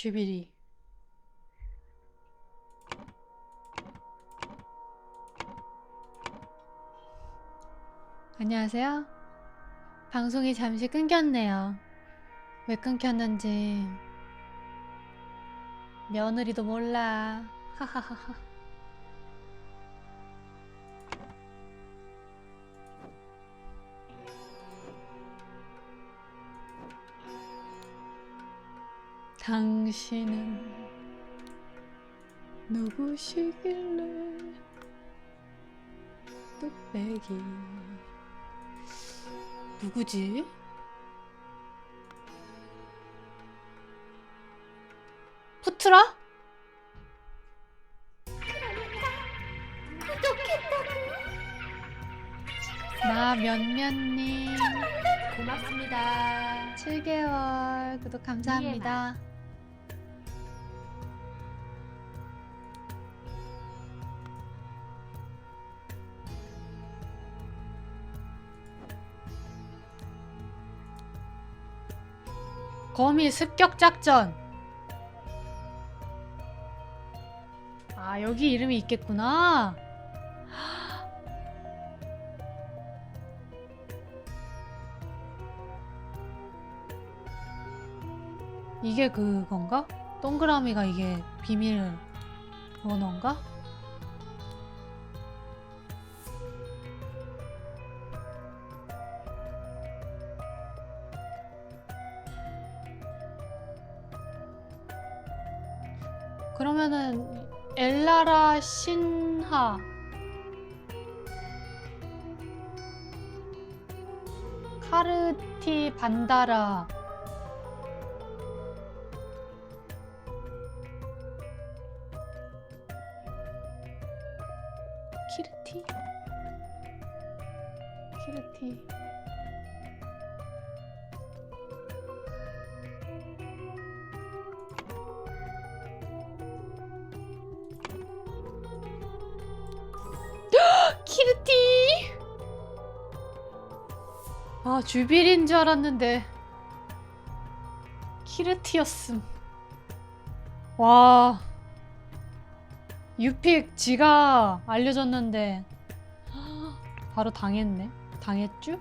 주비리. 안녕하세요. 방송이 잠시 끊겼네요. 왜 끊겼는지 며느리도 몰라. 하하하하. 당신은 누구시길래 뚝배기. 누구지? 푸트라? 나 면면님 고맙습니다. 7개월 구독 감사합니다. 거미 습격 작전. 아, 여기 이름이 있겠구나. 이게 그건가? 동그라미가 이게 비밀 번호인가? 그러면은 엘라라 신하 카르티 반다라 키르티? 키르티 키르티! 아, 주빌인 줄 알았는데 키르티였음. 와, 유픽 지가 알려줬는데 바로 당했네. 당했쥬?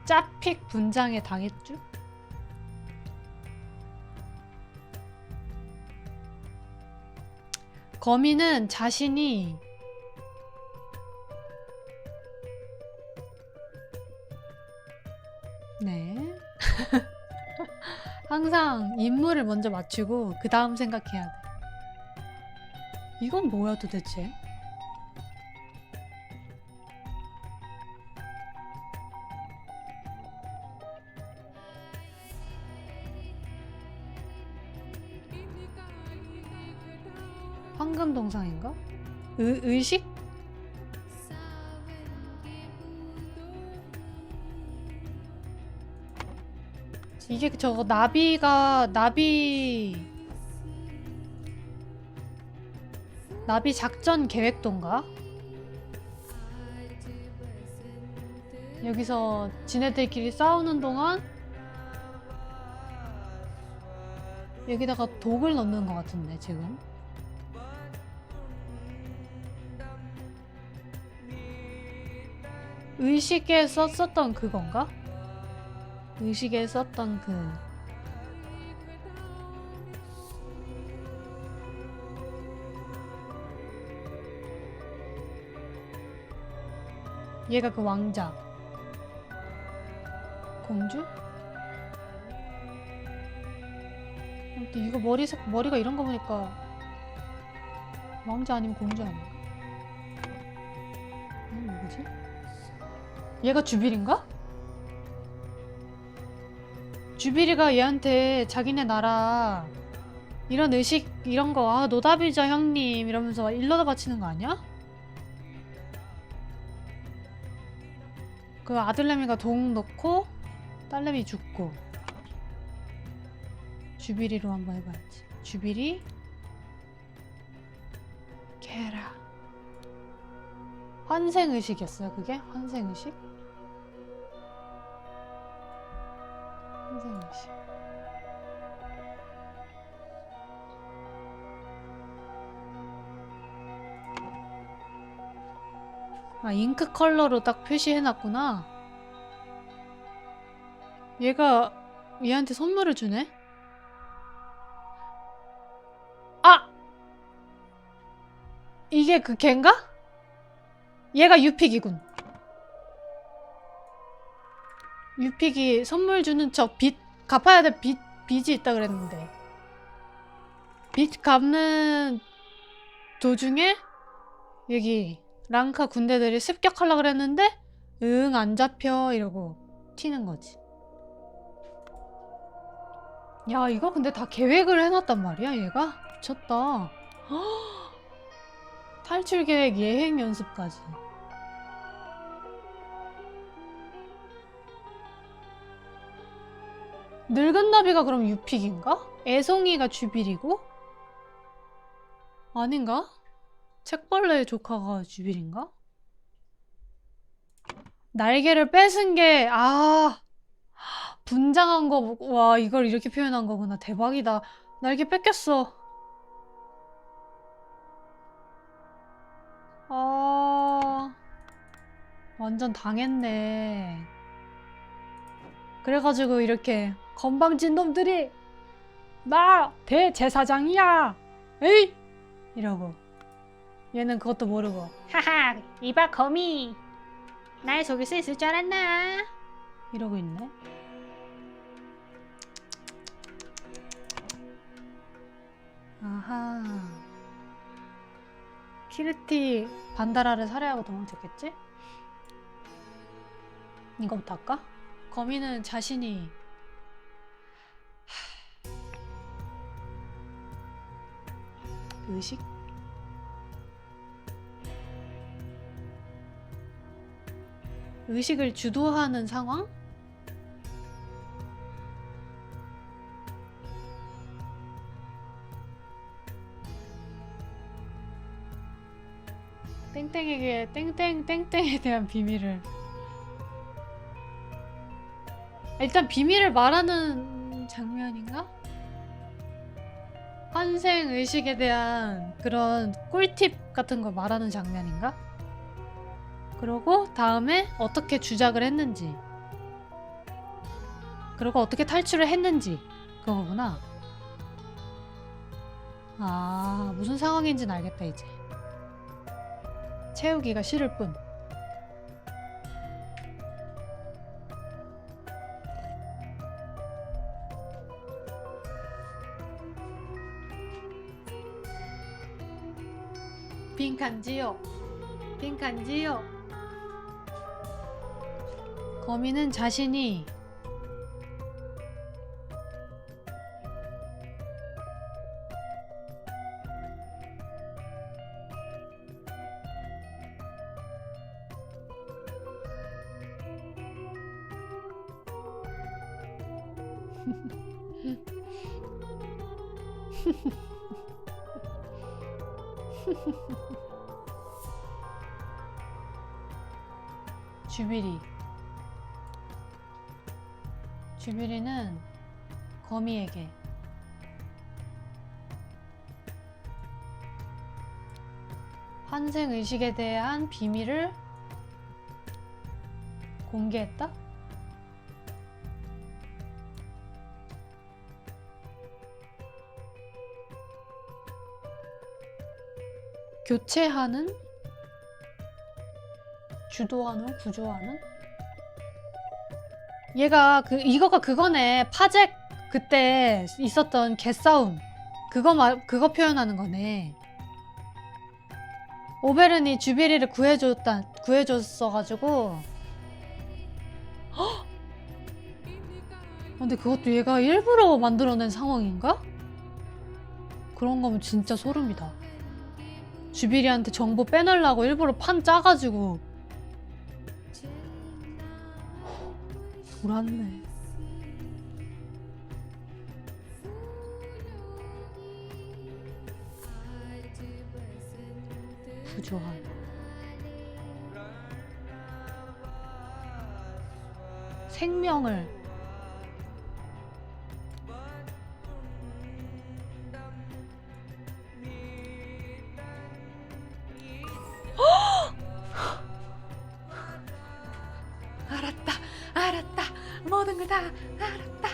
짜픽 분장에 당했쥬? 거미는 자신이 네 항상 인물을 먼저 맞추고 그 다음 생각해야 돼. 이건 뭐야 도대체? 황금동상인가? 의식? 이게 저거 나비 작전 계획도인가? 여기서 지네들끼리 싸우는 동안 여기다가 독을 넣는 것 같은데 지금. 의식에 썼었던 그건가? 의식에 썼던 그 얘가 그 왕자 공주? 아무튼 이거 머리가 이런 거 보니까 왕자 아니면 공주 아닌가? 누구지? 얘가 주빌인가? 주빌이가 얘한테 자기네 나라 이런 의식 이런 거 아 노답이죠 형님 이러면서 일러다 바치는 거 아니야? 그 아들내미가 독 넣고 딸내미 죽고. 주비리로 한번 해봐야지. 주비리 게라 환생의식이었어요 그게? 환생의식? 환생의식 아, 잉크 컬러로 딱 표시해놨구나. 얘가 얘한테 선물을 주네? 아! 이게 그 걘가? 얘가 유픽이군. 유픽이 선물 주는 척 빚 갚아야 될 빚이 있다 그랬는데, 빚 갚는 도중에 여기 랑카 군대들이 습격하려고 그랬는데 응 안 잡혀 이러고 튀는 거지. 야, 이거 근데 다 계획을 해놨단 말이야 얘가? 미쳤다. 탈출 계획, 예행 연습까지. 늙은 나비가 그럼 유픽인가? 애송이가 주빌이고? 아닌가? 책벌레의 조카가 주빌인가? 날개를 뺏은 게, 아, 분장한 거, 와, 이걸 이렇게 표현한 거구나. 대박이다. 날개 뺏겼어. 아, 완전 당했네. 그래가지고 이렇게 건방진 놈들이 나 대제사장이야 에이! 이러고 얘는 그것도 모르고 하하 이봐 거미 날 속일 수 있을 줄 알았나 이러고 있네. 아하, 키르티 반다라를 살해하고 도망쳤겠지? 이거부터 할까? 거미는 자신이 의식? 의식을 주도하는 상황? 땡땡에게 땡땡땡땡에 대한 비밀을, 일단 비밀을 말하는 장면인가? 환생 의식에 대한 그런 꿀팁 같은 거 말하는 장면인가? 그러고 다음에 어떻게 주작을 했는지, 그리고 어떻게 탈출을 했는지, 그거구나. 아, 무슨 상황인지는 알겠다 이제. 채우기가 싫을 뿐. 빈칸지요. 빈칸지요. 거미는 자신이 주비리는 거미에게 환생 의식에 대한 비밀을 공개했다? 교체하는? 주도하는? 구조하는? 얘가 이거가 그거네. 파젝 그때 있었던 개싸움 그거 표현하는 거네. 오베른이 주비리를 구해줬어가지고. 헉! 근데 그것도 얘가 일부러 만들어낸 상황인가? 그런 거면 진짜 소름이다. 주비리한테 정보 빼내려고 일부러 판 짜가지고. 돌았네. 부조한. 생명을 모든 걸 다 알았다.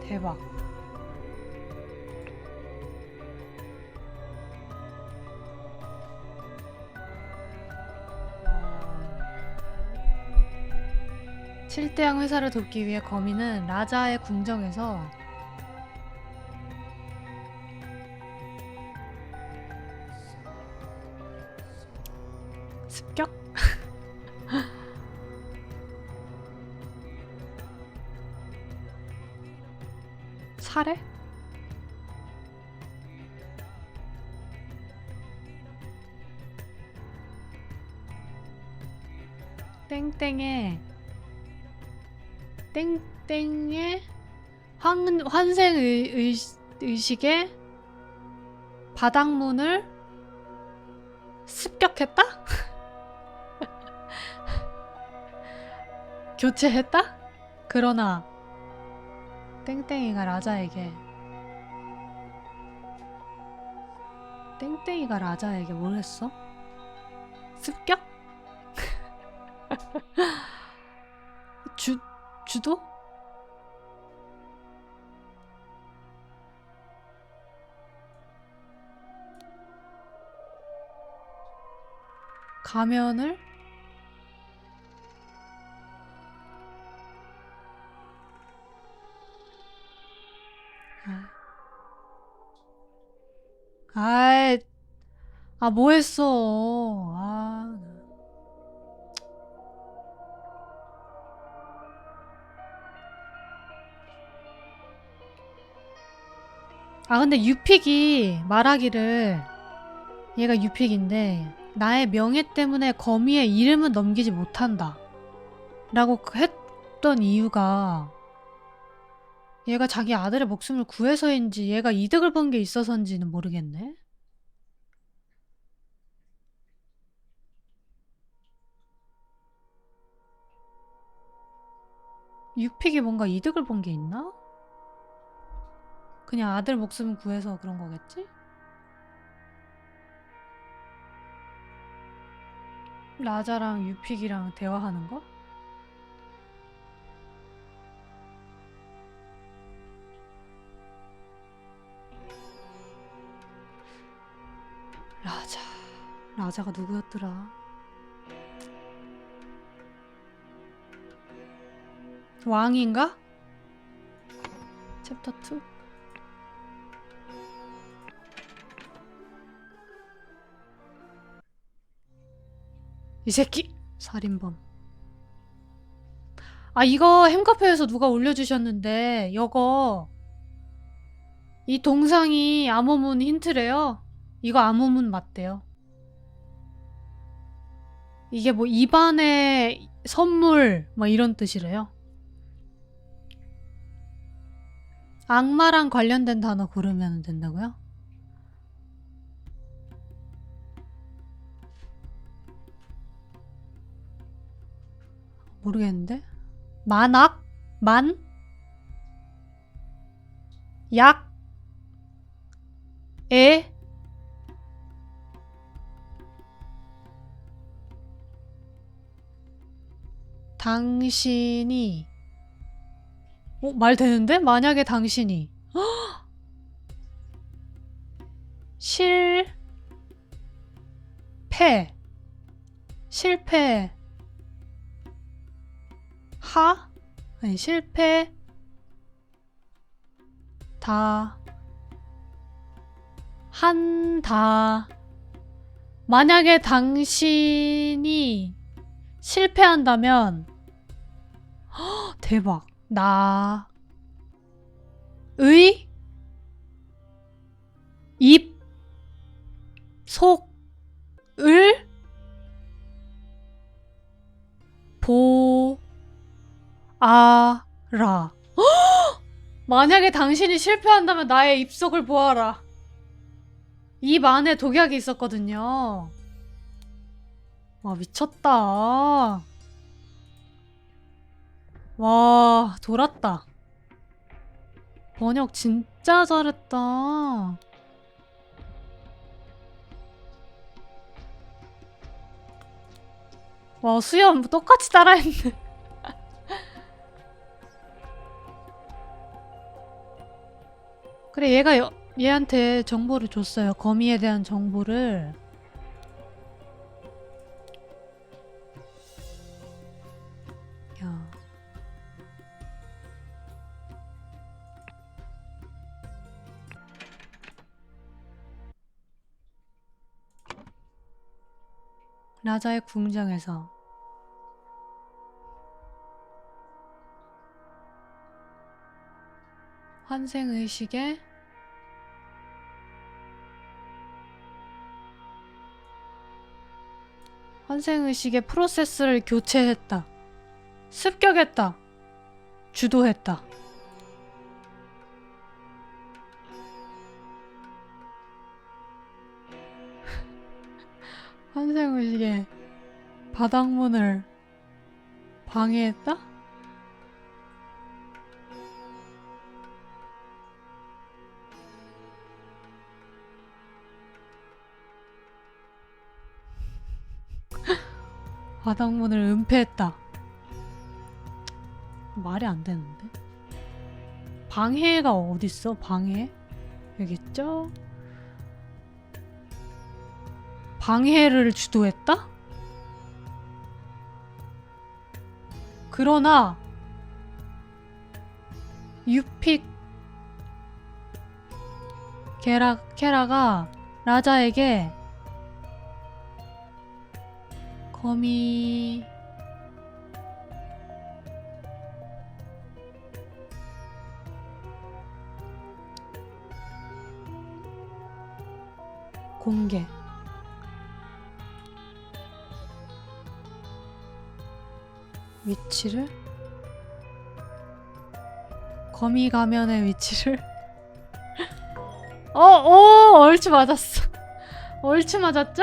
대박. 칠대양 회사를 돕기 위해 거미는 라자의 궁정에서 습격? 살해? 땡땡의 환생 의식의 바닥문을 습격했다? 교체했다? 그러나 땡땡이가 라자에게 뭘 했어? 습격? 주도? 가면을 뭐 했어? 근데 유픽이 말하기를 얘가 유픽인데 나의 명예 때문에 거미의 이름은 넘기지 못한다 라고 했던 이유가 얘가 자기 아들의 목숨을 구해서인지 얘가 이득을 본 게 있어서인지는 모르겠네. 유픽이 뭔가 이득을 본 게 있나? 그냥 아들 목숨 구해서 그런 거겠지? 라자랑 유픽이랑 대화하는 거? 라자가 누구였더라? 왕인가? 챕터 2? 이 새끼! 살인범. 이거 햄카페에서 누가 올려주셨는데 이거 이 동상이 암호문 힌트래요. 이거 암호문 맞대요. 이게 뭐 입안의 선물 뭐 이런 뜻이래요. 악마랑 관련된 단어 고르면 된다고요? 모르겠는데? 만악? 만? 약? 에? 당신이 말 되는데? 만약에 당신이 실패 실패 다 한다. 만약에 당신이 실패한다면 대박. 나의 입 속을 보아라. 만약에 당신이 실패한다면 나의 입속을 보아라. 입 안에 독약이 있었거든요. 와, 미쳤다. 와, 돌았다. 번역 진짜 잘했다. 와, 수염 똑같이 따라했네. 그래, 얘한테 정보를 줬어요. 거미에 대한 정보를. 야. 라자의 궁정에서 환생의식에 프로세스를 교체했다. 습격했다. 주도했다. 환생의식의 바닥문을 방해했다? 바닥문을 은폐했다. 말이 안 되는데? 방해가 어딨어? 방해? 여기 있죠? 방해를 주도했다? 그러나 유픽 케라가 라자에게 거미 공개 위치를 거미 가면의 위치를 얼추 맞았어. 얼추 맞았죠?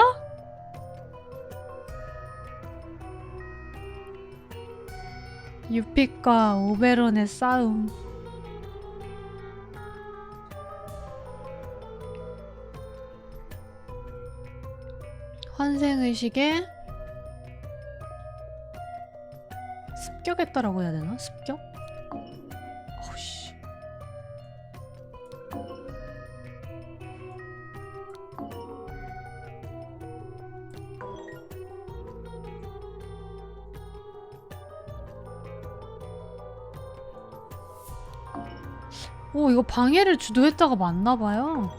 유픽과 오베론의 싸움. 환생의식에 습격했다라고 해야 되나? 습격? 어우씨. 오, 이거 방해를 주도했다가 맞나봐요.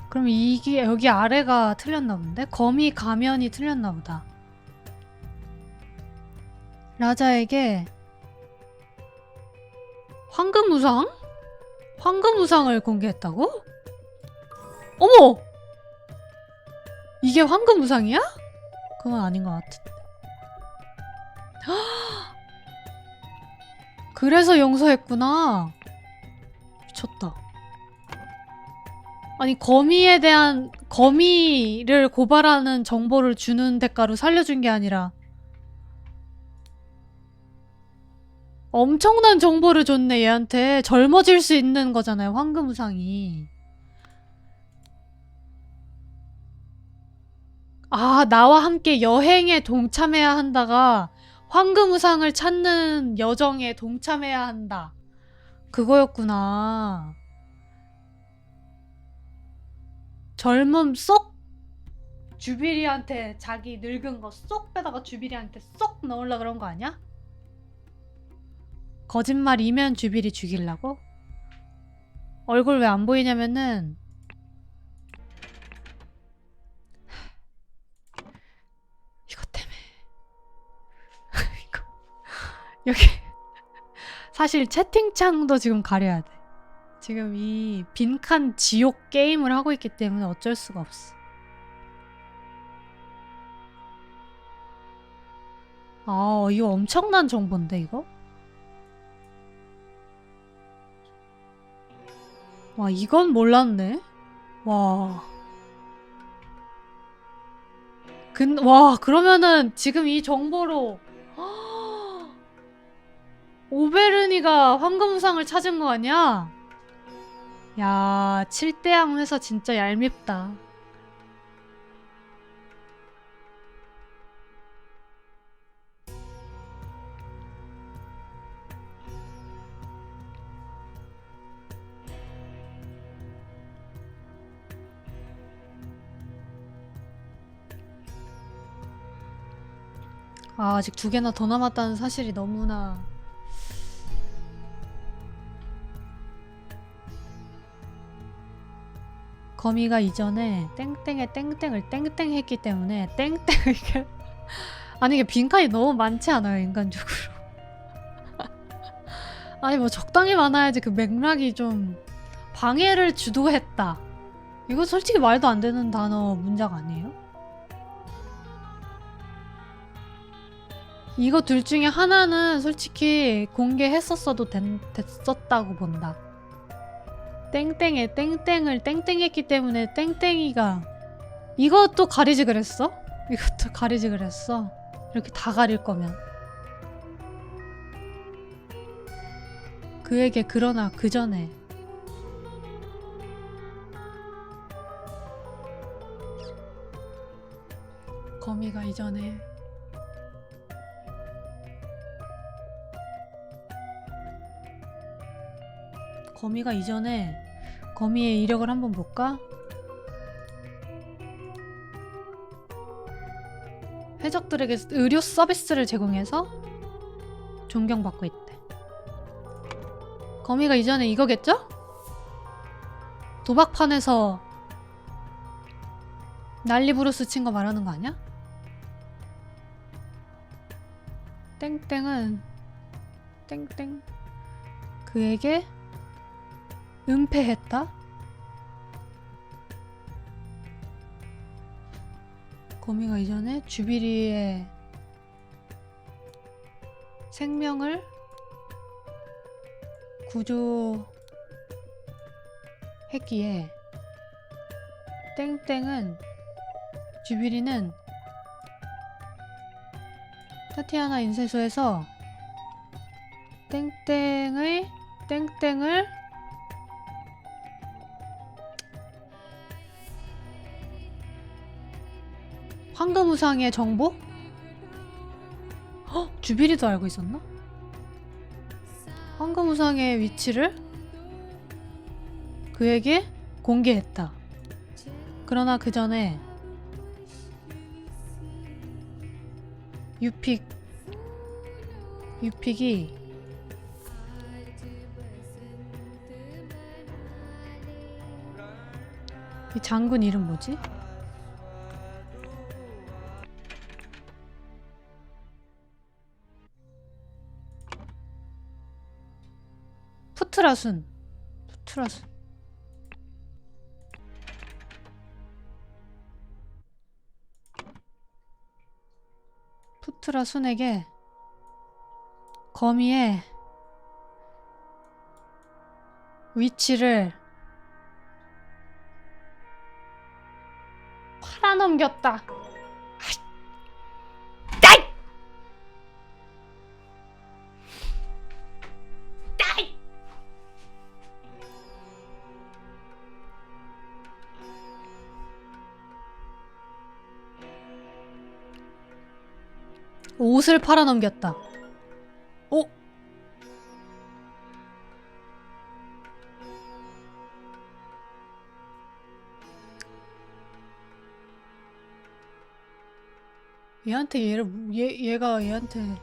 그럼 이게 여기 아래가 틀렸나 본데? 거미 가면이 틀렸나 보다. 라자에게 황금우상? 황금우상을 공개했다고? 어머! 이게 황금우상이야? 그건 아닌 것 같은데. 그래서 용서했구나. 미쳤다. 아니, 거미를 고발하는 정보를 주는 대가로 살려준 게 아니라 엄청난 정보를 줬네, 얘한테. 젊어질 수 있는 거잖아요, 황금우상이. 아, 나와 함께 여행에 동참해야 한다가 황금우상을 찾는 여정에 동참해야 한다. 그거였구나. 젊음 쏙 주비리한테 자기 늙은 거 쏙 빼다가 주비리한테 쏙 넣으려 그런 거 아니야? 거짓말이면 주비리 죽이려고? 얼굴 왜 안 보이냐면은 이것 때문에 이거 여기 사실 채팅창도 지금 가려야 돼. 지금 이 빈칸 지옥 게임을 하고 있기 때문에 어쩔 수가 없어. 아, 이거 엄청난 정보인데, 이거? 와, 이건 몰랐네. 와. 와, 그러면은 지금 이 정보로 오베르니가 황금우상을 찾은 거 아니야? 야, 7대양 회사 진짜 얄밉다. 아, 아직 2개나 더 남았다는 사실이 너무나. 거미가 이전에 땡땡에 땡땡을 땡땡 했기 때문에 땡땡을 아니 이게 빈칸이 너무 많지 않아요 인간적으로. 아니 뭐 적당히 많아야지. 그 맥락이 좀 방해를 주도했다. 이거 솔직히 말도 안 되는 단어 문장 아니에요? 이거 둘 중에 하나는 솔직히 공개했었어도 됐었다고 본다. 땡땡에 땡땡을 땡땡했기 때문에 땡땡이가 이것도 가리지 그랬어? 이것도 가리지 그랬어? 이렇게 다 가릴 거면. 그에게 그러나 그 전에 거미가 이전에 거미의 이력을 한번 볼까? 해적들에게 의료 서비스를 제공해서 존경받고 있대. 거미가 이전에 이거겠죠? 도박판에서 난리 부르스 친 거 말하는 거 아니야? 땡땡은 땡땡 그에게 은폐했다? 거미가 이전에 주비리의 생명을 구조했기에 주비리는 타티아나 인쇄소에서 땡땡을 황금우상의 정보? 헉! 주비리도 알고 있었나? 황금우상의 위치를 그에게 공개했다. 그러나 그 전에 유픽이 이 장군 이름 뭐지? 푸트라순. 푸트라순에게 거미의 위치를 팔아넘겼다. 옷을 팔아넘겼다. 어? 얘가 얘한테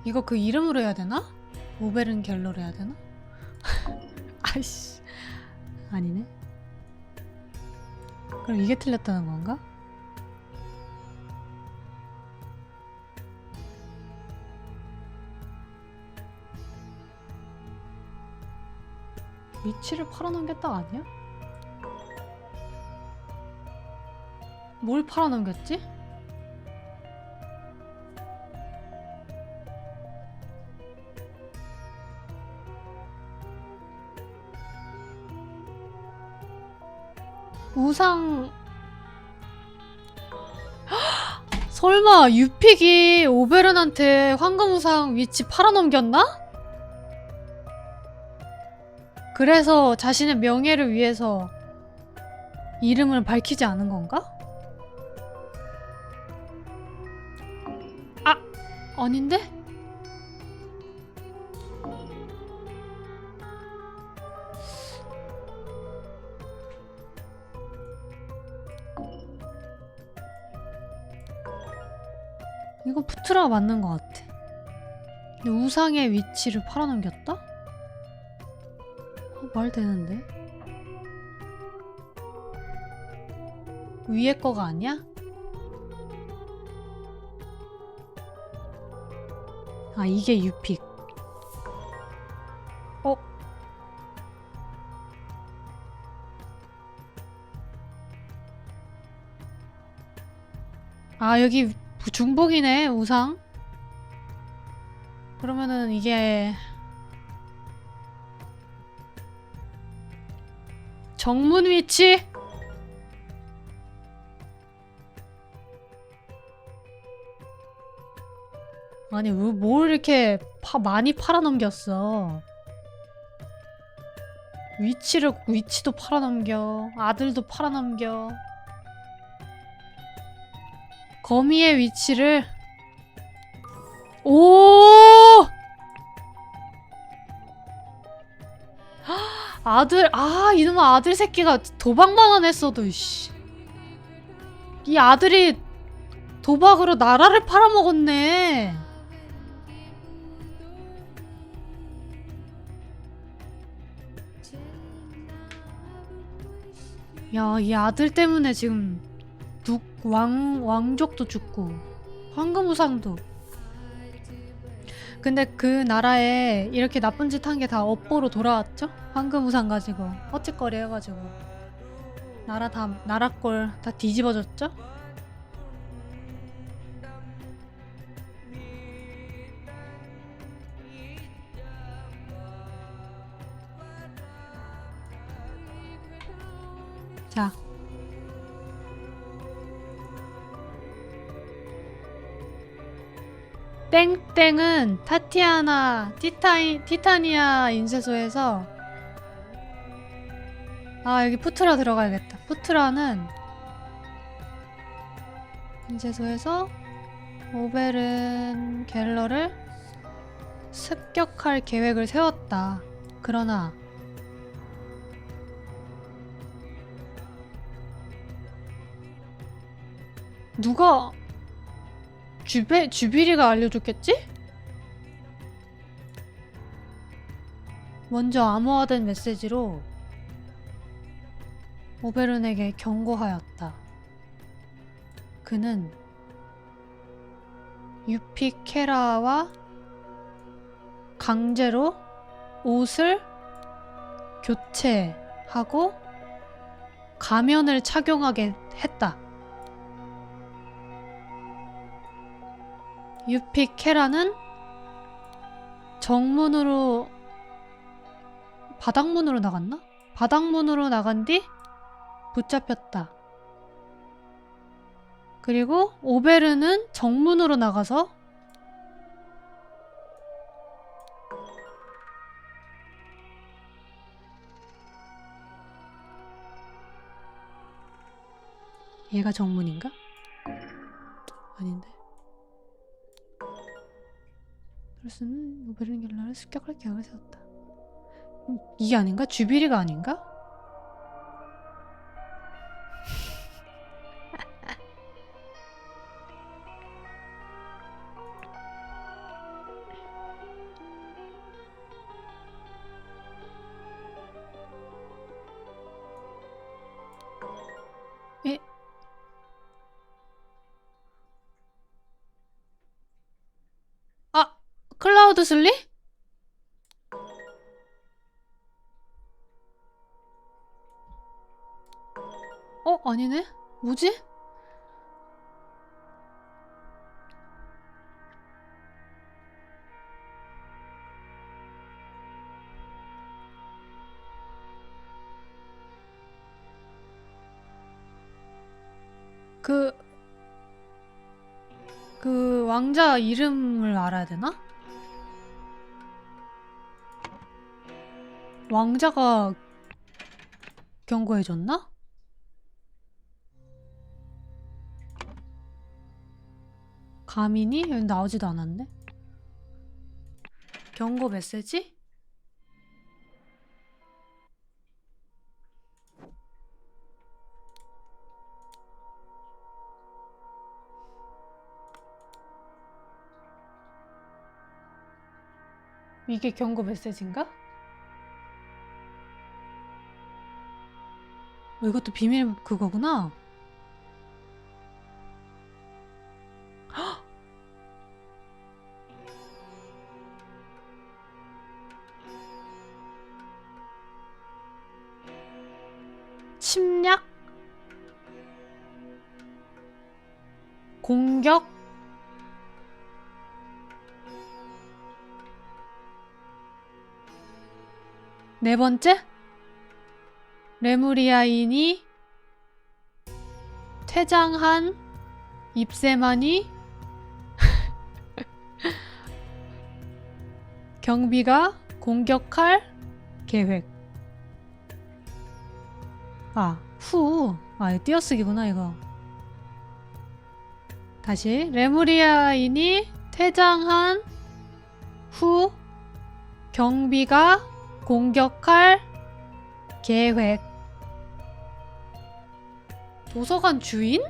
이거 그 이름으로 해야 되나? 오베른 갤러로 해야 되나? 아이씨 아니네. 그럼 이게 틀렸다는 건가? 위치를 팔아넘겼다 아니야? 뭘 팔아넘겼지? 우상 설마 유픽이 오베른한테 황금우상 위치 팔아넘겼나? 그래서 자신의 명예를 위해서 이름을 밝히지 않은 건가? 아! 아닌데? 푸트라가 맞는 것 같아. 근데 우상의 위치를 팔아넘겼다? 말 되는데? 위에 거가 아니야? 아, 이게 유픽. 어? 아, 여기 중복이네, 우상. 그러면은 이게 정문 위치? 아니, 뭘 이렇게 많이 팔아넘겼어. 위치도 팔아넘겨. 아들도 팔아넘겨. 거미의 위치를. 오! 아들, 이놈의 아들 새끼가 도박만 안 했어도, 씨. 이 아들이 도박으로 나라를 팔아먹었네. 야, 이 아들 때문에 지금 왕족도 죽고 황금우상도. 근데 그 나라에 이렇게 나쁜 짓 한 게 다 업보로 돌아왔죠? 황금우상 가지고 헛짓거리 해가지고 나라 꼴 다 뒤집어졌죠? 자, 땡땡은 티타니아 인쇄소에서. 아, 여기 푸트라 들어가야겠다. 푸트라는 인쇄소에서 오베른 갤러를 습격할 계획을 세웠다. 그러나 누가 주비리가 알려줬겠지? 먼저 암호화된 메시지로 오베른에게 경고하였다. 그는 유피케라와 강제로 옷을 교체하고 가면을 착용하게 했다. 유피케라는 바닥문으로 나갔나? 바닥문으로 나간 뒤 붙잡혔다. 그리고 오베르는 정문으로 나가서 얘가 정문인가? 아닌데. 플러스는 오베르는 갤러를 습격할 계획을 세웠다. 이게 아닌가? 주비리가 아닌가? 에? 아! 클라우드 슬리? 아니네? 뭐지? 그 왕자 이름을 알아야 되나? 왕자가 경고해줬나? 가민이? 여기 나오지도 않았네. 경고 메시지? 이게 경고 메시지인가? 이것도 비밀 그거구나. 헉! 침략? 공격? 네 번째? 레무리아인이 퇴장한 입세만이 경비가 공격할 계획. 이거 띄어쓰기구나 이거. 다시. 레무리아인이 퇴장한 후 경비가 공격할 계획. 도서관 주인?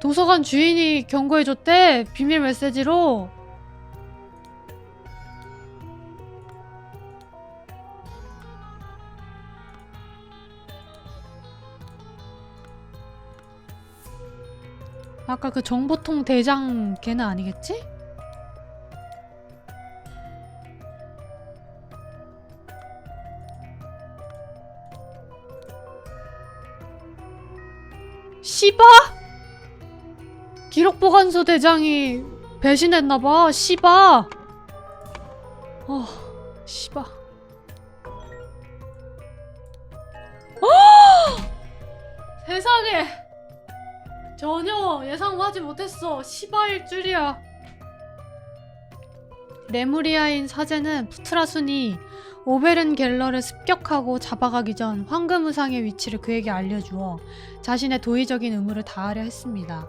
도서관 주인이 경고해줬대. 비밀 메시지로. 아까 그 정보통 대장 걔는 아니겠지? 씨바? 기록보관소 대장이 배신했나봐. 씨바. 씨바. 세상에. 전혀 예상하지 못했어. 시바일 줄이야. 레무리아인 사제는 푸트라순이 오베른 갤러를 습격하고 잡아가기 전 황금우상의 위치를 그에게 알려주어 자신의 도의적인 의무를 다하려 했습니다.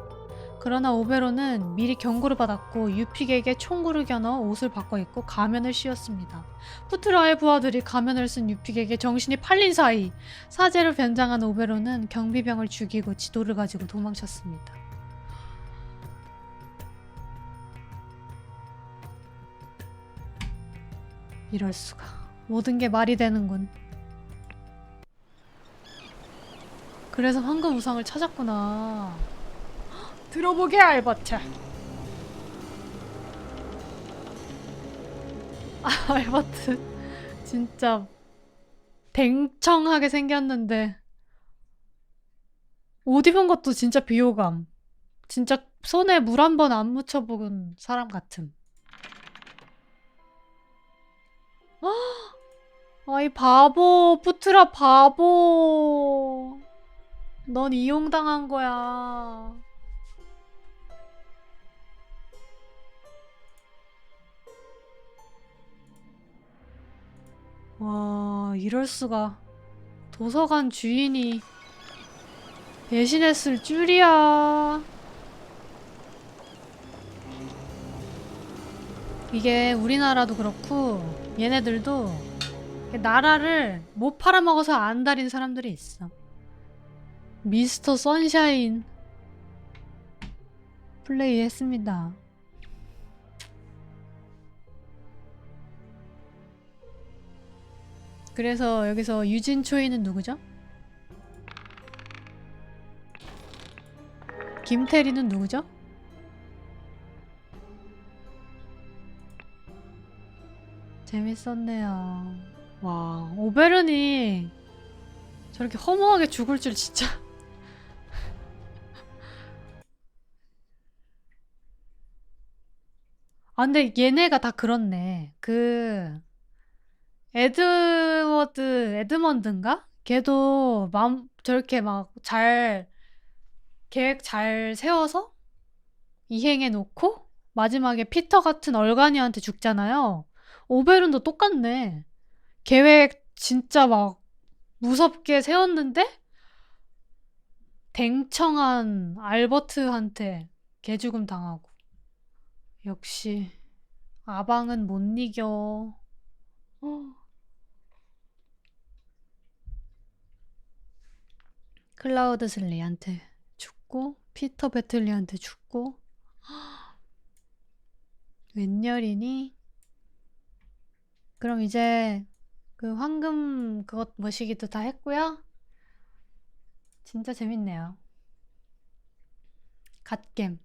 그러나 오베론은 미리 경고를 받았고 유픽에게 총구를 겨눠 옷을 바꿔 입고 가면을 씌웠습니다. 푸트라의 부하들이 가면을 쓴 유픽에게 정신이 팔린 사이 사제를 변장한 오베론은 경비병을 죽이고 지도를 가지고 도망쳤습니다. 이럴 수가. 모든 게 말이 되는군. 그래서 황금우상을 찾았구나. 들어보게 알버트. 알버트 진짜 댕청하게 생겼는데 옷 입은 것도 진짜 비호감. 진짜 손에 물 한 번 안 묻혀본 사람 같음. 아이 바보. 푸트라 바보. 넌 이용당한 거야. 와, 이럴 수가. 도서관 주인이 배신했을 줄이야. 이게 우리나라도 그렇고 얘네들도 나라를 못 팔아먹어서 안달인 사람들이 있어. 미스터 선샤인 플레이 했습니다. 그래서 여기서 유진 초이는 누구죠? 김태리는 누구죠? 재밌었네요. 와, 오베른이 저렇게 허무하게 죽을 줄 진짜. 근데 얘네가 다 그렇네. 에드먼드인가? 걔도 저렇게 막 계획 잘 세워서 이행해 놓고 마지막에 피터 같은 얼간이한테 죽잖아요. 오베른도 똑같네. 계획 진짜 막 무섭게 세웠는데 댕청한 알버트한테 개죽음 당하고. 역시 아방은 못 이겨. 클라우드 슬리한테 죽고 피터 배틀리한테 죽고. 웬열이니? 그럼 이제 그 황금 그것 모시기도 다 했고요. 진짜 재밌네요. 갓겜.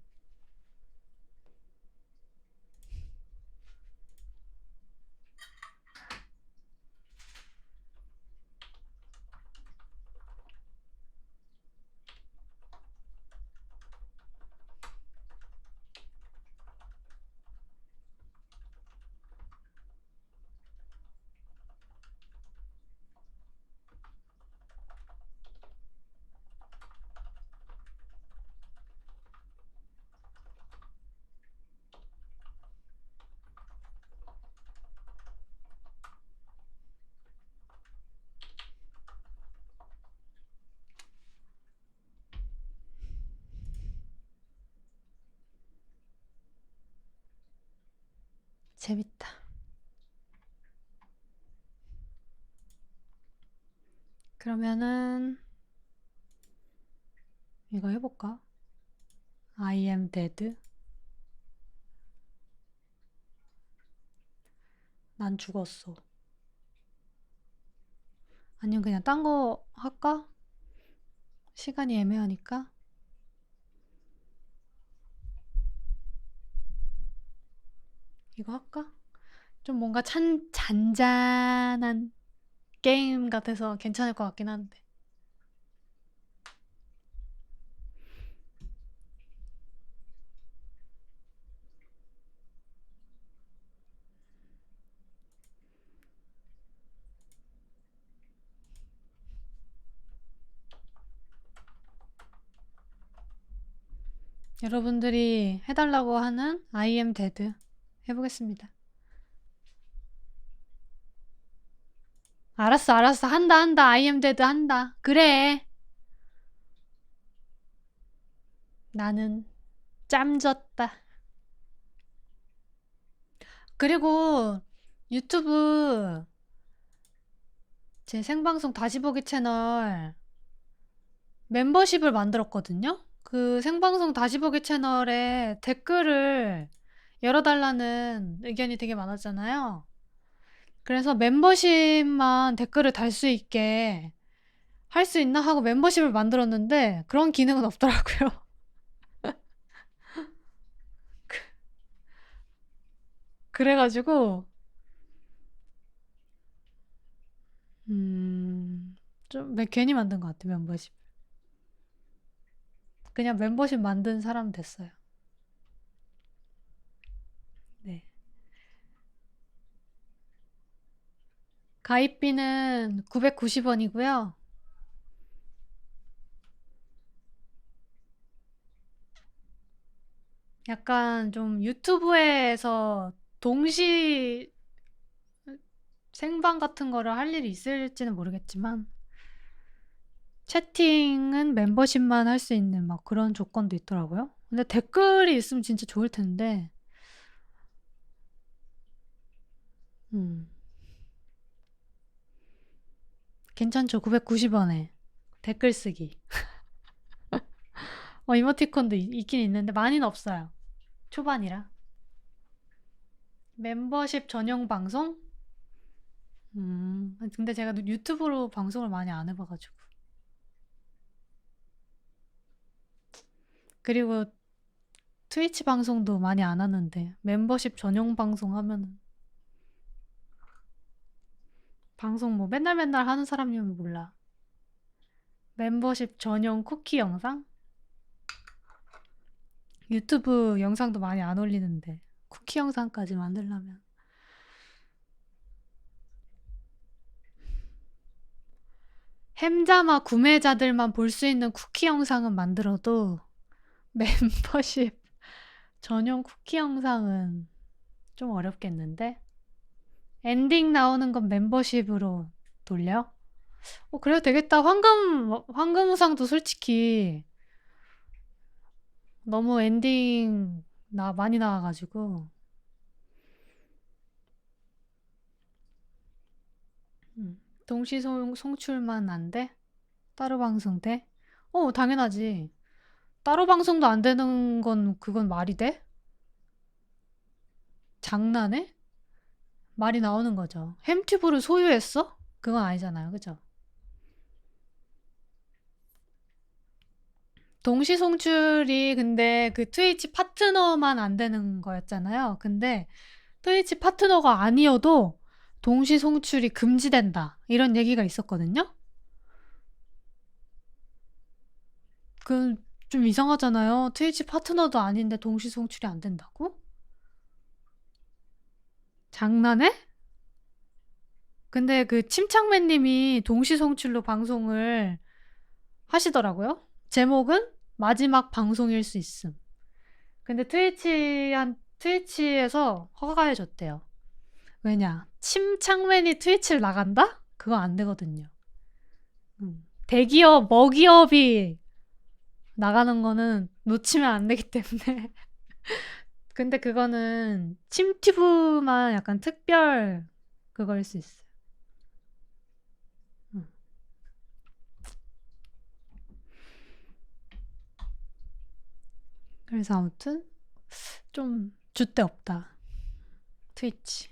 재밌다. 그러면은 이거 해볼까? I am dead. 난 죽었어. 아니면 그냥 딴 거 할까? 시간이 애매하니까. 이거 할까? 좀 뭔가 잔잔한 게임 같아서 괜찮을 것 같긴 한데. 여러분들이 해달라고 하는 I am dead 해보겠습니다. 알았어. 한다. I am dead 한다. 그래. 나는 짬졌다. 그리고 유튜브 제 생방송 다시 보기 채널 멤버십을 만들었거든요. 그 생방송 다시 보기 채널에 댓글을 열어달라는 의견이 되게 많았잖아요. 그래서 멤버십만 댓글을 달 수 있게 할 수 있나 하고 멤버십을 만들었는데 그런 기능은 없더라고요. 그래가지고 좀 괜히 만든 것 같아. 멤버십. 그냥 멤버십 만든 사람 됐어요. 네. 가입비는 990원이고요. 약간 좀 유튜브에서 동시 생방 같은 거를 할 일이 있을지는 모르겠지만 채팅은 멤버십만 할 수 있는 막 그런 조건도 있더라고요. 근데 댓글이 있으면 진짜 좋을 텐데. 괜찮죠? 990원에 댓글 쓰기. 이모티콘도 있긴 있는데 많이는 없어요. 초반이라. 멤버십 전용 방송? 근데 제가 유튜브로 방송을 많이 안 해봐가지고. 그리고 트위치 방송도 많이 안 하는데 멤버십 전용 방송 하면은 방송 뭐 맨날 하는 사람이면 몰라. 멤버십 전용 쿠키 영상? 유튜브 영상도 많이 안 올리는데 쿠키 영상까지 만들려면 햄자마 구매자들만 볼 수 있는 쿠키 영상은 만들어도 멤버십 전용 쿠키 영상은 좀 어렵겠는데? 엔딩 나오는 건 멤버십으로 돌려? 그래도 되겠다. 황금우상도 솔직히 너무 엔딩 많이 나와가지고. 동시 송출만 안 돼? 따로 방송 돼? 당연하지. 따로 방송도 안 되는 건 그건 말이 돼? 장난해? 말이 나오는 거죠. 햄튜브를 소유했어? 그건 아니잖아요. 그죠? 동시 송출이 근데 그 트위치 파트너만 안 되는 거였잖아요. 근데 트위치 파트너가 아니어도 동시 송출이 금지된다. 이런 얘기가 있었거든요. 그 좀 이상하잖아요. 트위치 파트너도 아닌데 동시 송출이 안 된다고? 장난해? 근데 그 침착맨님이 동시 송출로 방송을 하시더라고요. 제목은 마지막 방송일 수 있음. 근데 트위치에서 허가해줬대요. 왜냐? 침착맨이 트위치를 나간다? 그거 안 되거든요. 대기업, 먹이업이 나가는 거는 놓치면 안 되기 때문에. 근데 그거는 침튜브만 약간 특별 그거일 수 있어요. 그래서 아무튼 좀 줏대 없다. 트위치.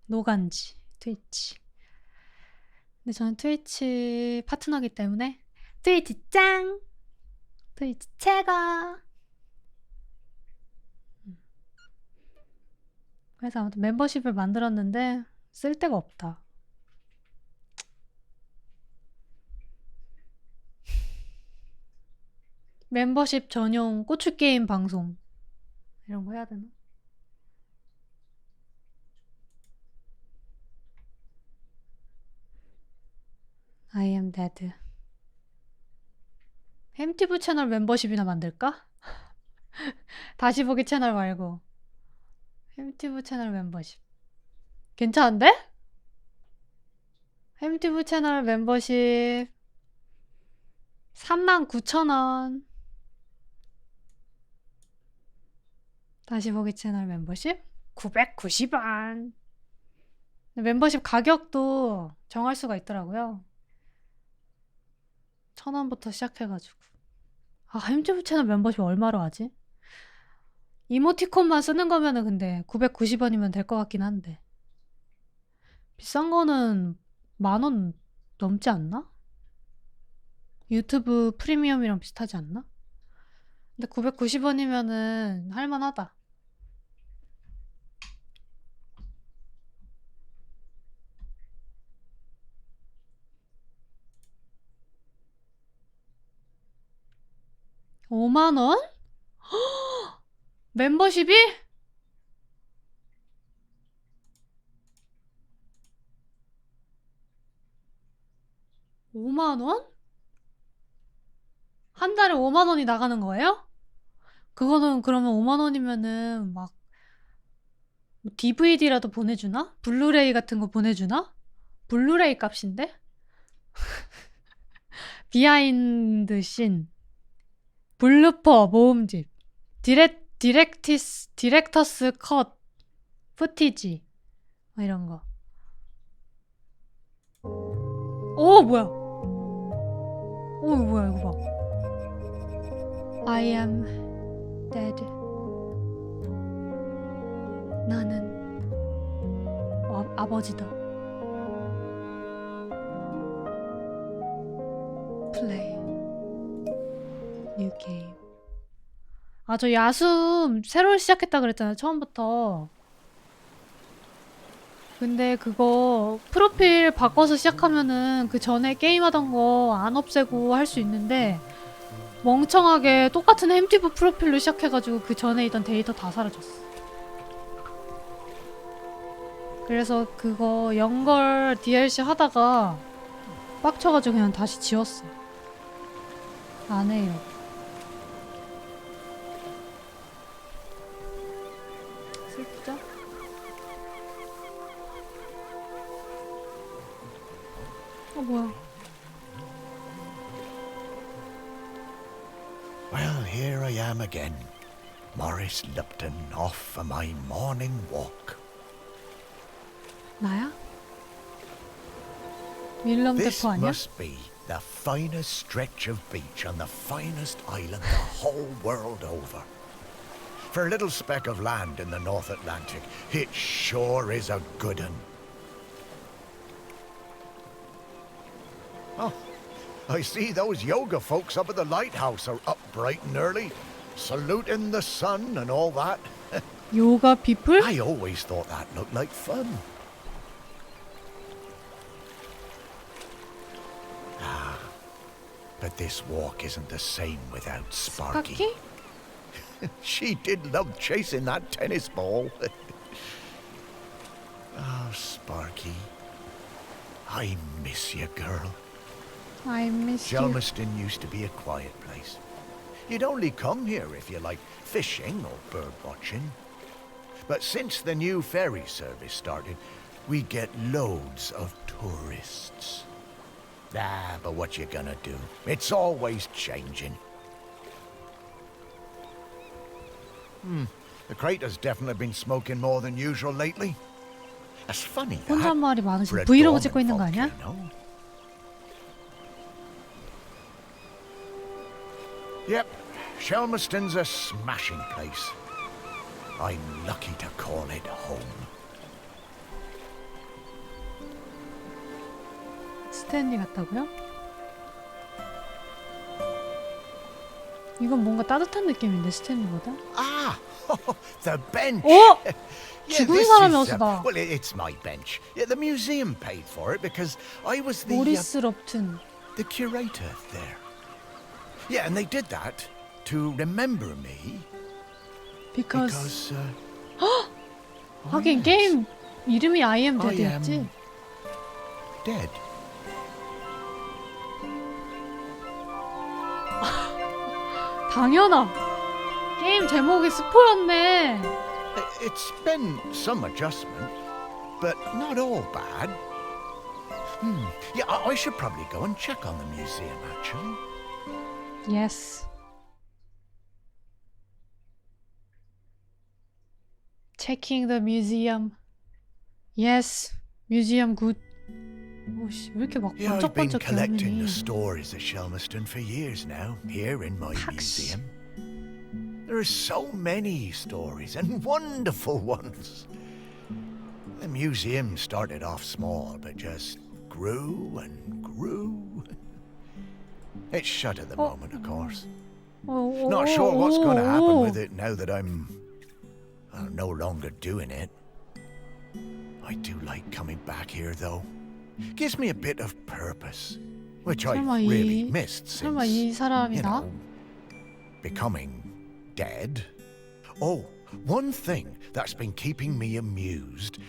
노간지 트위치. 근데 저는 트위치 파트너기 때문에 트위치 짱! 트위치 최고! 그래서 아무튼 멤버십을 만들었는데 쓸 데가 없다. 멤버십 전용 고추게임 방송 이런 거 해야 되나? I am dead. 햄티브 채널 멤버십이나 만들까? 다시 보기 채널 말고 햄티브 채널 멤버십 괜찮은데? 햄티브 채널 멤버십 39,000원. 다시 보기 채널 멤버십 990원. 멤버십 가격도 정할 수가 있더라고요. 1,000원부터 시작해가지고. 아, 햄튜브 채널 멤버십 얼마로 하지? 이모티콘만 쓰는 거면은 근데 990원이면 될 것 같긴 한데. 비싼 거는 10,000원 넘지 않나? 유튜브 프리미엄이랑 비슷하지 않나? 근데 990원이면은 할만하다. (5만원) 멤버십이? (5만원) 한 달에 5만원이 나가는 거예요? 그거는 그러면 5만원이면은 막 DVD라도 보내주나? 블루레이 같은 거 보내주나? 블루레이 값인데? 비하인드 씬, 블루퍼 모음집, 디렉터스 컷, 푸티지 이런 거. 오 뭐야? 오 뭐야 이거 봐. I am dead. 나는 아버지다. 플레이 뉴 게임. 아, 저 야숨 새로 시작했다 그랬잖아요, 처음부터. 근데 그거 프로필 바꿔서 시작하면은 그 전에 게임하던 거 안 없애고 할 수 있는데 멍청하게 똑같은 햄튜브 프로필로 시작해가지고 그 전에 있던 데이터 다 사라졌어. 그래서 그거 연걸 DLC 하다가 빡쳐가지고 그냥 다시 지웠어. 안 해요. 슬프죠? 뭐야? Well, here I am again, Morris Lupton, off for my morning walk. 나야? 윌럼 This 대포 아니야? must be the finest stretch of beach on the finest island the whole world over. For a little speck of land in the North Atlantic, it sure is a good un. Oh, I see those yoga folks up at the lighthouse are up bright and early, saluting the sun and all that. 요가 people? I always thought that looked like fun. Ah, but this walk isn't the same without Sparky. 스파키? She did love chasing that tennis ball. Oh, Sparky. I miss you, girl. I miss you. Shelmerston used to be a quiet place. You'd only come here if you liked fishing or bird watching. But since the new ferry service started, we get loads of tourists. Ah, but what you gonna do? It's always changing. The crater's definitely been smoking more than usual lately. That's funny, that. 혼잣말이 For 많으신 a 브이로그 dormant 찍고 있는 거 아니야? volcano. Yep, Shelmerston's a smashing place. I'm lucky to call it home. 스탠리 같다고요? 이건 뭔가 따뜻한 느낌인데 스탠리보다? Ah, the bench. 어? Yeah, 죽은 this 사람이 is, 없어다. well, it's my bench. Yeah, the museum paid for it because I was 모리스 럽튼. the curator there. Yeah, and they did that to remember me Because because 하긴 yes, 게임 이름이 I am I am Dead였지? dead. 당연하. 게임 제목이 스포였네. It's been some adjustment, but not all bad. Yeah, I should probably go and check on the museum, actually. Yes. Checking the museum. Yes. Museum good. 오씨, 왜 이렇게 막 Yeah, I've been 번쩍번쩍해 collecting the 화면이. stories of Shelmerston for years now, here in my Pax. museum. There are so many stories, and wonderful ones. The museum started off small, but just grew and grew. It's shut at the moment, of course. Not sure what's going to happen with it now that I'm no longer doing it. I do like coming back here, though. Gives me a bit of purpose, which I've 설마 really 이 missed 설마 since, 이 사람이 you 나? know, becoming dead. Oh, one thing that's been keeping me amused.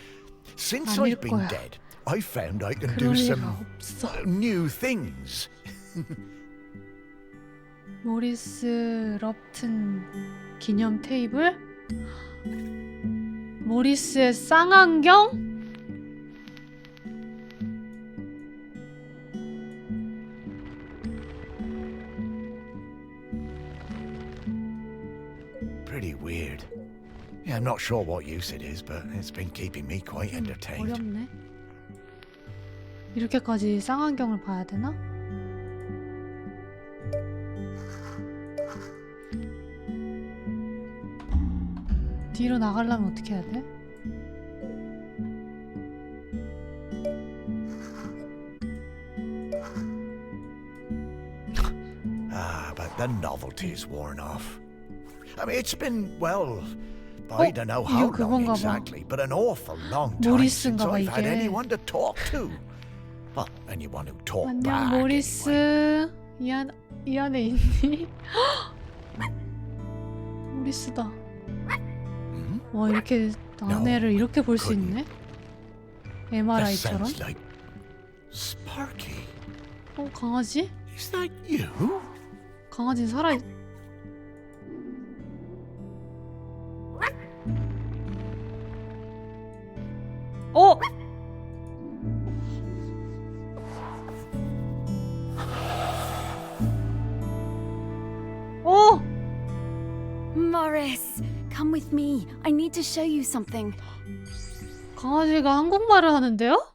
Since 아닐 I've been 거야. dead, I found I can 그럴 do 리가 some 없어. new things. 모리스 럽튼 기념 테이블? 모리스의 쌍안경? Pretty weird. Yeah, I'm not sure what use it is, but it's been keeping me quite entertained. 어렵네. 이렇게까지 쌍안경을 봐야 되나? 뒤로 나가려면 어떻게 해야 돼? Ah, but the novelty's worn off. I mean, it's been, well, I don't know how 이거 long 그건가 봐. exactly, but an awful long time since 모리스인가 봐, I've had 이게. anyone to talk to. Well, anyone who talked 안녕 back, anyway. 모리스. 이 안에 있니? 모리스다. Hmm? 와 이렇게 안에를 이렇게 볼 수 couldn't. 있네? That MRI처럼? sounds like Sparky. 강아지? Is that you? 강아지는 살아. 어? 어? Morris, come with me. I need to show you something. 강아지가 한국말을 하는데요?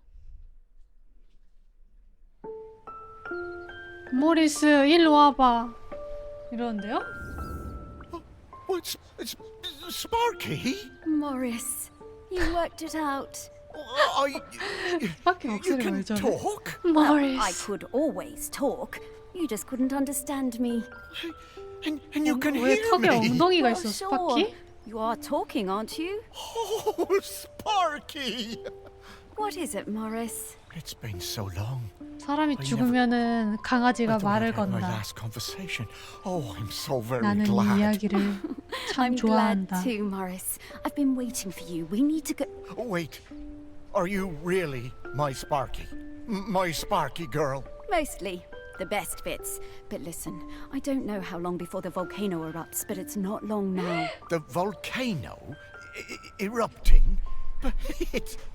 모리스 일로 와봐 이러는데요? It's Sparky? Morris, you worked it out. 스파키 You 목소리가 왜 can 저래? talk? Well, I Morris. could always talk. You just couldn't understand me. And you can 왜 hear 턱에 me? 엉덩이가 Well, 있어, sure. 스파키? You are talking, aren't you? Oh, Sparky! What is it, Morris? It's been so long. 사람이 죽으면은 강아지가 I thought 말을 I'd had my 건다. last conversation. Oh, I'm so very 나는 이 glad. 이야기를 참 I'm glad 좋아한다. too, Morris. I've been waiting for you. We need to go. Oh, wait, are you really my Sparky? My Sparky girl? Mostly. The best bits. But listen, I don't know how long before the volcano erupts, but it's not long now. The volcano erupting?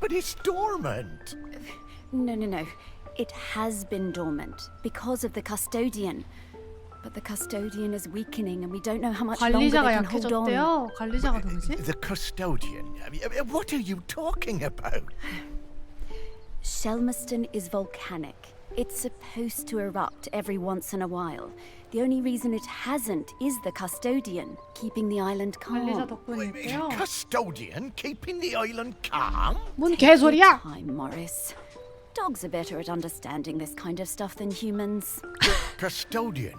But it's dormant. No. It has been dormant because of the custodian. But the custodian is weakening and we don't know how much longer they 관리자가 can hold on. 약해졌대요. 관리자가 누구지? The custodian? What are you talking about? Shelmerston is volcanic. It's supposed to erupt every once in a while. The only reason it hasn't is the custodian, keeping the island 관리자 calm. 덕분이었대요. Custodian keeping the island calm? 뭔 개소리야? Time, Morris. Dogs are better at understanding this kind of stuff than humans. Custodian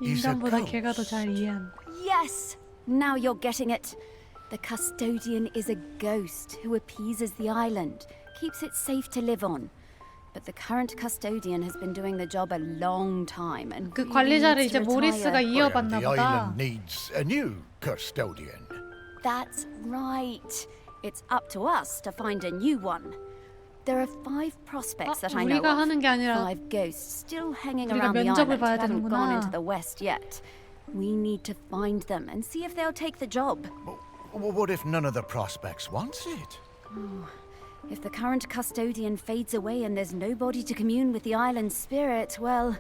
is a 인간보다 개가 더 ghost. 잘 이해한다. Yes! Now you're getting it. The custodian is a ghost who appeases the island, keeps it safe to live on. But the current custodian has been doing the job a long time and 그 really 관리자를 needs 이제 to 모리스가 retire. 이어받나 The 보다. island needs a new custodian. That's right. It's up to us to find a new one. There are 5 prospects that I know 우리가 of. 하는 게 아니라 5 ghosts still hanging 우리가 around the 면접을 island 봐야 who haven't gone 되는구나. into the west yet. We need to find them and see if they'll take the job. What if none of the prospects wants it? If the current custodian fades away and there's nobody to commune with the island's spirit, well,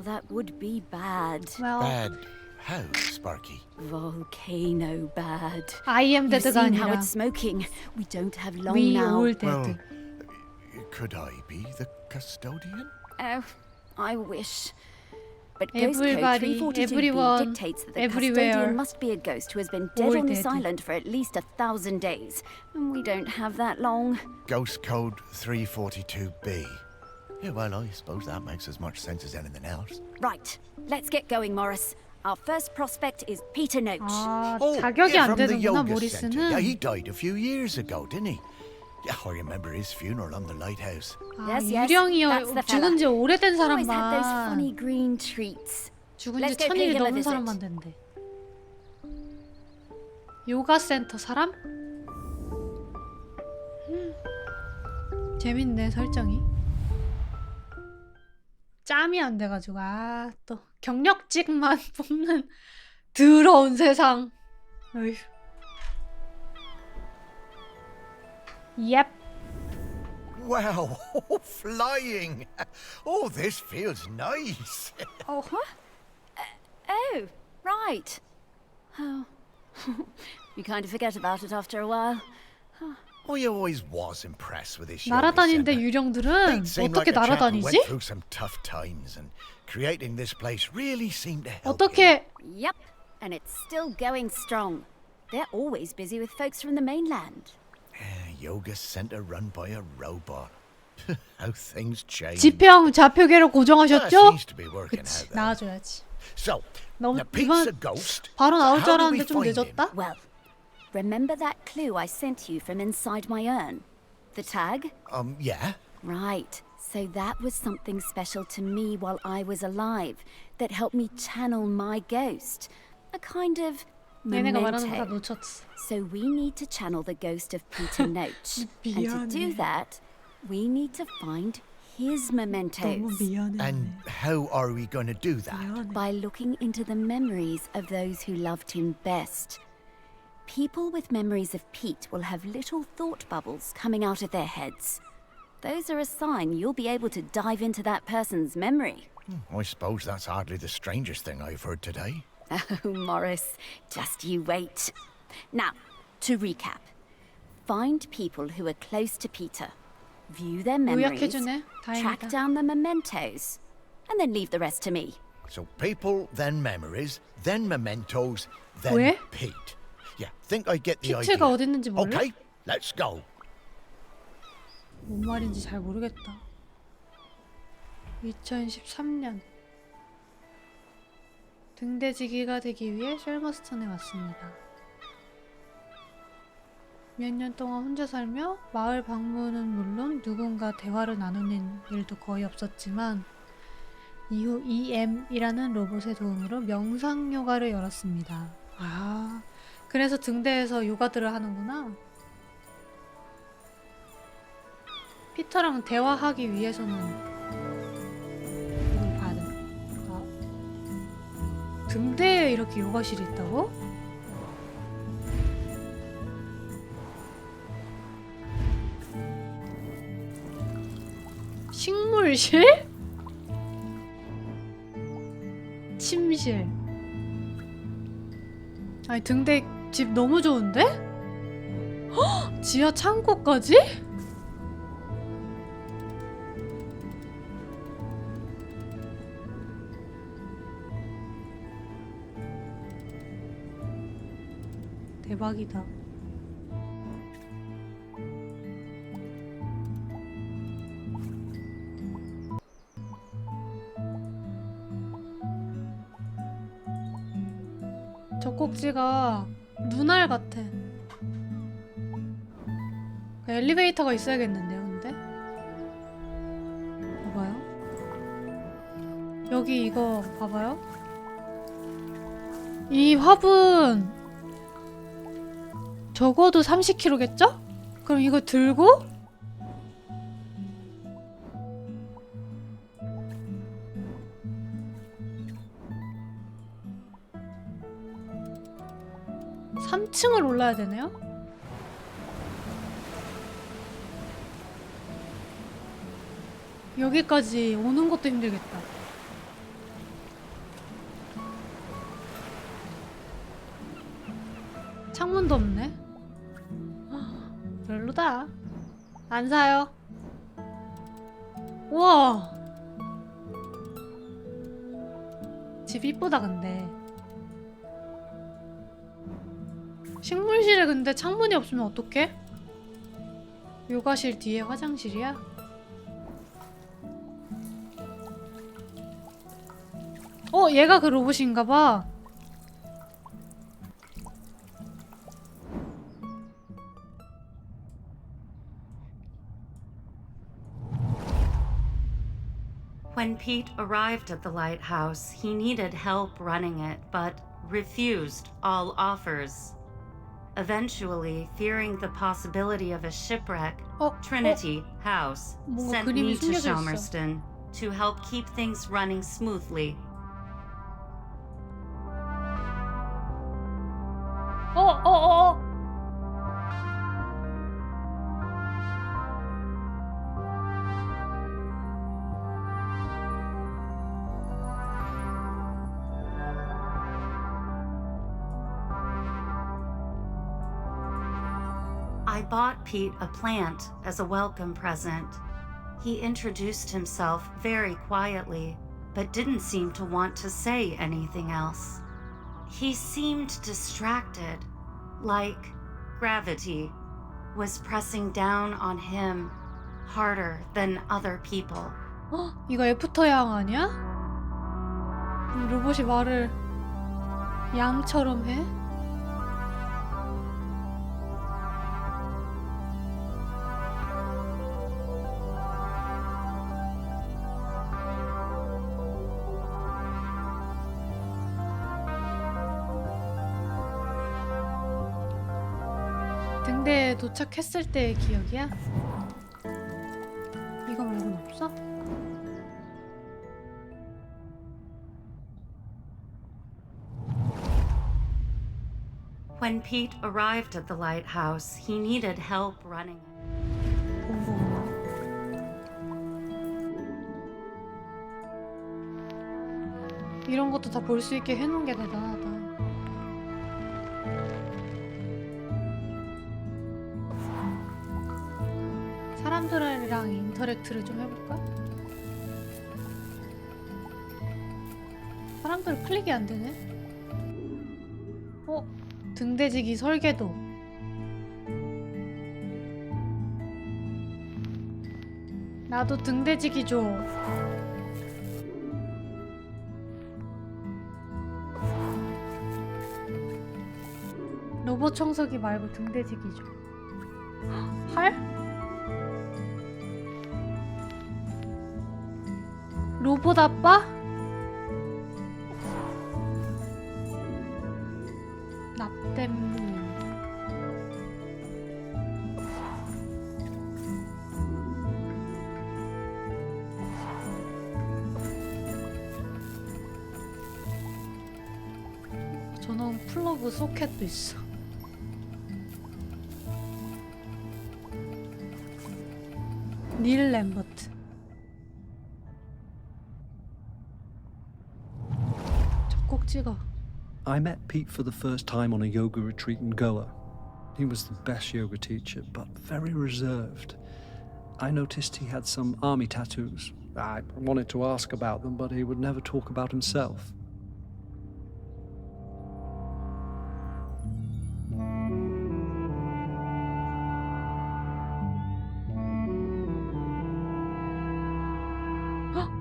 that would be bad. well, Bad how, Sparky? Volcano bad. I am You've dead가 seen how 아니라 it's smoking. We don't have long we now. all Well, dead. could I be the custodian? Oh, I wish. But Ghost Code Everybody, 342b everyone, dictates that the everywhere, custodian must be a ghost who has been dead all on this dead. island for at least 1,000 days. And we don't have that long. Ghost code 342B. Yeah, well, I suppose that makes as much sense as anything else. Right, let's get going, Morris. Our first prospect is Peter Noach. 아, Oh, 자격이 yeah, 안 from the 되는구나 yoga centre. Yeah, 모리스는. he died a few years ago, didn't he? Yeah, I remember his funeral on the lighthouse. 아, Yes, yes, 유령이요. that's the fella. 죽은 지 오래된 Always had those 사람만. funny green treats. 죽은 지 Let's go 1000일이 pay him a 넘은 visit. 사람만 된대. 요가 센터 사람? 재밌네 설정이. 짬이 안 돼가지고 또 경력직만 뽑는 더러운 세상. 어휴. Yep. Wow, flying! Oh, this feels nice. Oh, huh? Oh, right. Oh, you kind of forget about it after a while. I always was impressed with this. 날아다니는데 유령들은 어떻게 날아다니지? Went through some tough times, and creating this place really seemed to help. 어떻게 Yep, and it's still going strong. They're always busy with folks from the mainland. Yoga center run by a robot. How things change. 지평 좌표계를 That 고정하셨죠? seems to be working 그치, out. though. 나와줘야지. So, 너무 now Pete's a 이번 ghost. 바로 나올 줄 How do we 알았는데 좀 find him? 늦었다? Well, remember that clue I sent you from inside my urn? The tag? Yeah. Right. So that was something special to me while I was alive that helped me channel my ghost. A kind of 얘네가 말하는 거 다 memento. 놓쳤어. So we need to channel the ghost of Peter Noach. And to do 미안해. that, we need to find his 너무 mementos 미안해. And how are we going to do that? 미안해. by looking into the memories of those who loved him best. People with memories of Pete will have little thought bubbles coming out of their heads. Those are a sign you'll be able to dive into that person's memory. I suppose that's hardly the strangest thing I've heard today. Oh, Morris, just you wait. Now, to recap. Find people who are close to Peter. View their memories. 요약해주네. Track 다행이다. down the mementos. And then leave the rest to me. So people, then memories, then mementos, then 왜? Pete. Yeah, think I get the idea. 피트가 어디 있는지 몰라? Okay, let's go. 뭔 말인지 잘 모르겠다. 2013년 등대지기가 되기 위해 셜머스턴에 왔습니다. 몇 년 동안 혼자 살며 마을 방문은 물론 누군가 대화를 나누는 일도 거의 없었지만 이후 EM이라는 로봇의 도움으로 명상 요가를 열었습니다. 아, 그래서 등대에서 요가들을 하는구나. 피터랑 대화하기 위해서는 이걸 봐야 돼. 아, 등대에 이렇게 요가실이 있다고? 식물실? 침실. 아니 등대 집 너무 좋은데? 헉! 지하 창고까지? 대박이다. 젖꼭지가 눈알 같아. 엘리베이터가 있어야겠는데요, 근데? 봐봐요. 여기 이거 봐봐요. 이 화분 적어도 30kg겠죠? 그럼 이거 들고 (3층을) 올라야 되네요? 여기까지 오는 것도 힘들겠다. 창문도 없네. 별로다. 안 사요. 우와, 집 이쁘다. 근데 식물실에 근데 창문이 없으면 어떡해? 요가실 뒤에 화장실이야? 얘가 그 로봇인가봐. When Pete arrived at the lighthouse, he needed help running it, but refused all offers. Eventually, fearing the possibility of a shipwreck, Trinity House 뭔가 sent 그림이 me to 숨겨져 있어. Shelmerston to help keep things running smoothly. I bought Pete a plant as a welcome present. He introduced himself very quietly, but didn't seem to want to say anything else. He seemed distracted, like gravity was pressing down on him harder than other people. 이거 애프터 양 아니야? 로봇이 말을 양처럼 해? 등대에 도착했을 때의 기억이야? 이거 말고는 없어? When Pete arrived at the lighthouse, he needed help running it. 본 거구나. 이런 것도 다 볼 수 있게 해놓은 게 대단하다. 사람들이랑 인터랙트를 좀 해볼까? 사람들 클릭이 안 되네. 등대지기 설계도. 나도 등대지기 줘. 로봇 청소기 말고 등대지기 줘. 활? 로봇 아빠? 납땜무. 저놈 플러그 소켓도 있어. 닐 램버트. 저 꼭 찍어. I met Pete for the first time on a yoga retreat in Goa. He was the best yoga teacher, but very reserved. I noticed he had some army tattoos. I wanted to ask about them, but he would never talk about himself.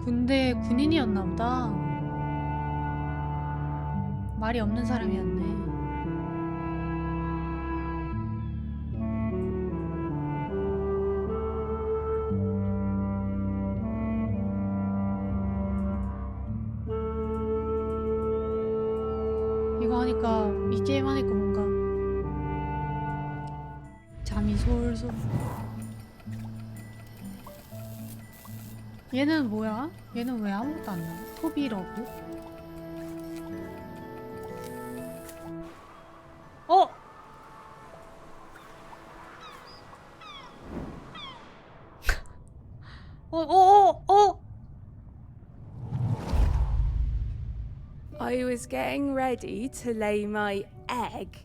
군대 군인이었나 보다. 말이 없는 사람이었네. 이거 하니까, 이 게임 하니까 뭔가 잠이 솔솔. 얘는 뭐야? 얘는 왜 아무것도 안 나와? 토비러브? I was getting ready to lay my egg.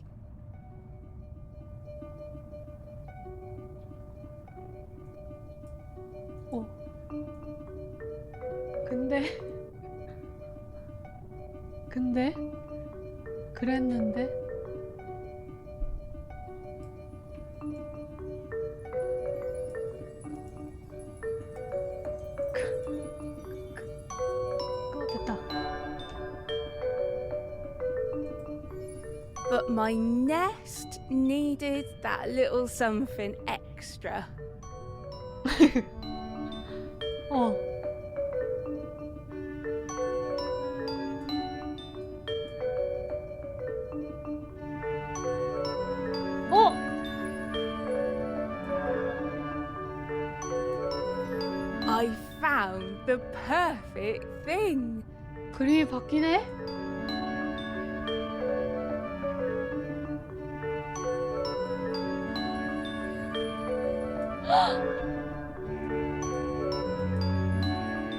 근데 그랬는데 됐다. But my nest needed that little something extra. I found the perfect thing. 그림이 바뀌네?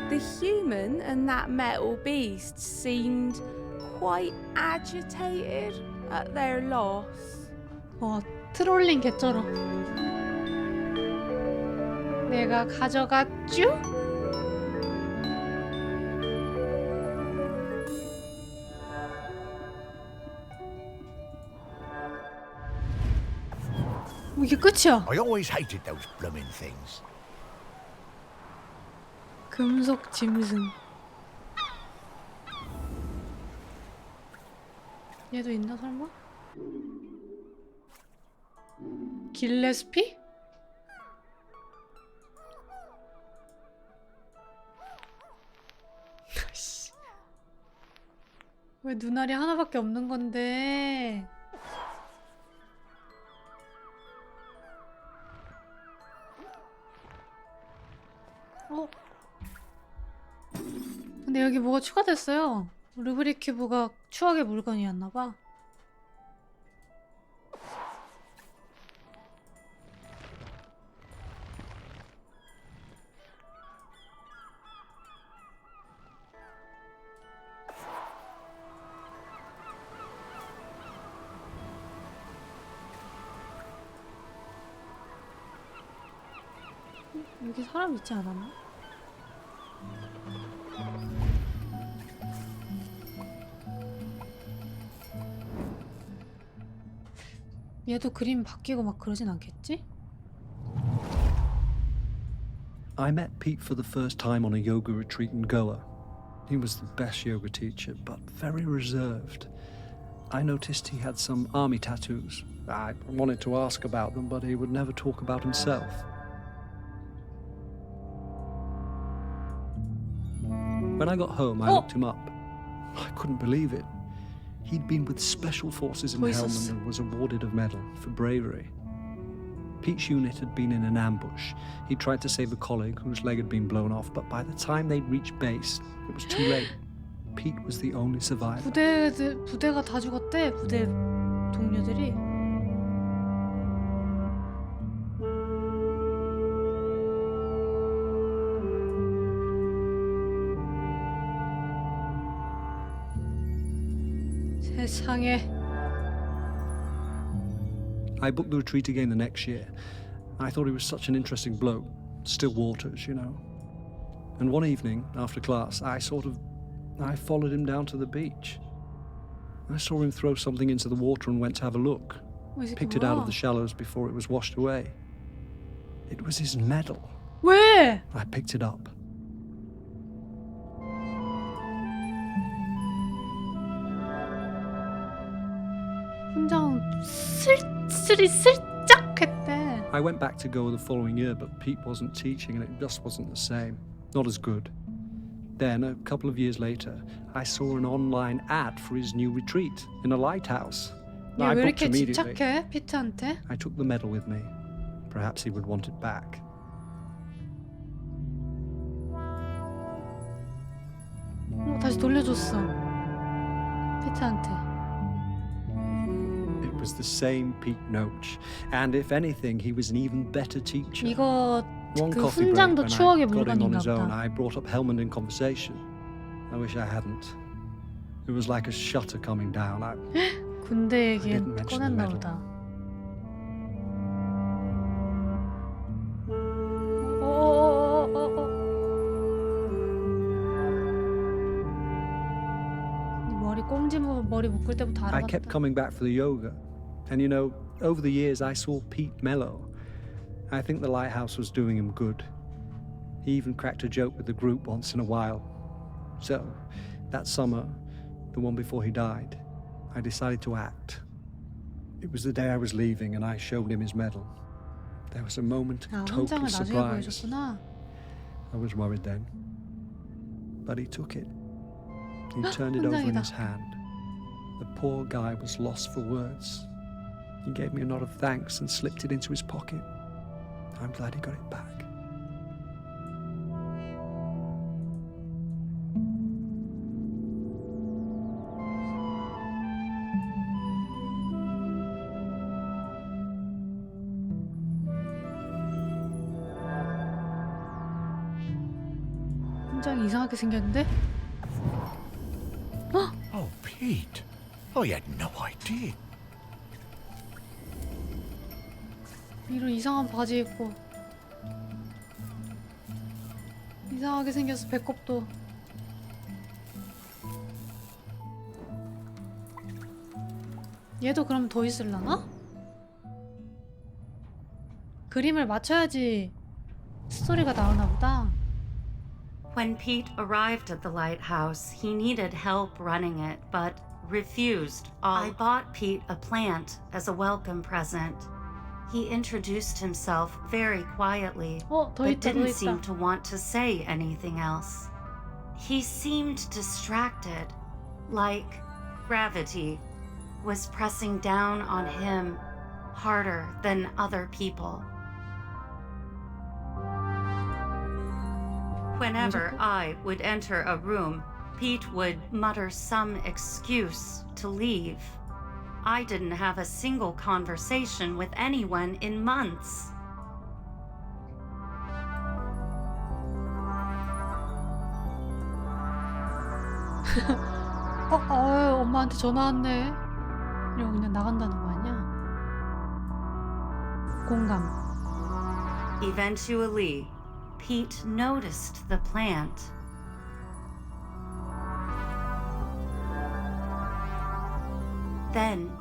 The human and that metal beast seemed quite agitated at their loss. 트롤링 개쩔어. 내가 가져갔쥬? 이게 끝이야. I always hated those blooming things. 금속 짐승. 얘도 있나 설마? 길레스피? 왜 눈알이 하나밖에 없는 건데? 근데 여기 뭐가 추가됐어요. 루브릭 큐브가 추억의 물건이었나봐. 여기 사람 있지 않았나? 얘도 그림 바뀌고 막 그러진 않겠지? I met Pete for the first time on a yoga retreat in Goa. He was the best yoga teacher, but very reserved. I noticed he had some army tattoos. I wanted to ask about them, but he would never talk about himself. When I got home, I looked him up. I couldn't believe it. He'd been with Special Forces in Helmand and was awarded a medal for bravery. Pete's unit had been in an ambush. He tried to save a colleague whose leg had been blown off, but by the time they'd reached base, it was too late. Pete was the only survivor. 부대가 다 죽었대. 부대 동료들이. 세상에. I booked the retreat again the next year. I thought he was such an interesting bloke. Still waters, you know. And one evening, after class, I followed him down to the beach. I saw him throw something into the water and went to have a look. Picked it out of the shallows before it was washed away. It was his medal. 왜? I picked it up. 훈장 슬쩍 했대. I went back to Goa the following year, but Pete wasn't teaching and it just wasn't the same. Not as good. Then, a couple of years later, I saw an online ad for his new retreat in a lighthouse. 야, I 왜 booked 이렇게 immediately. 집착해? 피트한테? I took the medal with me. Perhaps he would want it back. 다시 돌려줬어. 피트한테. It was the same Pete Noach, and if anything, he was an even better teacher. 이거 One 그 coffee break 훈장도 when 추억의 I got him on 물건인가 his own, 보다. I brought up Helmand in conversation. I wish I hadn't. It was like a shutter coming down. 군대 얘기 didn't mention the 꺼냈나 medal. 보다. 머리 묶을 때부터 I kept 알아봤다. coming back for the yoga. And you know, over the years I saw Pete mellow. I think the lighthouse was doing him good. He even cracked a joke with the group once in a while. So, that summer, the one before he died, I decided to act. It was the day I was leaving and I showed him his medal. There was a moment 아, of total 훈장을 나중에 surprise. 보여줬구나. I was worried then. But he took it. He turned it over in 훈장이다. his hand. The poor guy was lost for words. He gave me a nod of thanks and slipped it into his pocket. I'm glad he got it back. 훈장이 이상하게 생겼는데? Oh, Pete. I had no idea. 이런 이상한 바지 입고 이상하게 생겼어. 배꼽도. 얘도 그럼 더 있을라나? 그림을 맞춰야지 스토리가 나오나 보다. When Pete arrived at the lighthouse, he needed help running it, but refused. I bought Pete a plant as a welcome present. He introduced himself very quietly, 더 but 있다, 더 didn't 있다. seem to want to say anything else. He seemed distracted, like gravity was pressing down on him harder than other people. Whenever I would enter a room, Pete would mutter some excuse to leave. I didn't have a single conversation with anyone in months. 아유, 엄마한테 전화 왔네. 이러고 그냥 나간다는 거 아니야? 공감. Eventually, Pete noticed the plant. Then,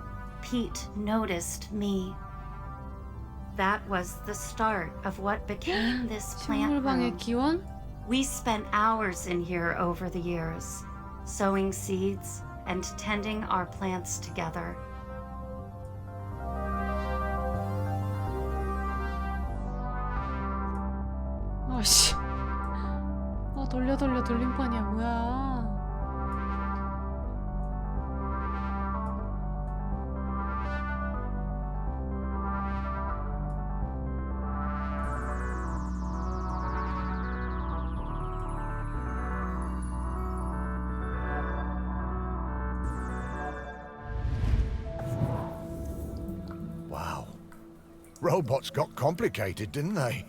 Pete noticed me. That was the start of what became this plant 식물방의 room. 기원? We spent hours in here over the years, sowing seeds and tending our plants together. 아씨. 돌려 돌림판이야 뭐야. Wow. Robots got complicated, didn't they?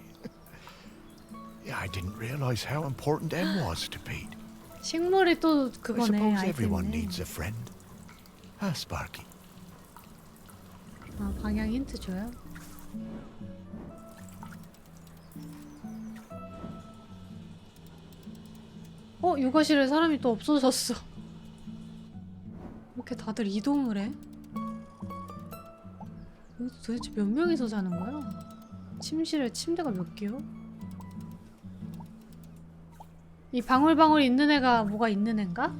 Yeah, I didn't realize how important M was to Pete. 식물이 또 I 그거네. suppose everyone 아이템이네. needs a friend. Huh, Sparky? 아, 방향 힌트 줘요? 육아실에 사람이 또 없어졌어. 이렇게 다들 이동을 해? 여기 도대체 몇 명이서 자는 거야? 침실에 침대가 몇 개요? 이 방울방울 있는 애가 뭐가 있는 애인가?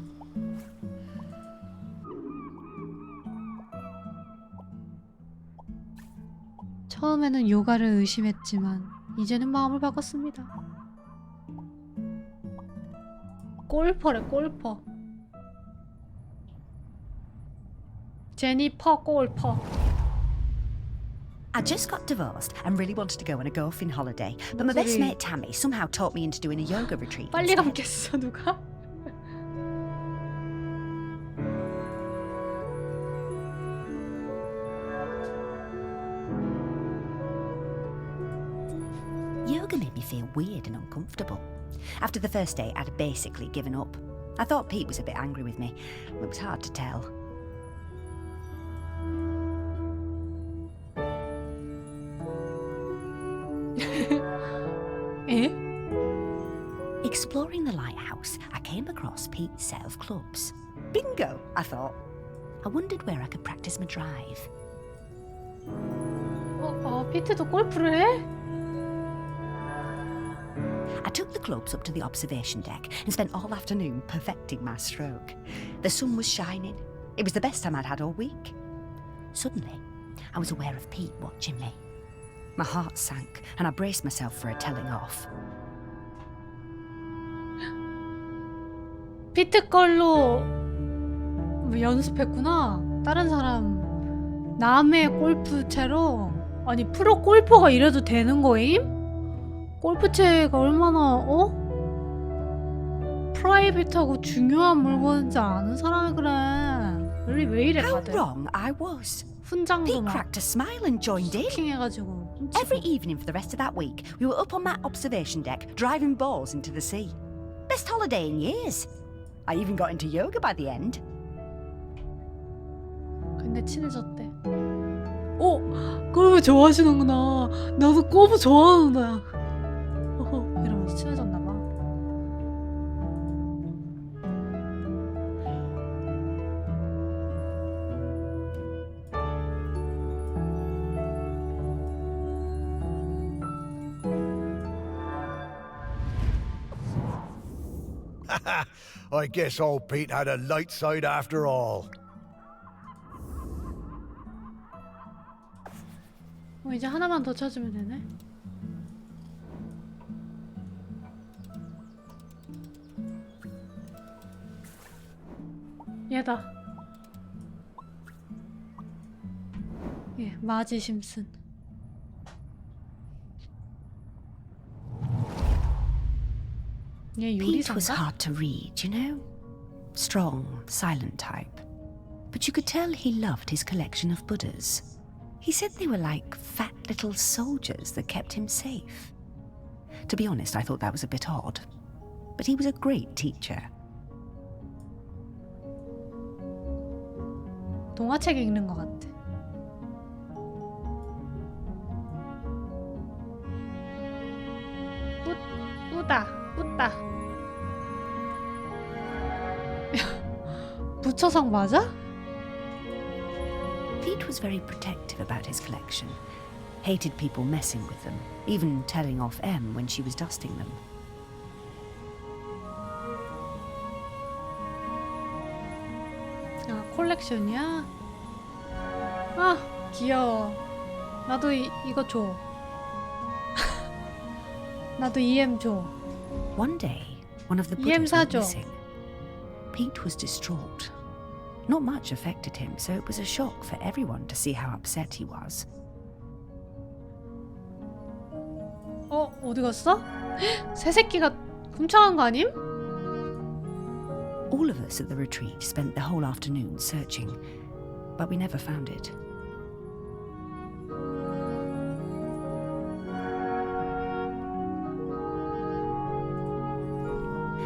처음에는 요가를 의심했지만 이제는 마음을 바꿨습니다. 골퍼래, 골퍼. 제니퍼 골퍼. I just got divorced and really wanted to go on a golfing holiday, but my best sorry. mate Tammy somehow talked me into doing a yoga retreat 빨리 instead. 감겠어 누가? Yoga made me feel weird and uncomfortable. After the first day, I'd basically given up. I thought Pete was a bit angry with me. It was hard to tell. 에? Exploring the lighthouse, I came across Pete's set of clubs. Bingo, I thought. I wondered where I could practice my drive. 피트도 골프를 해? I took the clubs up to the observation deck and spent all afternoon perfecting my stroke. The sun was shining. It was the best time I'd had all week. Suddenly, I was aware of Pete watching me. My heart sank and I braced myself for a telling off. 피트 걸로 연습했구나. 다른 사람 남의 골프채로. 아니 프로 골퍼가 이래도 되는 거임? 골프채가 얼마나 프라이빗하고 중요한 물건인지 아는 사람이 그래. 왜 이래 How 다들. wrong I was. 훈장도 Pete 막 cracked a smile and joined in. 해가지고 Every evening for the rest of that week, we were up on that observation deck, driving balls into the sea. Best holiday in years. I even got into yoga by the end. 근데 친해졌대. 골프 좋아하시는구나. 나도 골프 좋아하는데. 이러면서 친해졌나 봐. I guess old Pete had a light side after all. 이제 하나만 더 찾으면 되네. 얘다. 예, 마지 심슨. 얘 Pete was 요리사인가? hard to read, you know? Strong, silent type. But you could tell he loved his collection of Buddhas. He said they were like fat little soldiers that kept him safe. To be honest, I thought that was a bit odd. But he was a great teacher. 동화책 읽는 것 같아. 웃다. 부처성 맞아? Pete was very protective about his collection. Hated people messing with them, even telling off Em when she was dusting them. 아, 콜렉션이야? 아, 귀여워. 나도 이거 줘. 나도 EM 줘. One day, one of the EM Buddhas went 사줘. missing. Pete was distraught. Not much affected him, so it was a shock for everyone to see how upset he was. 어디 갔어? 새 새끼가 훔쳐간 거 아님? All of us at the retreat spent the whole afternoon searching, but we never found it.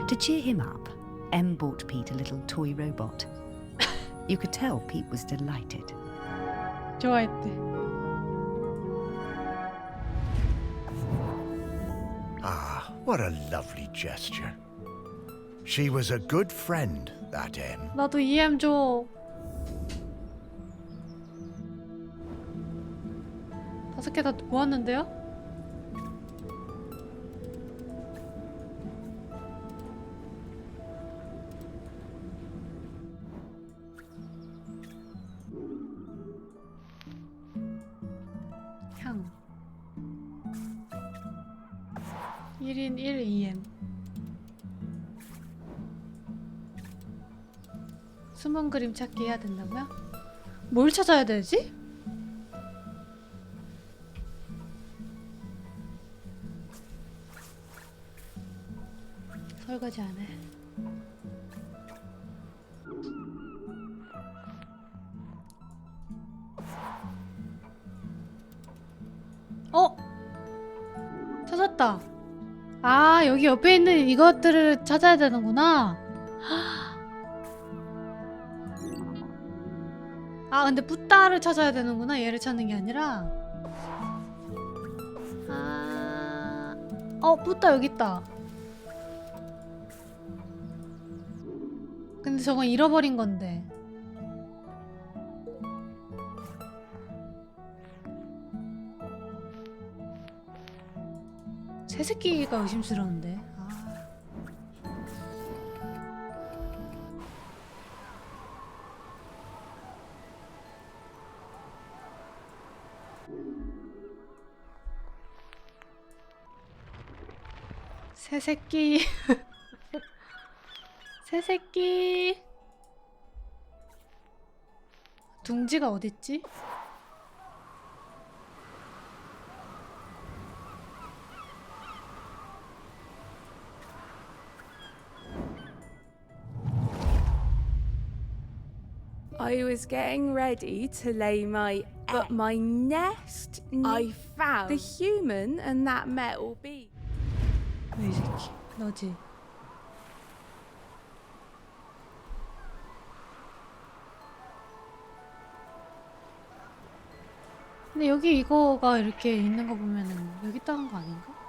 To cheer him up, Em bought Pete a little toy robot. You could tell Pete was delighted. 좋아했대. Ah, what a lovely gesture. She was a good friend, that Em. 나도 EM 줘. 5개 다 모았는데요? 향 1인 1 EM. 숨은 그림 찾기 해야 된다고요? 뭘 찾아야 되지? 설거지 안 해. 찾았다. 아, 여기 옆에 있는 이것들을 찾아야 되는구나. 아, 근데 뿌따를 찾아야 되는구나. 얘를 찾는 게 아니라. 뿌따 여기 있다. 근데 저건 잃어버린 건데. 새새끼가 의심스러운데. 새새끼. 새새끼. 둥지가 어딨지? I was getting ready to lay my but my nest I found the human and that metal bee. 이 새끼 너지? 근데 여기 이거가 이렇게 있는 거 보면은 여기 있다는 거 아닌가?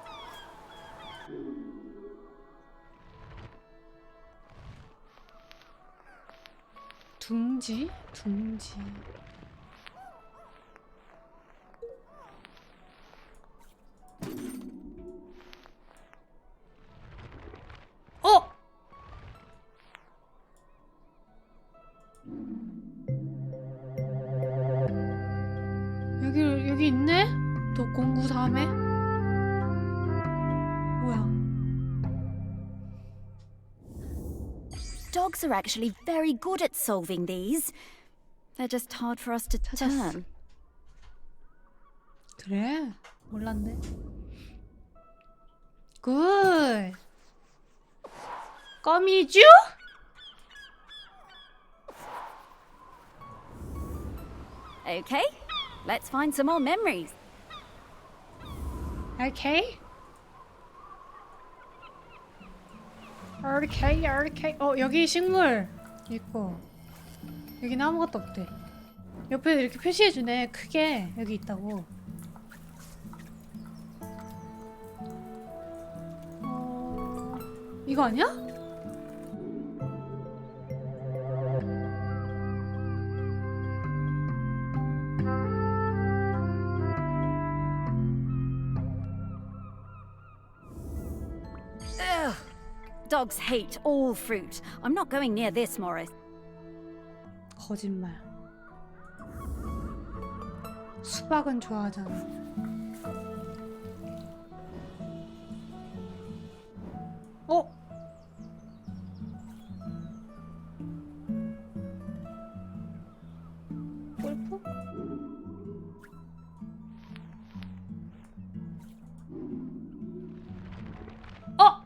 둥지? 둥지. 여기 있네? 또 093에? 뭐야? Dogs are actually very good at solving these. They're just hard for us to turn. 그래? 몰랐네. 굿! 거미줄? Okay, let's find some more memories. 오케이. 오케이. 여기 식물 있고 여기는 아무것도 없대. 옆에 이렇게 표시해주네. 크게 여기 있다고. 이거 아니야? Dogs hate all fruit. I'm not going near this, Morris. 거짓말. 수박은 좋아하잖아. 어? 골프? 어?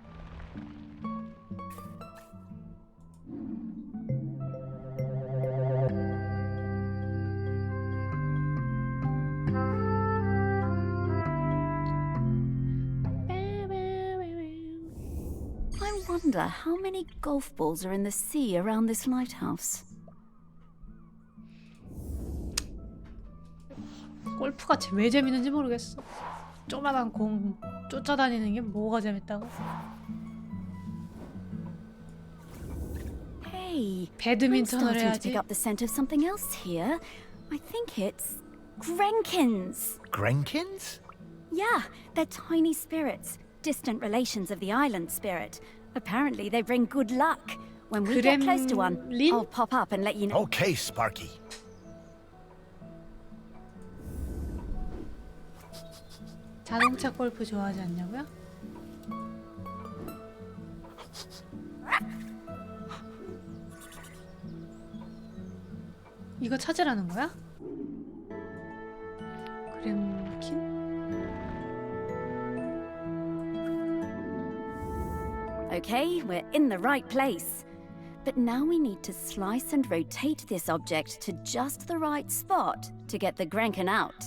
I wonder how many golf balls are in the sea around this lighthouse. 골프가 왜 재밌는지 모르겠어. 조그만한 공 쫓아다니는 게 뭐가 재밌다고? Hey, I'm 배드민턴을 starting to pick 해야지. up the scent of something else here. I think it's Grenkins. Grenkins? Yeah, they're tiny spirits, distant relations of the island spirit. Apparently, they bring good luck. When we get close to one, Gremlin? I'll pop up and let you know. Okay, Sparky. 자동차 골프 좋아하지 않냐고요? 이거 찾으라는 거야? 그램킨? Okay, we're in the right place. But now we need to slice and rotate this object to just the right spot to get the Grenkin out.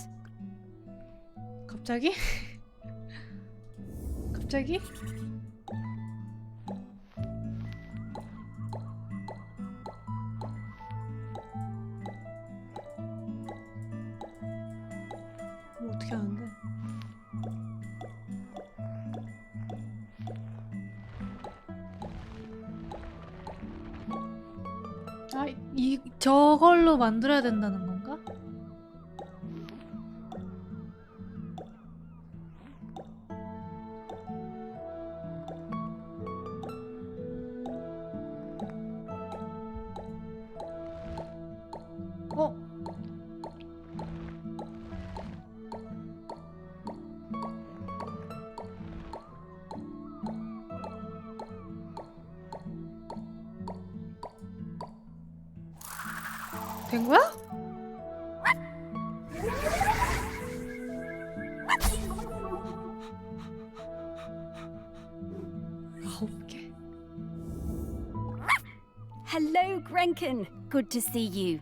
갑자기? 갑자기? 뭐 어떻게 하는데? 아, 저걸로 만들어야 된다는 건가? 어? 된 거야? 아홉 개. Hello, Grenkin. Good to see you.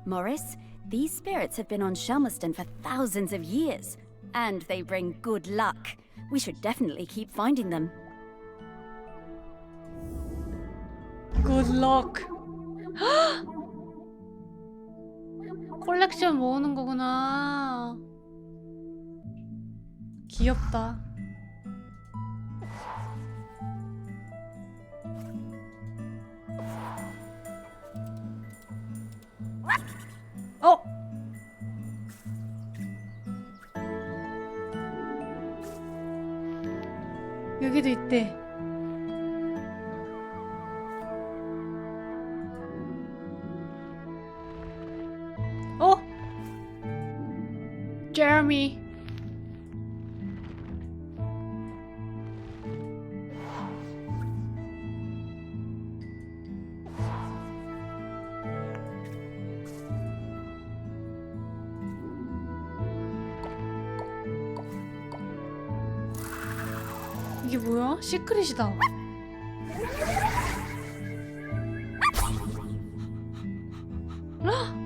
Morris, these spirits have been on Shelmerston for thousands of years, and they bring good luck. We should definitely keep finding them. Good luck. 콜렉션 모으는 거구나. 귀엽다. 어? 여기도 있대. 어? 제레미. 이게 뭐야? 시크릿이다.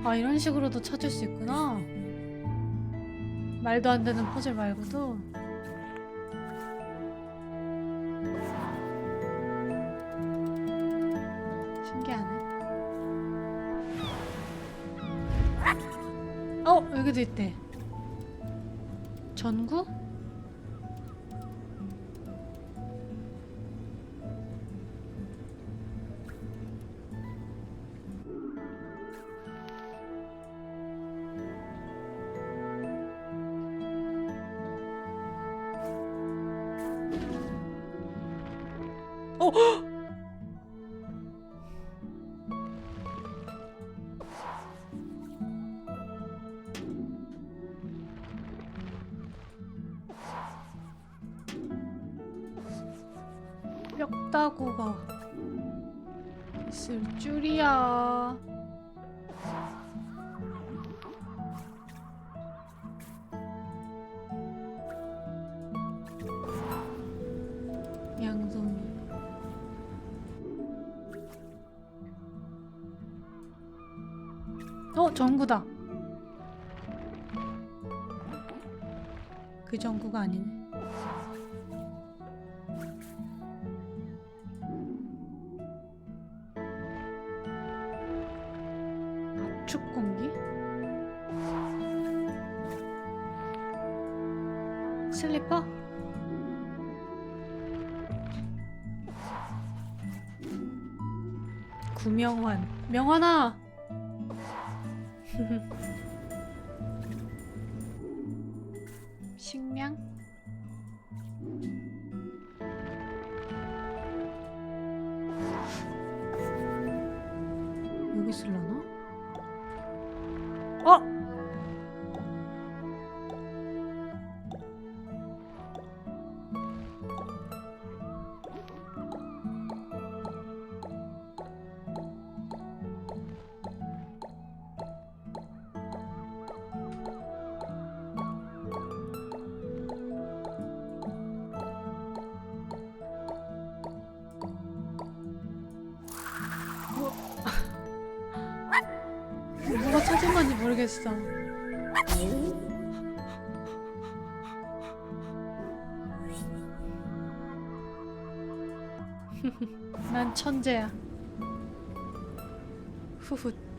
아, 이런 식으로도 찾을 수 있구나. 말도 안 되는 퍼즐 말고도. 신기하네. 여기도 있대. 전구? 어! 뼈다구가 있을 줄이야. 양손. 전구다. 그 전구가 아니네. 압축 공기? 슬리퍼? 구명환. 명환아! 식량? 여기 쓸라나? 뭐가 찾은 건지 모르겠어. 난 천재야. 후훗.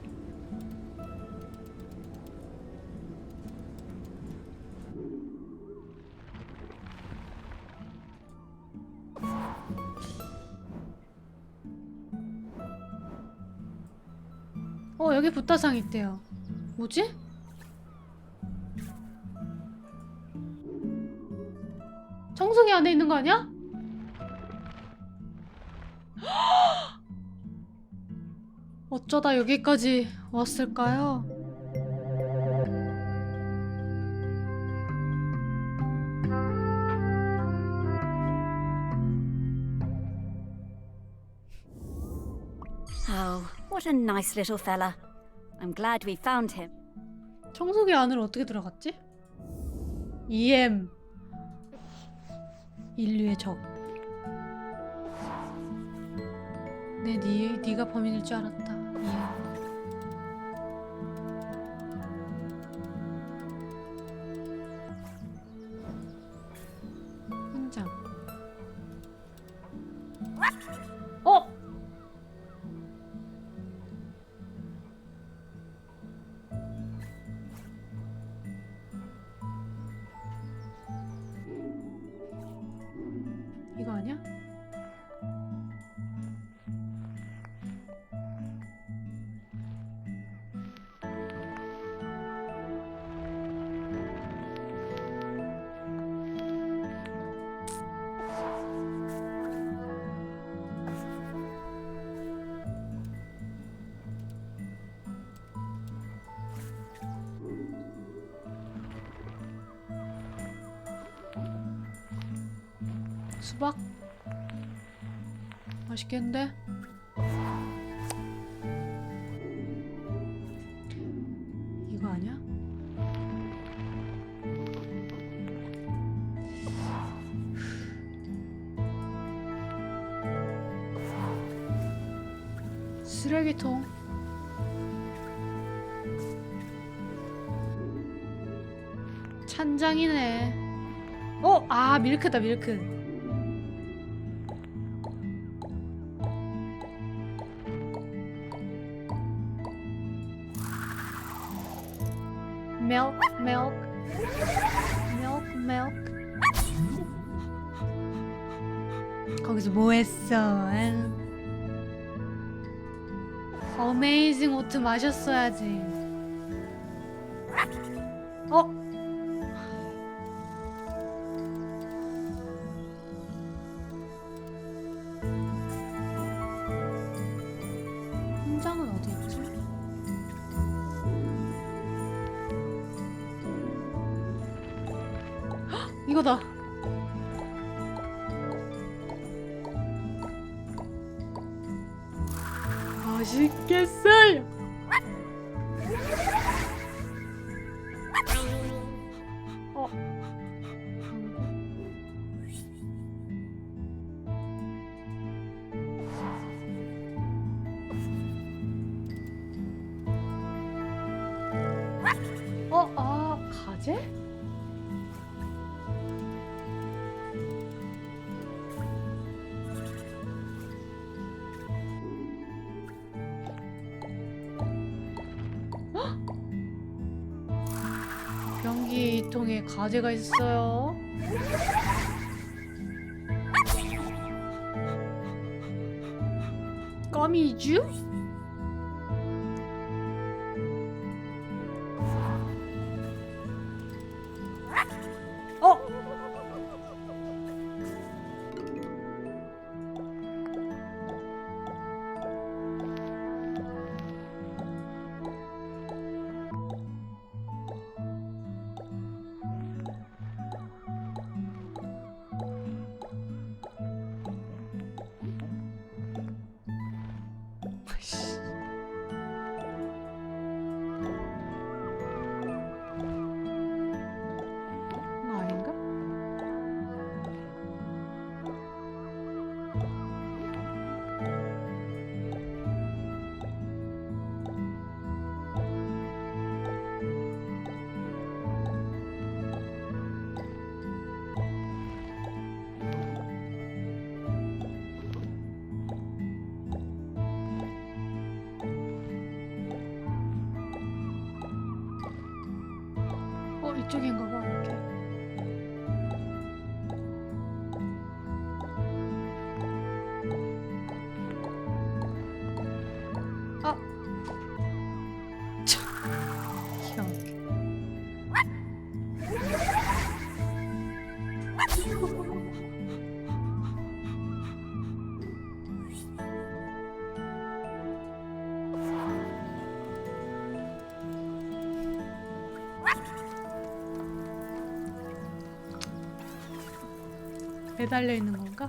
여기 붓다상 있대요. 뭐지? 청소기 안에 있는 거 아니야? 어쩌다 여기까지 왔을까요? Oh, what a nice little fella. I'm glad we found him. 청소기 안으로 어떻게 들어갔지? EM 인류의 적. 네가 범인일 줄 알았다. EM. 현장. 이거 아니야? 수박? 맛있겠는데? 이거 아니야? 쓰레기통. 찬장이네. 밀크다, 밀크. milk. 거기서 뭐 했어? 어메이징 오트 마셨어야지. 현장은 어디 있지? 이거다. 맛있겠어요. 어. 가재? 변기통에 가재가 있어요. 껌이쥬? 어? 아닌가? 이쪽인가 봐, 이렇게. 아! 참, 기가 막혀. 매달려 있는 건가?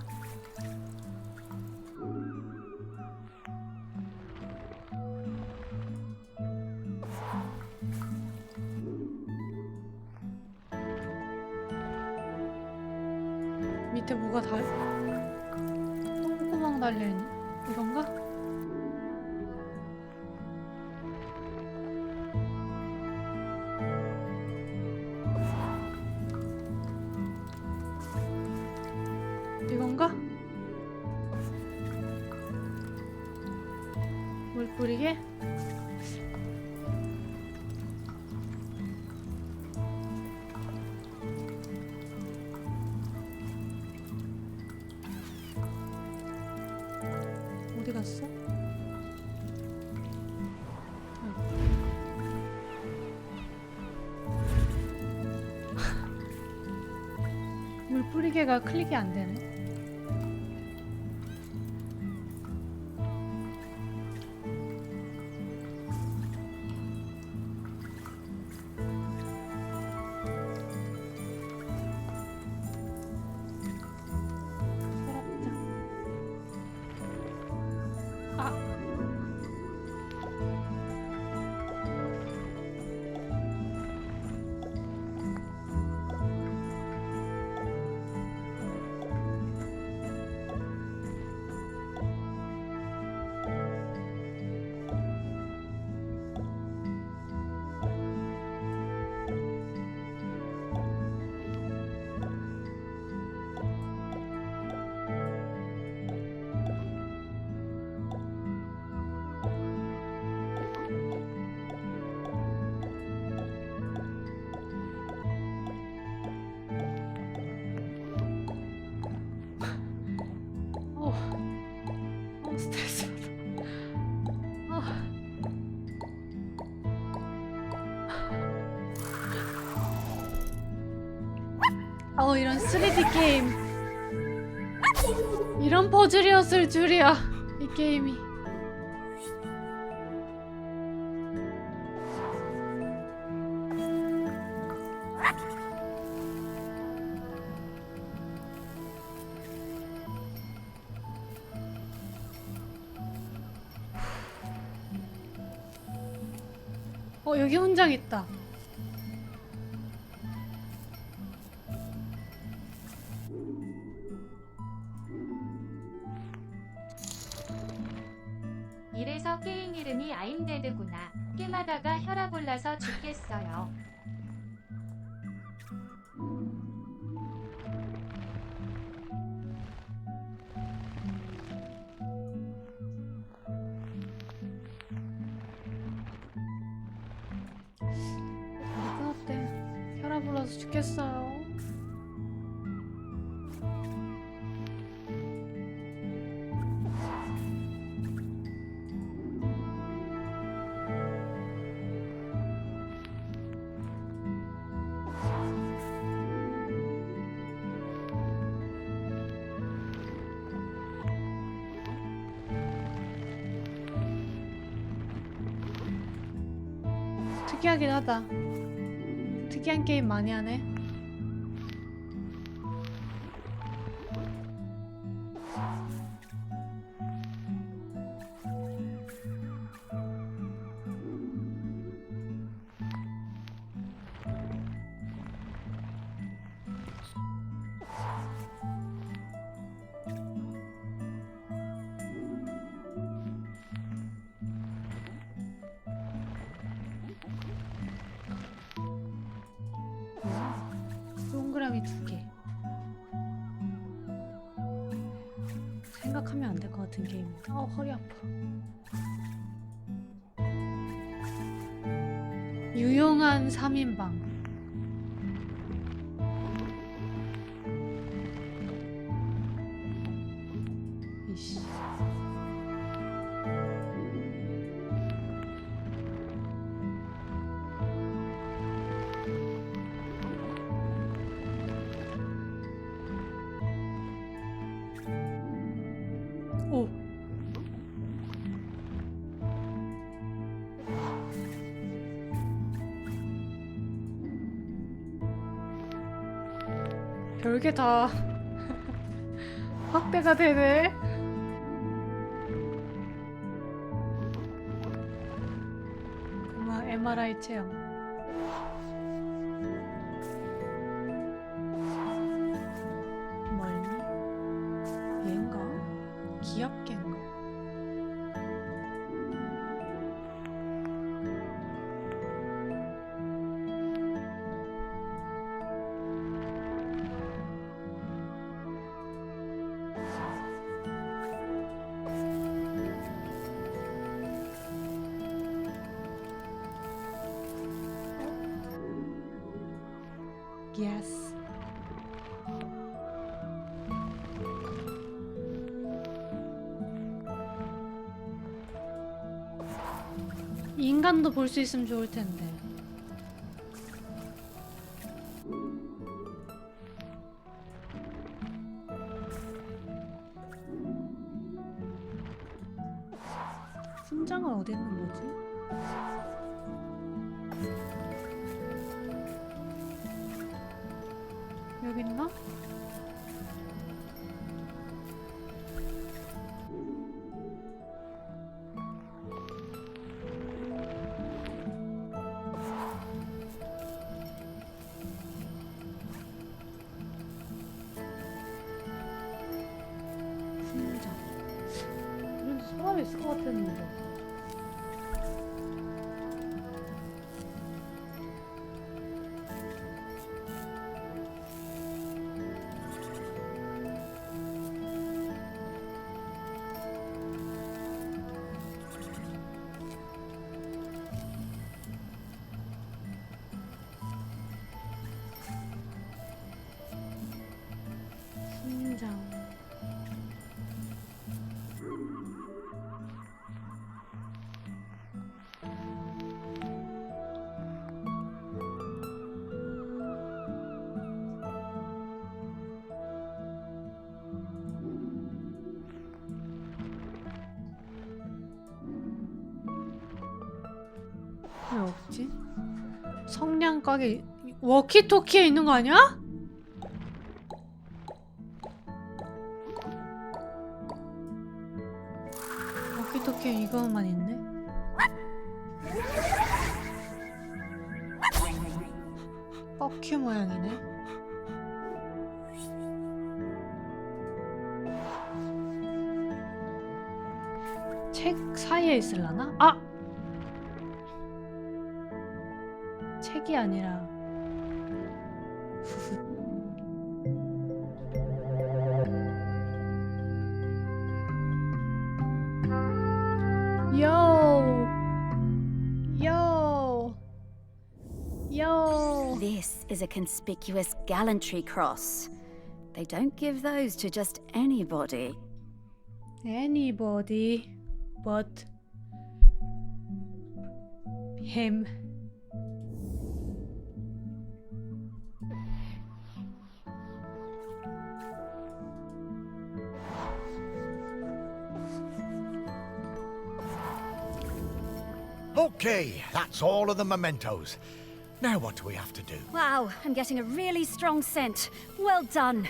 밑에 뭐가 똥구멍 달려 있는 이건가? 이건가? 물 뿌리게? 어디 갔어? 물 뿌리개가 클릭이 안 되네. 스트레스 받아. 이런 3D 게임. 이런 퍼즐이었을 줄이야. 이 게임이. 여기 훈장 있다. 이래서 게임 이름이 아임데드구나. 게임하다가 혈압 올라서 죽겠어요. 우리 끊었대. 혈압 올라서 죽겠어요. 특이하긴 하다. 특이한 게임 많이 하네. 동그라미 2개. 생각하면 안 될 것 같은 게임인데. 허리 아파. 유용한 3인방. 이씨. 오. 별게 다 확대가 되네. 그만 MRI 체험. 멀니? 얘인가? 기압계인가? Yes. 인간도 볼 수 있으면 좋을 텐데. 훈장은 어디 있는 거지? 여기 있나? 훈장. 이런 데 서랍에 있을 것 같았는데. 훈장. 왜 없지? 성냥 가게 워키토키에 있는 거 아니야? 워키토키에 이것만 있네? 뻑큐 모양이네. 책 사이에 있을라나? 아! 책이 아니라 Yo! Yo! Yo! This is a conspicuous gallantry cross. They don't give those to just anybody. Anybody but him. Okay, that's all of the mementos. Now what do we have to do? Wow, I'm getting a really strong scent. Well done.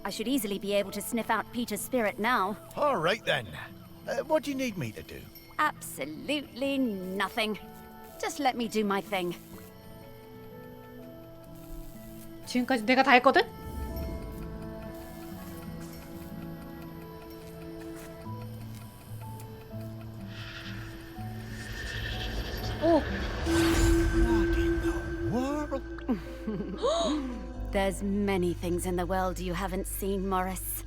I should easily be able to sniff out Peter's spirit now. All right then. What do you need me to do? Absolutely nothing. Just let me do my thing. 지금까지 내가 다 했거든? 오! What in the world? There's many things in the world you haven't seen, Morris.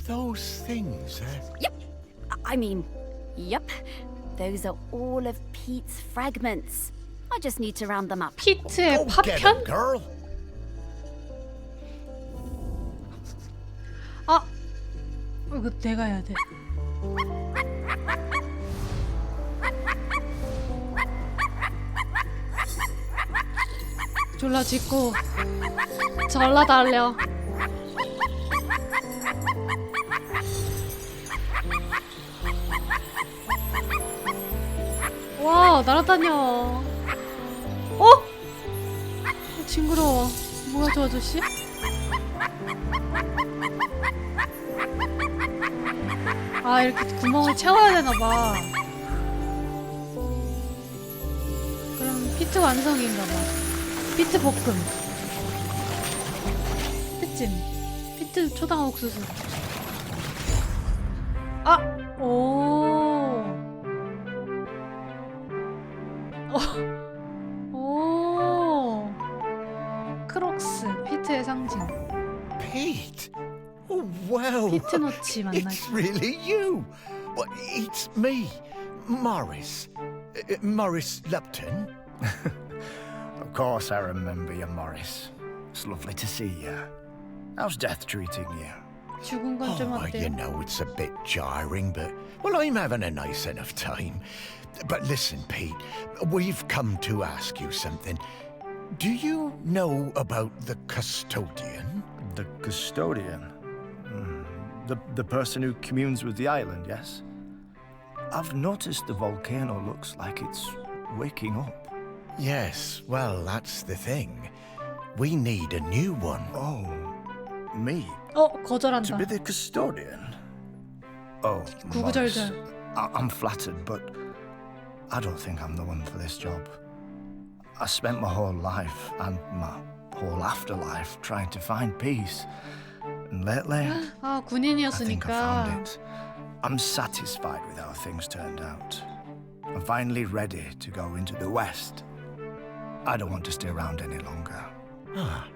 Those things, Yep. I mean, yep. Those are all of Pete's fragments. I just need to round them up. 피트의 Go get 'em, 파편? girl. 아! 이거 내가 해야 돼. 졸라 짖고 졸라 달려. 와, 날아다녀. 어? 징그러워. 뭐야 저 아저씨? 아, 이렇게 구멍을 채워야 되나봐. 그럼 피트 완성인가봐. 피트 볶음. 피트찜. 피트 초당 옥수수. 아! 오. 오. 크록스. 피트의 상징. Pete. Oh, well. 피트 노치 It's 만나기. really you. Well, it's me, Morris. Morris Lupton. Of course I remember you, Morris. It's lovely to see you. How's death treating you? 죽은 건 좀 Oh, well, 어때? you know, it's a bit jarring, but, well, I'm having a nice enough time. But listen, Pete, we've come to ask you something. Do you know about the custodian? The custodian? The person who communes with the island, yes? I've noticed the volcano looks like it's waking up. Yes, well, that's the thing. We need a new one. Oh, me? 어, To 거절한다. be the custodian? Oh, Morris, 구구절절. I'm flattered, but I don't think I'm the one for this job. I spent my whole life and my whole afterlife trying to find peace. And lately, 아, I think I 군인이었으니까. found it. I'm satisfied with how things turned out. I'm finally ready to go into the West. I don't want to stay around any longer. Ah,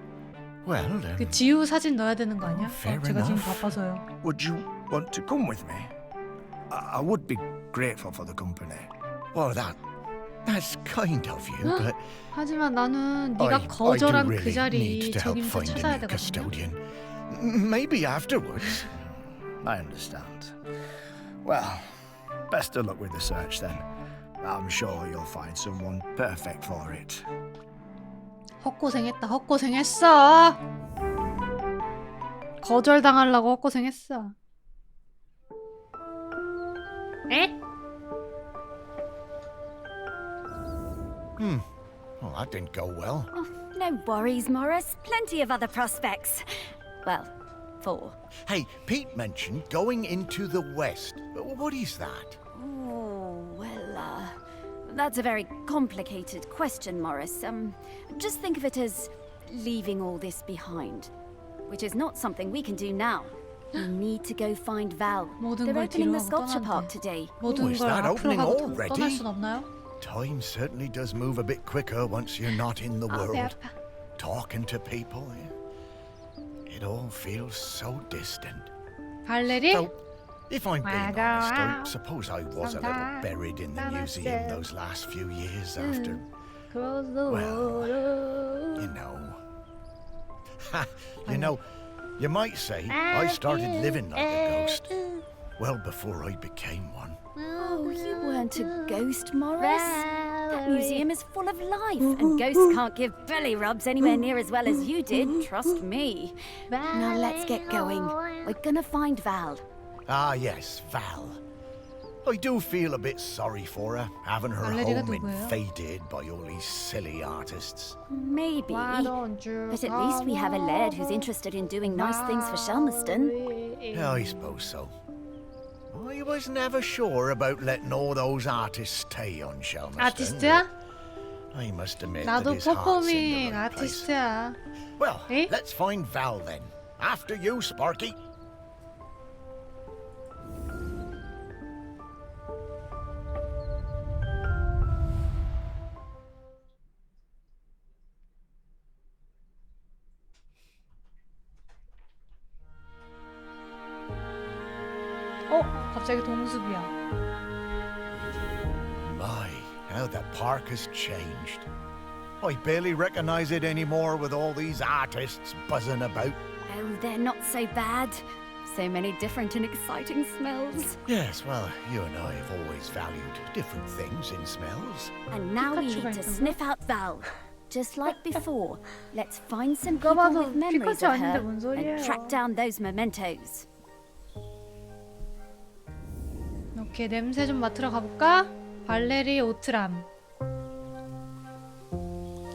well, 그 지우 사진 넣어야 되는 거 아니야? Fair 제가 지금 enough. 바빠서요. Would you want to come with me? I would be grateful for the company. well, that's kind of you, but 하지만 나는 I 네가 거절한 do 그 really 자리 need to help 책임져 find a 찾아야 new 되거든요. custodian. Maybe afterwards. I understand. Well, best of luck with the search then. I'm sure you'll find someone perfect for it. 헛고생했다. 헛고생했어. 거절당하려고 헛고생했어. 에? Oh, that didn't go well. Oh, no worries, Morris. Plenty of other prospects. Well, 4. Hey, Pete mentioned going into the West. What is that? Oh, well, That's a very complicated question, Morris. Just think of it as leaving all this behind, which is not something we can do now. We need to go find Val. 모든 They're 걸 opening 뒤로 the 하고 sculpture 떠난대. park today. 모든 is 걸 that 앞으로 opening 가고 already? 떠날 순 없나요? Time certainly does move a bit quicker once you're not in the 배 world. 아파. Talking to people. It all feels so distant. 발레리? So, if I'm being Wow. honest, I suppose I was a little buried in the museum those last few years after, Cross the water. you know. You know, you might say I started living like a ghost well before I became one. Oh, you weren't a ghost, Morris. That museum is full of life, and ghosts can't give belly rubs anywhere near as well as you did, trust me. Now let's get going. We're gonna find Val. Ah, yes, Val. I do feel a bit sorry for her, having her 발레리가 home 누구예요? invaded by all these silly artists. Maybe. Why don't you But at least we have a laird who's interested in doing nice things for Shelmerston. Yeah, I suppose so. I was never sure about letting all those artists stay on Shelmerston. 아티스트야? I must admit that 나도 his heart's in 퍼포밍 the right place. 아티스트야. Well, Eh? let's find Val then. After you, Sparky. 갑자기 동숲이야. My, how the park has changed. I barely recognize it anymore with all these artists buzzing about. Oh, they're not so bad. So many different and exciting smells. Yes, well, you and I have always valued different things in smells. And now we 피카츄가 need to 있다고? sniff out Val. Just like before, let's find some 누가 people 봐도 with memories 피카츄 of 아닌데 her 뭔 소리예요? and track down those mementos. 오케이, 냄새 좀 맡으러 가볼까? 발레리 오트람.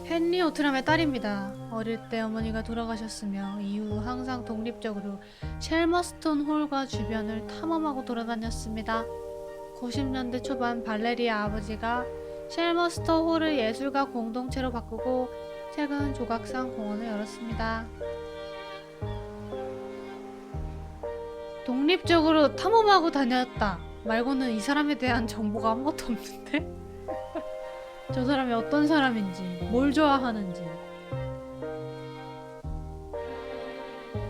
헨리 오트람의 딸입니다. 어릴 때 어머니가 돌아가셨으며 이후 항상 독립적으로 쉘머스톤 홀과 주변을 탐험하고 돌아다녔습니다. 90년대 초반 발레리의 아버지가 쉘머스톤 홀을 예술가 공동체로 바꾸고 최근 조각상 공원을 열었습니다. 독립적으로 탐험하고 다녔다 말고는 이 사람에 대한 정보가 아무것도 없는데? 저 사람이 어떤 사람인지, 뭘 좋아하는지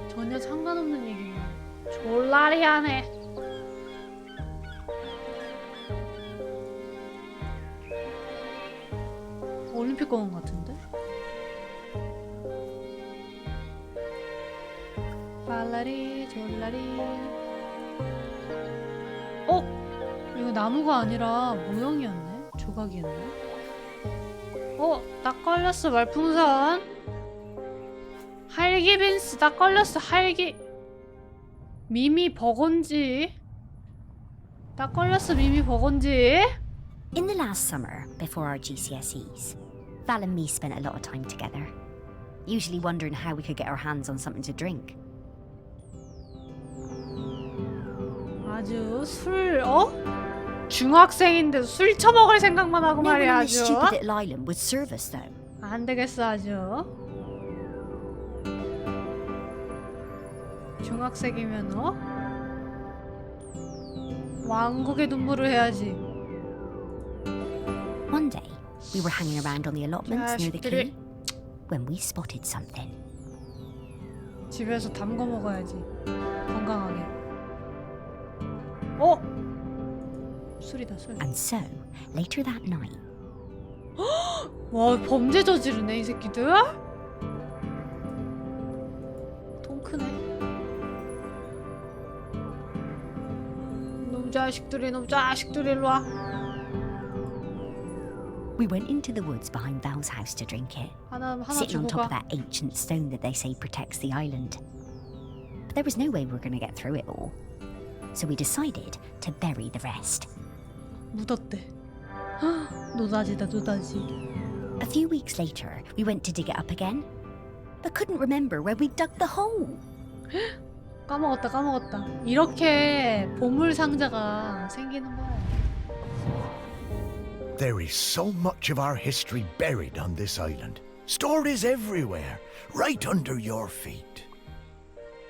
전혀 상관없는 얘기만 졸라리 하네. 올림픽 공원 같은데? 발라리 졸라리. 이거 나무가 아니라 모형이었네? 조각이었네? 딱 걸렸어 말풍선. 할기 빈스 딱 걸렸어. 할기 미미 버건지 딱 걸렸어. 미미 버건지. In the last summer, before our GCSEs, Val and me spent a lot of time together, usually wondering how we could get our hands on something to drink. 아주 술 중학생인데 술 처먹을 생각만 하고 No one 말이야 on this 아주. stupid little island would serve us, though. 안 되겠어 아주. 중학생이면 왕국의 눈물을 해야지. One day, we were hanging around on the allotments near the 자식들이. quay when we spotted something. 집에서 담궈 먹어야지. 건강하게. 술이다 술. And so, later that night, 와 범죄 저지르네 이 새끼들. 통 크네. 놈 자식들이 일로 와. we went into the woods behind Val's house to drink it, 하나 sitting on 주고 top of 가. that ancient stone that they say protects the island. But there was no way we were going to get through it all. So we decided to bury the rest. 묻었대. 노다지다 노다지. A few weeks later, we went to dig it up again, but couldn't remember where we dug the hole. 까먹었다. 이렇게 보물 상자가 생기는 거야. There is so much of our history buried on this island. Stories everywhere, right under your feet.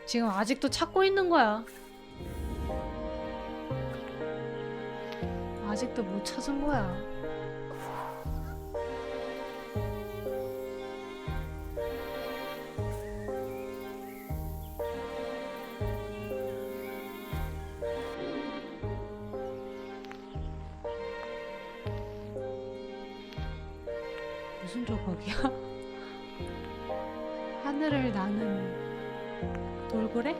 지금 아직도 찾고 있는 거야. 아직도 못 찾은 거야. 무슨 조각이야? 하늘을 나는 돌고래?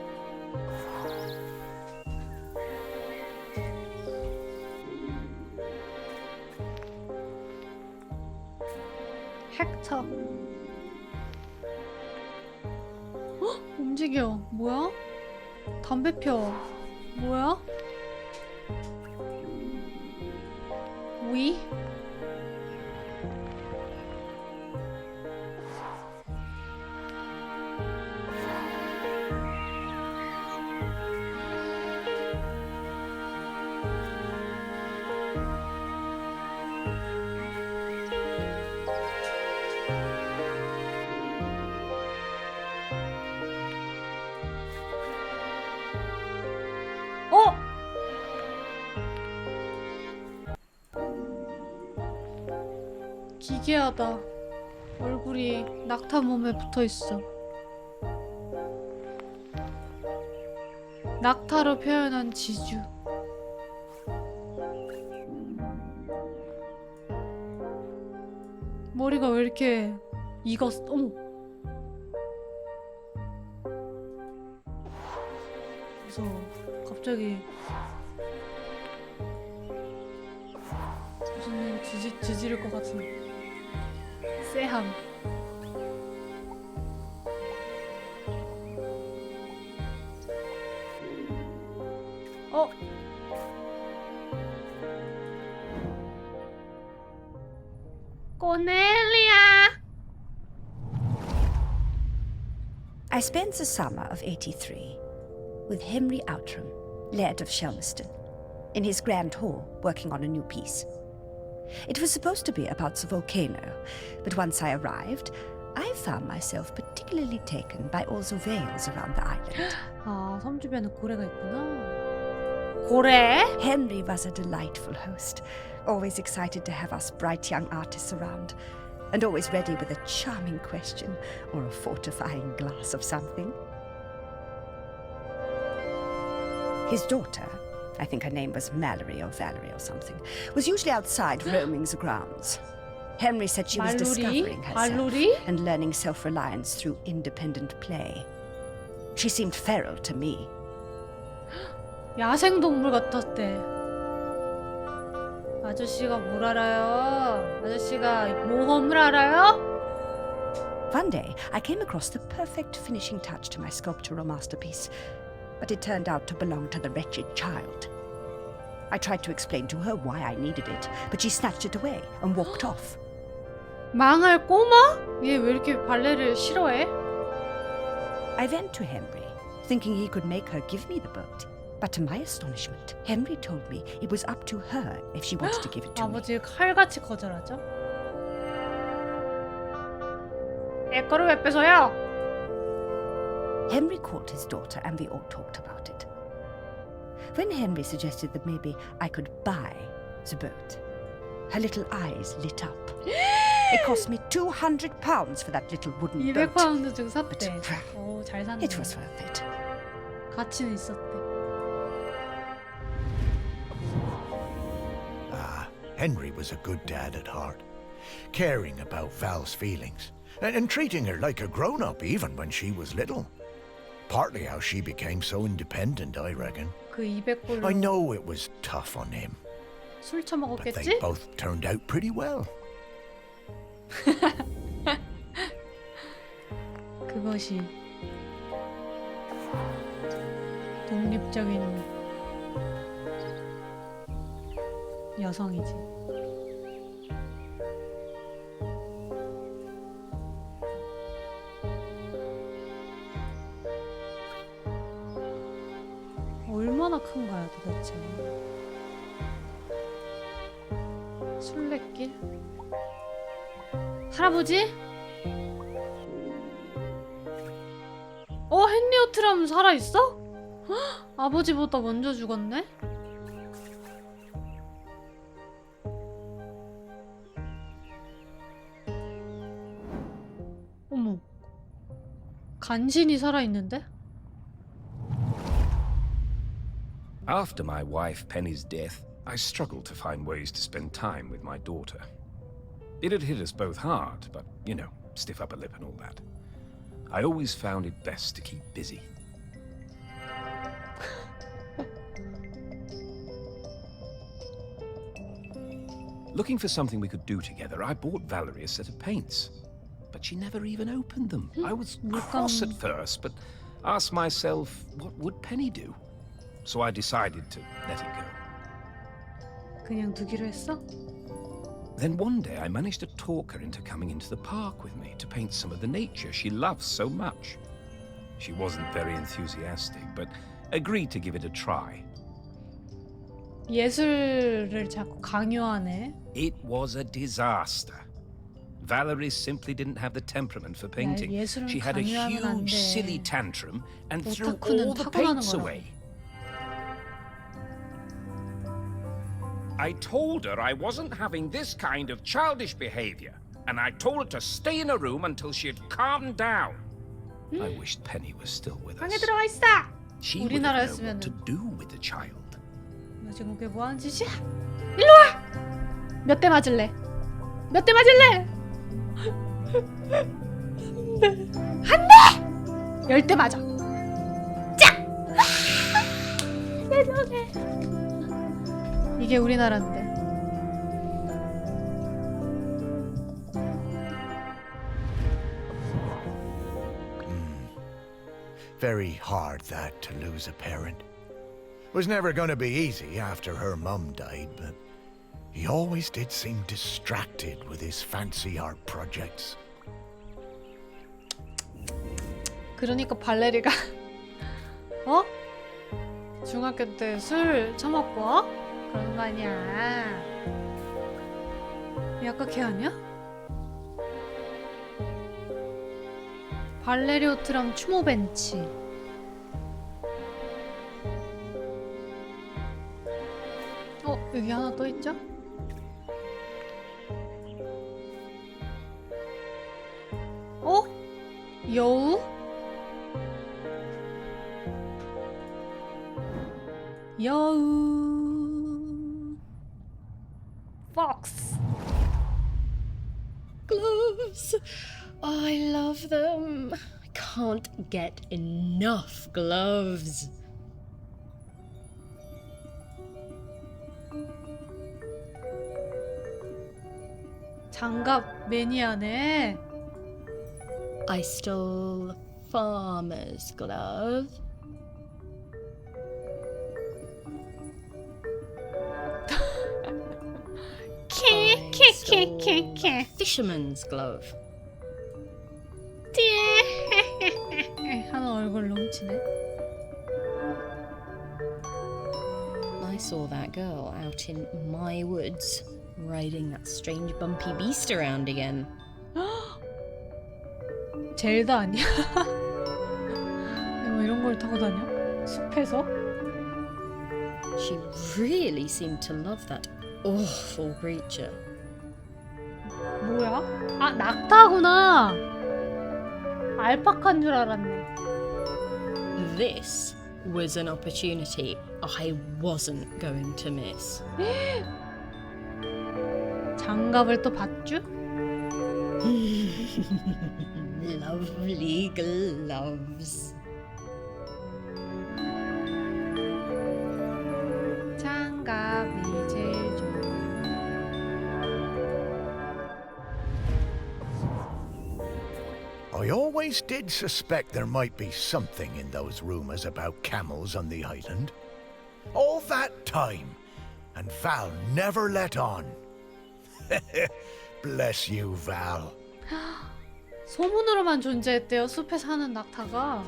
헥터. 헉! 움직여. 뭐야? 담배 펴. 뭐야? 위? 어? 기괴하다. 얼굴이 낙타 몸에 붙어 있어. 낙타로 표현한 지주. 머리가 왜 이렇게 익었어? 어머. 무서워. 갑자기 무슨 일 지지를 것 같은 쎄함. 어? 코넬리아. I spent the summer of 83 with Henry Outram, Laird of Shelmerston, in his grand hall working on a new piece. It was supposed to be about the volcano, but once I arrived, I found myself particularly taken by all the vales around the island. 아, 섬 주변에 고래가 있구나. 고래? Henry was a delightful host, always excited to have us bright young artists around, and always ready with a charming question or a fortifying glass of something. His daughter, I think her name was Mallory or Valerie or something, was usually outside roaming the grounds. Henry said she was discovering herself and learning self-reliance through independent play. She seemed feral to me. 야생동물 같았대. 아저씨가 뭘 알아요? 아저씨가 모험을 알아요? One day, I came across the perfect finishing touch to my sculptural masterpiece, but it turned out to belong to the wretched child. I tried to explain to her why I needed it, but she snatched it away and walked off. 망할 꼬마? 얘 왜 이렇게 발레를 싫어해? I went to Henry, thinking he could make her give me the boat. But to my astonishment, Henry told me it was up to her if she wanted to give it to me. 아버지 칼같이 거절하죠? 내 거를 왜 뺏어요? Henry called his daughter and we all talked about it. When Henry suggested that maybe I could buy the boat, her little eyes lit up. It cost me £200 for that little wooden boat. 200파운드 중 샀대. 오, 잘 샀네. It was worth it. 가치는 있었대. Henry was a good dad at heart, caring about Val's feelings, and treating her like a grown-up even when she was little. Partly how she became so independent, I reckon. 그 200불로 I know it was tough on him, 술 but 처먹었겠지? they both turned out pretty well. 그것이 독립적인 여성이지. 얼마나 큰 거야 도대체? 술래길. 지름길. 할아버지? 헨리 오트람 살아있어? 헉, 아버지보다 먼저 죽었네? 어머, 간신히 살아있는데? After my wife Penny's death, I struggled to find ways to spend time with my daughter. It had hit us both hard, but, you know, stiff upper lip and all that. I always found it best to keep busy. Looking for something we could do together, I bought Valerie a set of paints. But she never even opened them. I was cross at first, but asked myself, what would Penny do? So I decided to let it go. 그냥 두기로 했어? Then one day I managed to talk her into coming into the park with me to paint some of the nature she loves so much. She wasn't very enthusiastic, but agreed to give it a try. 예술을 자꾸 강요하네. It was a disaster. Valerie simply didn't have the temperament for painting. 예술은 She had a 강요하면 안 huge, 돼. silly tantrum and threw 오타쿠는 all the 타고나는 paints 거라고. away. I told her I wasn't having this kind of childish behavior, and I told her to stay in her room until she had calmed down. I wished Penny was still with 방에 us. 들어가 있어! She would have known what 우리나라였으면은 to do with the child. 너 지금 그게 뭐하는 짓이야? 일로 와! 몇 대 맞을래? 몇 대 맞을래? 한 대! 10대 맞아. 짝! 내 눈에. 이게 우리나라인데. Very hard that, to lose a parent. Was never going to be easy after her mum died, but he always did seem distracted with his fancy art projects. 그러니까 발레리가 어? 중학교 때 술 처먹고 그런 거 아니야. 약간 걔 아니야? 발레리오트랑 추모 벤치. 여기 하나 또 있죠? 여우? 여우. Fox. Gloves! I love them. I can't get enough gloves. 장갑 매니아네. I stole a farmer's glove. I stole a fisherman's glove. 하나 얼굴 훔치네. I saw that girl out in my woods, riding that strange bumpy beast around again. 젤다 아니야? 뭐 이런 걸 타고 다녀? 숲에서? She really seemed to love that awful creature. 뭐야? 아, 낙타구나. 알파카인 줄 알았네. This was an opportunity I wasn't going to miss. 장갑을 또 봤쥬? Lovely gloves. 장갑이 제일 좋아. I always did suspect there might be something in those rumours about camels on the island. All that time, and Val never let on. Bless you, Val. 소문으로만 존재했대요. 숲에 사는 낙타가.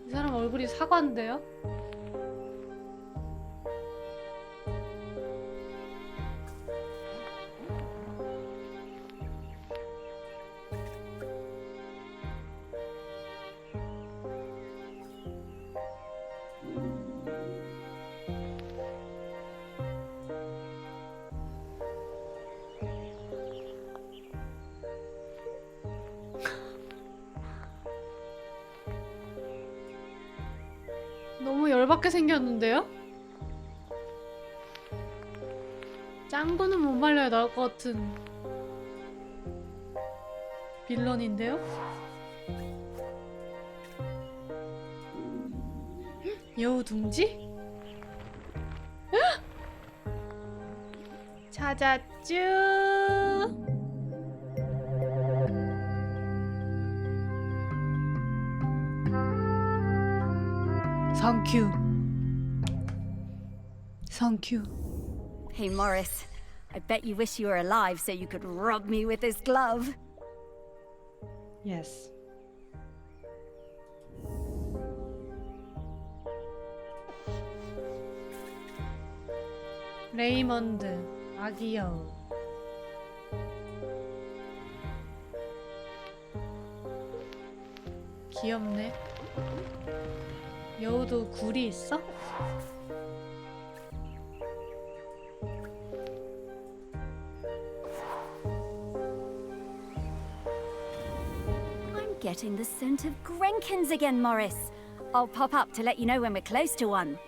이 사람 얼굴이 사과인데요? 너무 열받게 생겼는데요? 짱구는 못 말려야 나올 것 같은 빌런인데요? 여우 둥지? 찾았쥬. Thank you. Hey, Morris. I bet you wish you were alive so you could rub me with this glove. Yes. 레이먼드, 아기 여우. 귀엽네. 여우도 굴이 있어? I'm getting the scent of Grenkins again, Morris. I'll pop up to let you know when we're close to one.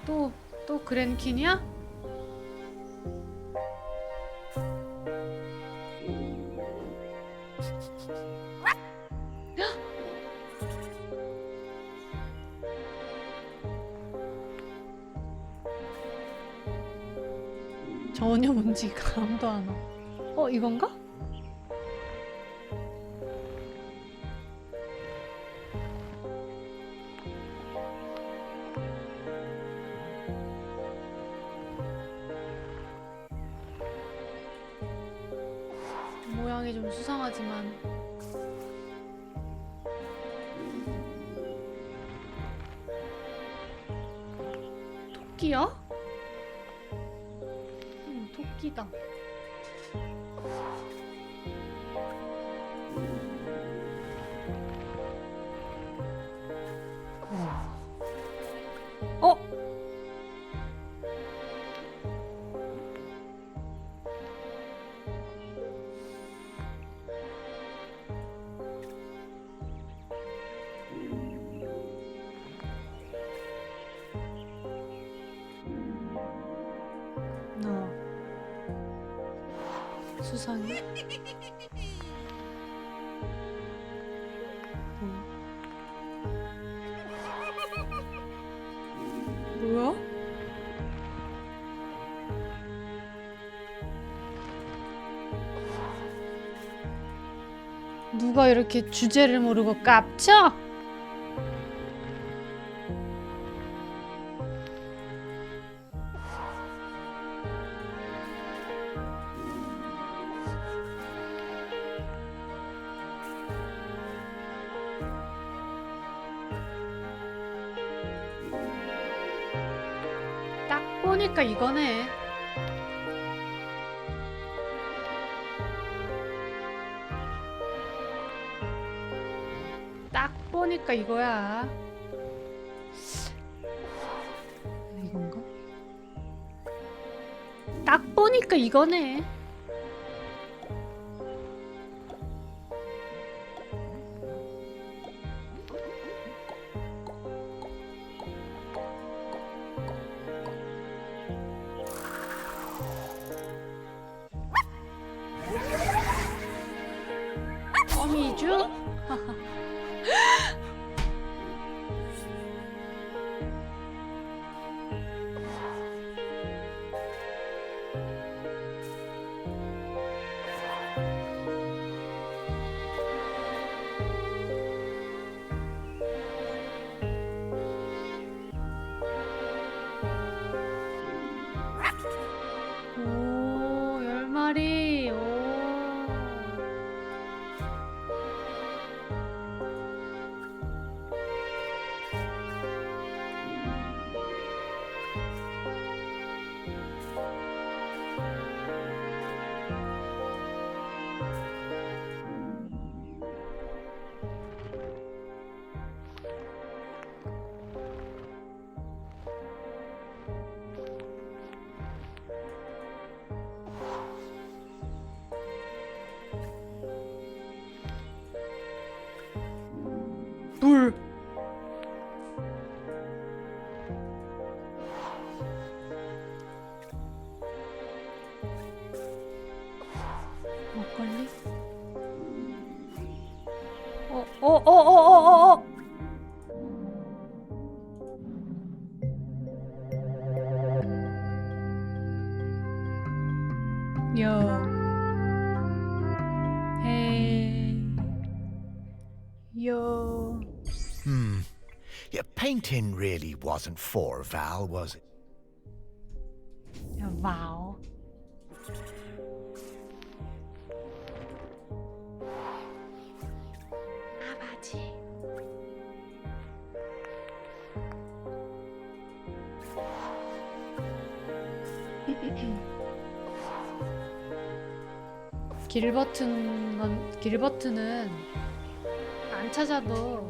또 그랜킨이야? 전혀 뭔지 감도 안 와. 이건가? 모양이 좀 수상하지만 토끼야? 토끼다. 어? 수상해? 뭐야? 누가 이렇게 주제를 모르고 깝쳐? 딱 보니까 이거네. 딱 보니까 이거야. 이건가? 딱 보니까 이거네. 거미줄? 오, 10마리. 오. 요. 헤이. 요. Yeah, painting really wasn't for Val, was it? 와우. 아버지. 길버튼은 안 찾아도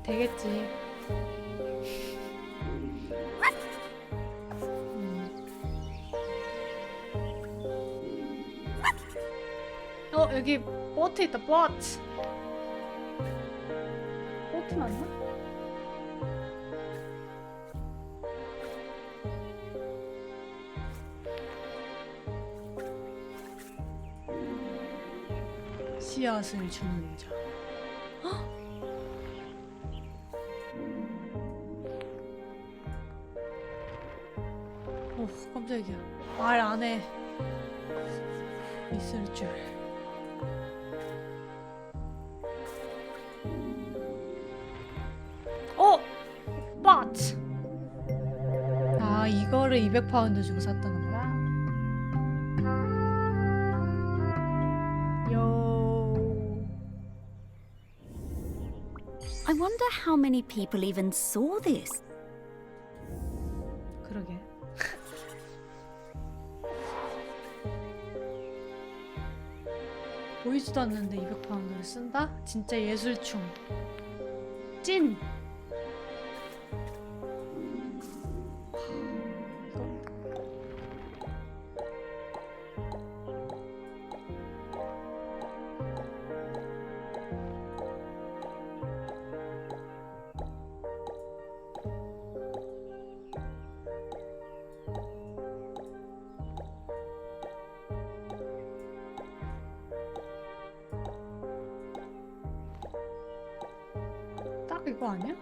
되겠지. 여기 보트 있다. 보트. 보트 맞나? 씨앗을 주는 자. 오, 깜짝이야. 말 안에 있을 줄. but. 아, 이거를 200파운드 주고 샀다는 거야? I wonder how many people even saw this. 그러게. 보이지도 않는데 200파운드를 쓴다? 진짜 예술충. 찐! 딱 이거 아니야?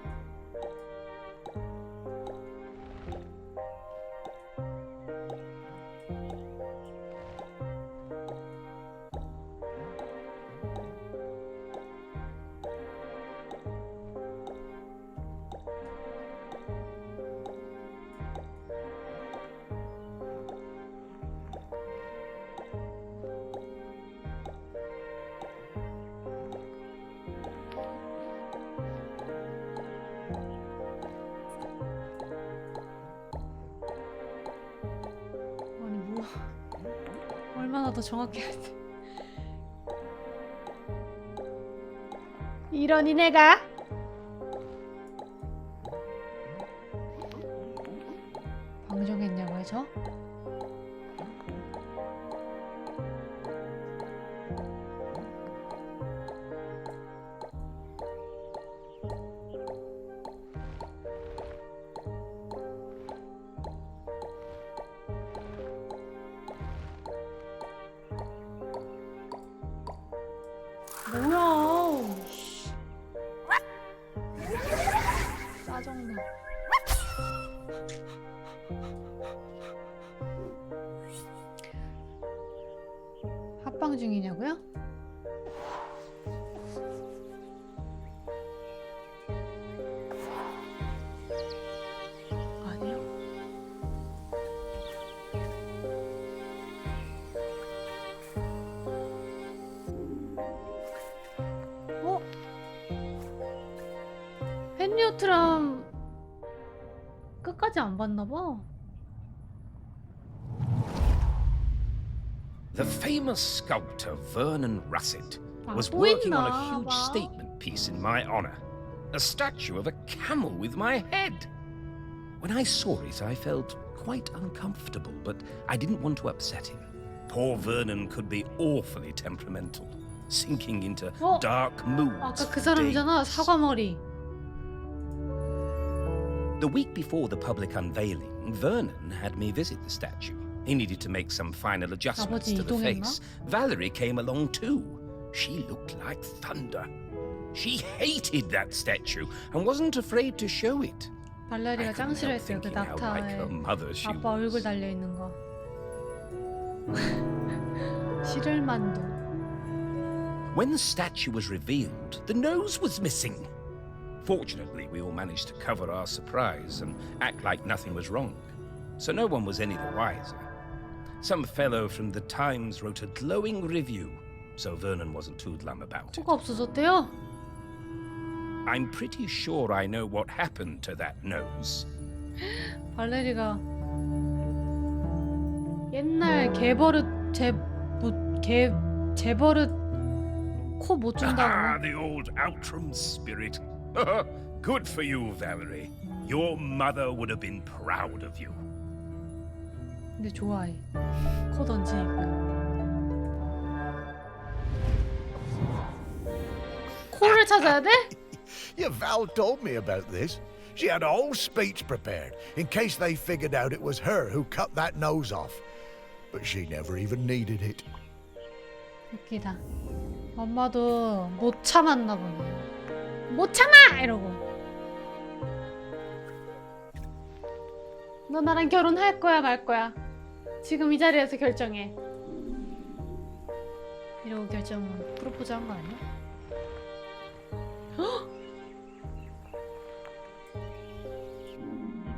아니 뭐 얼마나 더 정확히 해야 돼. 이러니 내가 방종했냐고요 저? 뭐야? 씨. 짜증나. 합방 중이냐고요? 아니요. 헨리오트랑 끝까지 안 봤나봐. The famous sculptor Vernon Russet was 또 working on a 있나 huge 봐. statement piece in my honor. A statue of a camel with my head. When I saw it, I felt quite uncomfortable, but I didn't want to upset him. Poor Vernon could be awfully temperamental, sinking into dark moods. 아까 그 for 사람이잖아. days. 사과머리. The week before the public unveiling, Vernon had me visit the statue. He needed to make some final adjustments 아버지 to the 이동했나? face. Valerie came along too. She looked like thunder. She hated that statue and wasn't afraid to show it. 발레리가 짱 싫어했어요. 그 thinking how like her 낙타에 mother she 아빠 얼굴 was. 달려 있는 거. 시를만두. When the statue was revealed, the nose was missing. Fortunately, we all managed to cover our surprise and act like nothing was wrong, so no one was any the wiser. Some fellow from the Times wrote a glowing review, so Vernon wasn't too glum about it. 코가 없어졌대요? I'm pretty sure I know what happened to that nose. 발레리가 옛날 개버릇 재버릇 코 못 Ah, 준다고. the old Outram spirit. Good for you, Valerie. Your mother would have been proud of you. 근데 좋아해. 코 던지니까. 코를 찾아야 돼? Yeah, Val told me about this. She had a whole speech prepared in case they figured out it was her who cut that nose off. But she never even needed it. 웃기다. 엄마도 못 참았나 보네. 못 참아! 이러고. 너 나랑 결혼할 거야 말 거야. 지금 이 자리에서 결정해. 이러고 결정은 프로포즈 한 거 아니야? 헉!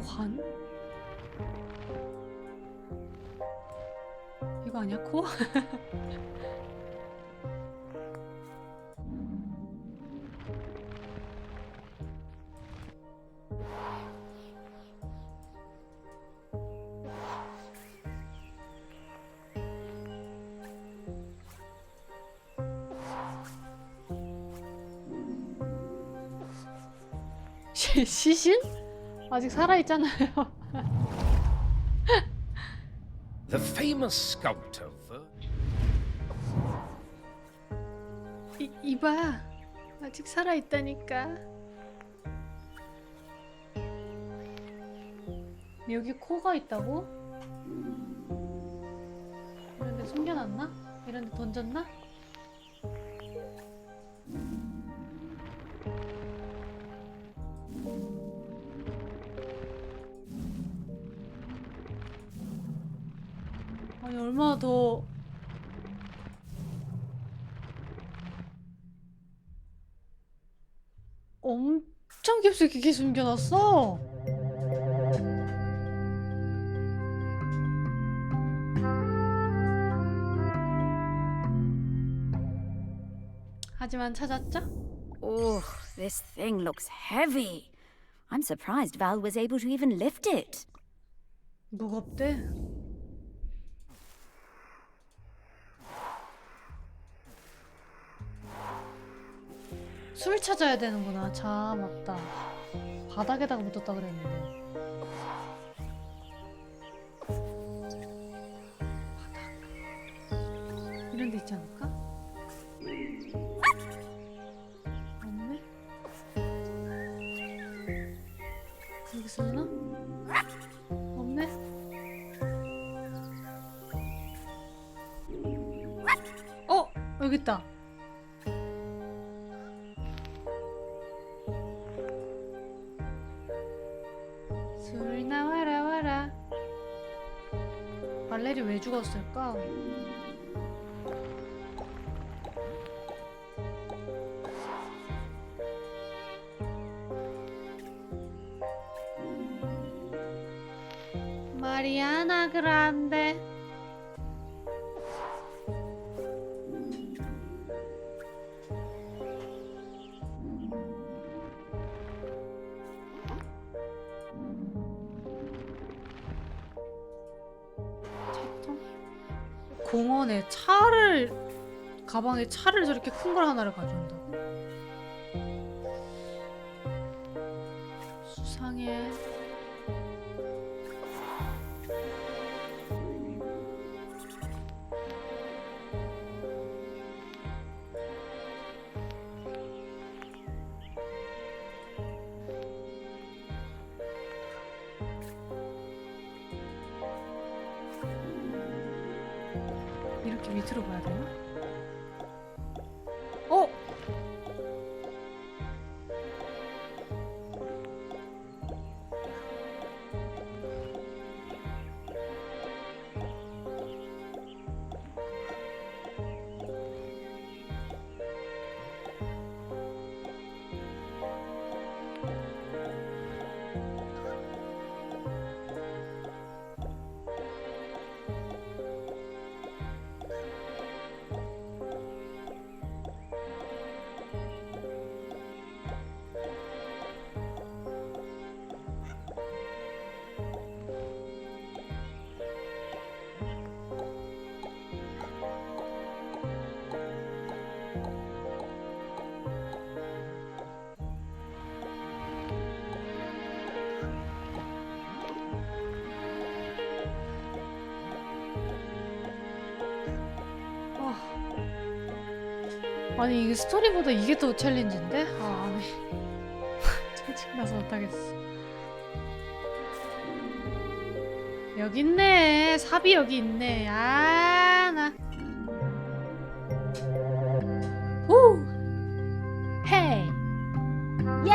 관? 이거 아니야 코? 시신? 아직 살아있잖아요. The famous sculptor 이봐. 아직 살아있다니까. 여기 코가 있다고? 이런데 숨겨놨나? 이런데 던졌나? 아니 얼마나 더 엄청 깊숙이 숨겨놨어. 하지만 찾았죠? Oh, this thing looks heavy. I'm surprised Val was able to even lift it. 무겁대. 술 찾아야 되는구나. 자, 맞다. 바닥에다가 묻었다 그랬는데. 바닥. 이런 데 있지 않을까? 없네? 여기 쓰나? 없네? 여기 있다. 술 나와라 와라. 발레리 왜 죽었을까? 마리아나 그란데. 공원에 차를 가방에 차를 저렇게 큰 걸 하나를 가져온다고? 수상해. 이렇게 밑으로 봐야 되나? 어? 아니 이게 스토리보다 이게 더 챌린지인데? 아 아니 짜증나서 못하겠어. 여기 있네. 삽이 여기 있네. 아 나. 오. 헤이. 예.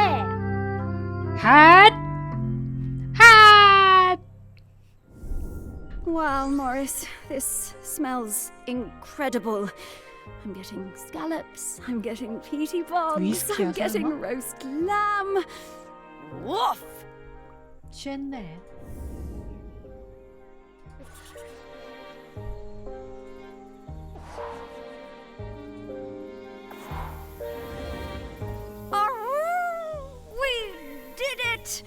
핫. 핫. Wow, Morris, this smells incredible. I'm getting scallops, I'm getting peaty bugs, Whiskey, I'm getting 설마? roast lamb. Woof! 취했네. We did it!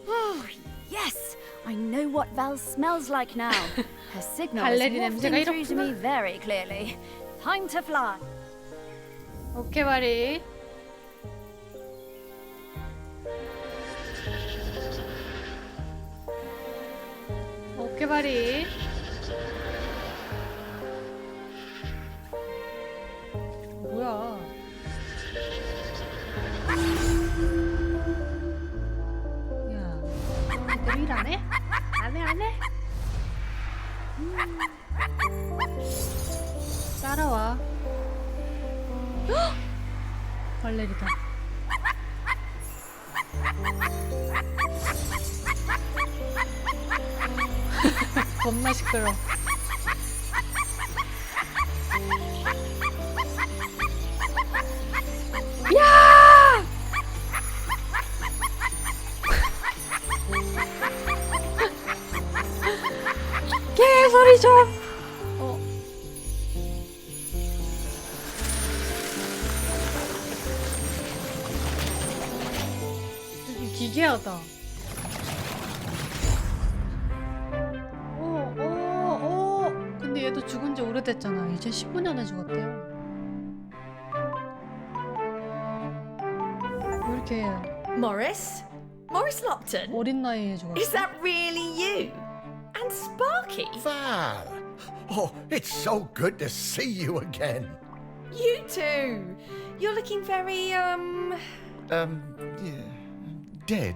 Oh, yes! I know what Val smells like now. Her signal is 발레리 냄새가 wafting through to 이렇구나. me very clearly. Time to fly. 오케이 말이. 오케이 말이. 뭐야? 야, 너 일 안 해? 안 해, 안 해? 따라와. 헉! 발레리다. 겁나 시끄러. 야! 개소리 좀. 기괴하다. 근데 얘도 죽은 지 오래됐잖아. 이제 15년에 죽었대요. 왜 이렇게 Morris? Morris Lupton? 어린 나이에 Is 죽었어? that really you? And Sparky? Val! Oh, it's so good to see you again. You too. You're looking very, Yeah, dead.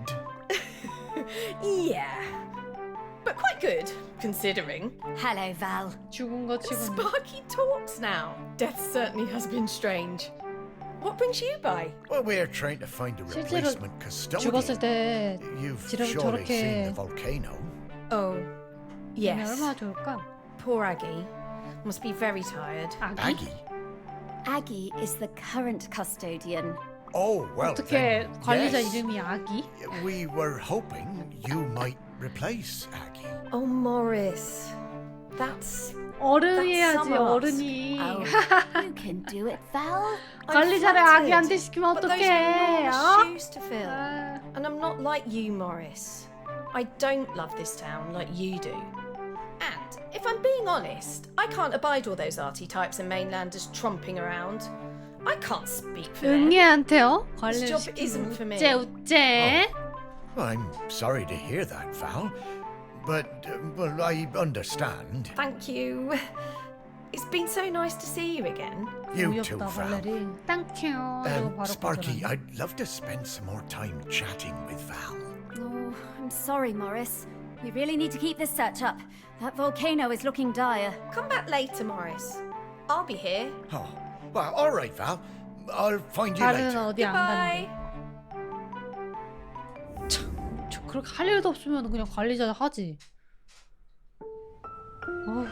yeah. But quite good, considering. Hello, Val. 죽은 거 치고는. Sparky talks now. Death certainly has been strange. What brings you by? Well, we're trying to find a 실제로 replacement custodian. 죽었을 때 You've 지금 surely seen 저렇게 the volcano. Oh, 하면 yes. 얼마나 좋을까? Poor Aggie. Must be very tired. 아기? Aggie? Aggie is the current custodian. Oh, well, 어떻게 then, 관리자 yes. 이름이 아기? We were hoping you might replace Aggie. Oh, Morris. That's... 어른이 해야지 That's some 어른이. Oh, you can do it, Val. 관리자를 flattered. 아기한테 시키면 But those are 어떡해? enormous 어? shoes to fill. 아, And I'm not like you, Morris. I don't love this town like you do. And if I'm being honest, I can't abide all those arty types and mainlanders tromping around. I can't speak for them. 응애한테요? This 관리를 job 시키면 isn't for me. 우째 우째. I'm sorry to hear that, Val. But, well, I understand. Thank you. It's been so nice to see you again. You too, 어이없다 Val. 발레리. 땡큐. 이거 바로 Sparky, 거절하네. I'd love to spend some more time chatting with Val. Oh, I'm sorry, Morris. We really need to keep this search up. That volcano is looking dire. Come back later, Morris. I'll be here. Oh, well, all right, Val. I'll find you 발은 later. 어디 안 Goodbye. 가는데. 저 그렇게 할 일도 없으면 그냥 관리자 하지. 어휴.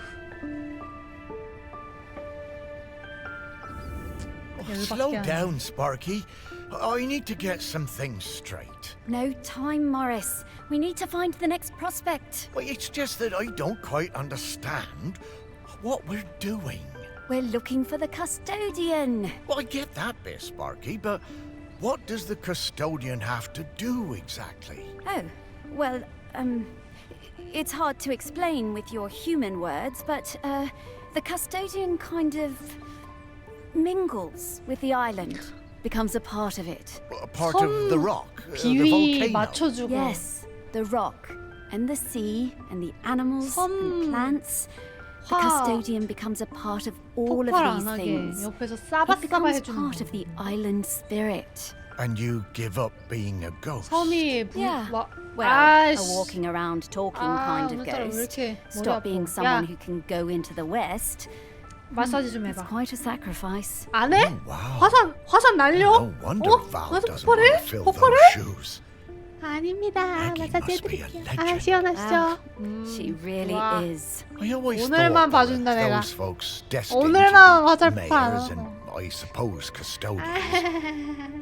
Slow 열받게 하네. down, Sparky. I need to get some things straight. No time, Morris. We need to find the next prospect. Well, it's just that I don't quite understand what we're doing. We're looking for the custodian. Well, I get that bit, Sparky, but what does the custodian have to do exactly? Oh, well, it's hard to explain with your human words, but, the custodian kind of mingles with the island, becomes a part of it. A part of the rock, the 비위 volcano. 맞춰주고. Yes, the rock, and the sea, and the animals, 섬. and plants. The custodian becomes a part of all 폭발 of these 안 하게 things. 옆에서 It 싸바싸바 becomes 해주는 part 거. of the island spirit. And you give up being a ghost? 섬이 Yeah. 와, Well, a 아이씨. walking around talking kind of 오늘따라 왜 ghost. 이렇게 머리 Stop 아파. being 야, someone who can go into the west. 마사지 좀 It's 해봐. quite a sacrifice. 안 해? Oh, wow. 화산 날려? No wonder 어? Val 화산 doesn't want to 폭발해? fill 폭발해? those shoes. 아닙니다. Maggie 마사지 must be a 해드릴게요. legend. 시원하시죠? She really 와. is. I always 오늘만 thought 봐준다, there 내가. were those folks destined 오늘만 to 화살 be 폭발 안 mayors and 하고. I suppose custodians.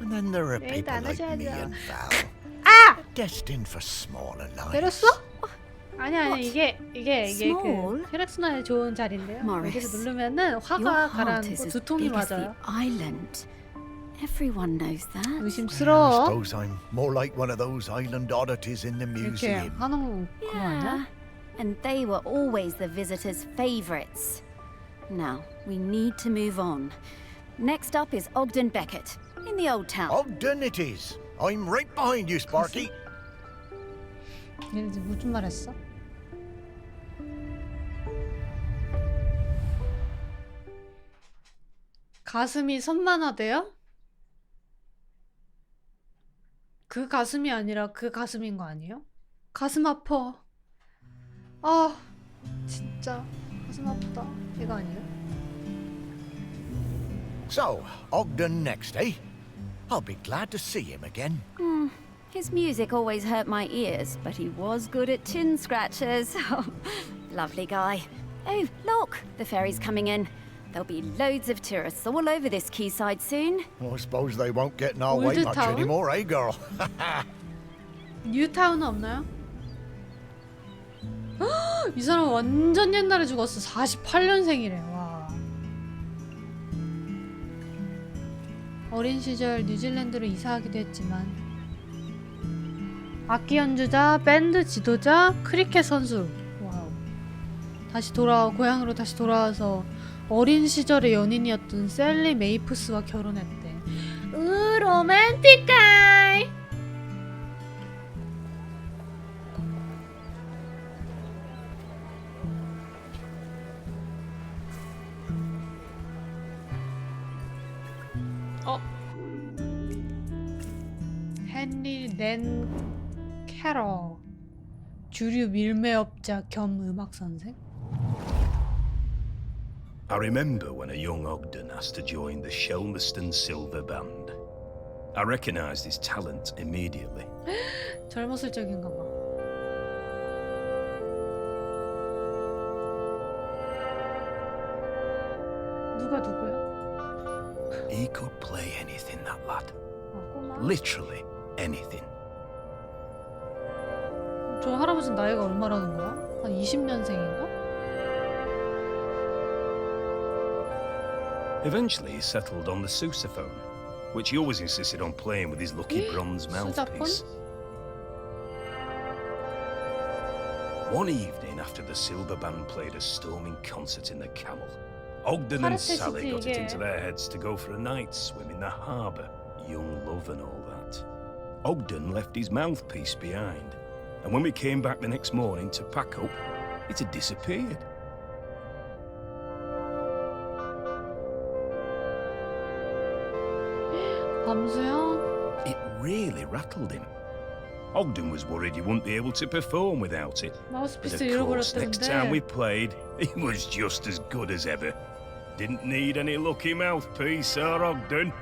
And then there are 내일도 people 안 like me 하셔야죠. and Val, 아! destined for smaller lives. 때렸어? 아니 이게 Small? 그 혈액순환에 좋은 자리인데요. Morris, 여기를 누르면은 Your 화가 heart 가라앉고 is as 두통이 big as the 맞아요. island. Everyone knows that. I 의심스러워. suppose I'm more like one of those island oddities in the 이렇게 museum. 하는 거 아니야? And they were always the visitors' favorites. Now, we need to move on. Next up is Ogden Beckett, in the old town. Ogden it is. I'm right behind you, Sparky. 얘네 지금 무슨 말 했어? 가슴이 선만하대요? 그 가슴이 아니라 그 가슴인 거 아니에요? 가슴 아파. 아 진짜 가슴 아프다. 이거 아니에요? So, Ogden next, eh? I'll be glad to see him again. His music always hurt my ears, but he was good at chin scratches. Lovely guy. Oh, look, the ferry's coming in. There'll be loads of tourists all over this quayside soon. I suppose they won't get in our way Old much town? anymore, eh, girl? 뉴타운은 없나요? 이 사람 완전 옛날에 죽었어. 48년생이래. 와. 어린 시절 뉴질랜드로 이사하기도 했지만 악기 연주자, 밴드 지도자, 크리켓 선수. 와우. 고향으로 다시 돌아와서 어린 시절의 연인이었던 셀리 메이프스와 결혼했대. 로맨틱하이. 헨리 낸 캐럴, 주류 밀매업자 겸 음악 선생. I remember when a young Ogden asked to join the Shelmerston Silver Band. I recognised his talent immediately. 젊었을 적인가 봐. 누구야? He could play anything, that lad. 꼬마. Literally anything. 저 할아버지는 나이가 얼마라는 거야? 한 20년생인가? Eventually he settled on the sousaphone, which he always insisted on playing with his lucky bronze mouthpiece. One evening after the Silver Band played a storming concert in the Camel, Ogden and Sally got it into their heads to go for a night's swim in the harbour, young love and all that. Ogden left his mouthpiece behind, and when we came back the next morning to pack up, it had disappeared. 밤수영? It really rattled him. Ogden was worried he wouldn't be able to perform without it. But 마우스피스 of course, next time we 잃어버렸다는데. played, he was just as good as ever. Didn't need any lucky mouthpiece, our Ogden.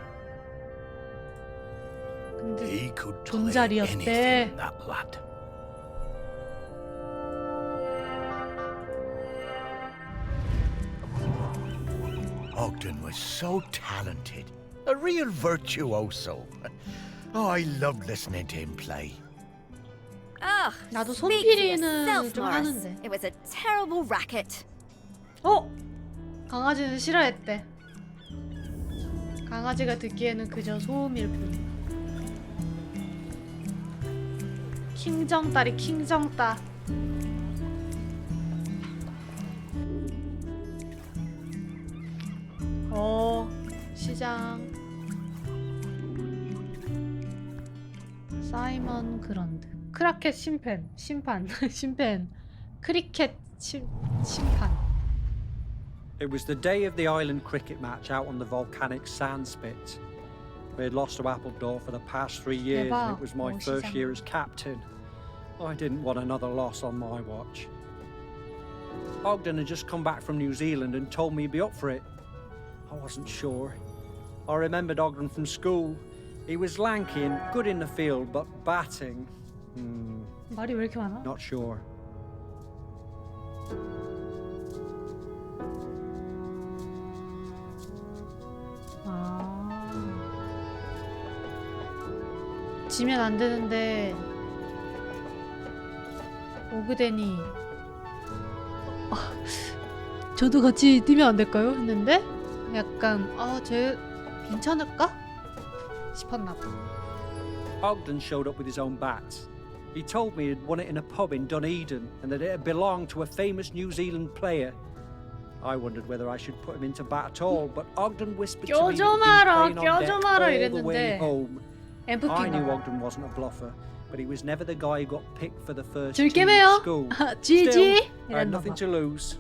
근데 He could play 존잘이었대. anything, that lad. Ogden was so talented. A real virtuoso. Oh, I loved listening to him play. Ugh, 나도 speak for 손필이는 yourself, 좀 Morris. 하는데. It was a terrible racket. 강아지는 싫어했대. 강아지가 듣기에는 그저 소음일 뿐. 킹정딸이 킹정따. 시장. 사이먼 그런드. 크라켓 심판. 크리켓 심판. It was the day of the island cricket match out on the volcanic sand spit. We had lost to Appledore for the past 3 years, and it was my first year as captain. I didn't want another loss on my watch. Ogden had just come back from New Zealand and told me he'd be up for it. I wasn't sure. I remembered Ogden from school. He was lanky and good in the field, but batting... 말이 왜 이렇게 많아? Not sure. 지면 안 되는데 오그데니 저도 같이 뛰면 안 될까요? 했는데 약간 쟤 괜찮을까? 싶었나 봐. Ogden showed up with his own bat. He told me he'd won it in a pub in Dunedin and that it had belonged to a famous New Zealand player. I wondered whether I should put him into bat at all, but Ogden whispered to me that he'd been playing on deck all the way home. I knew Ogden wasn't a bluffer, but he was never the guy who got picked for the first team at school. Still, I had nothing to lose.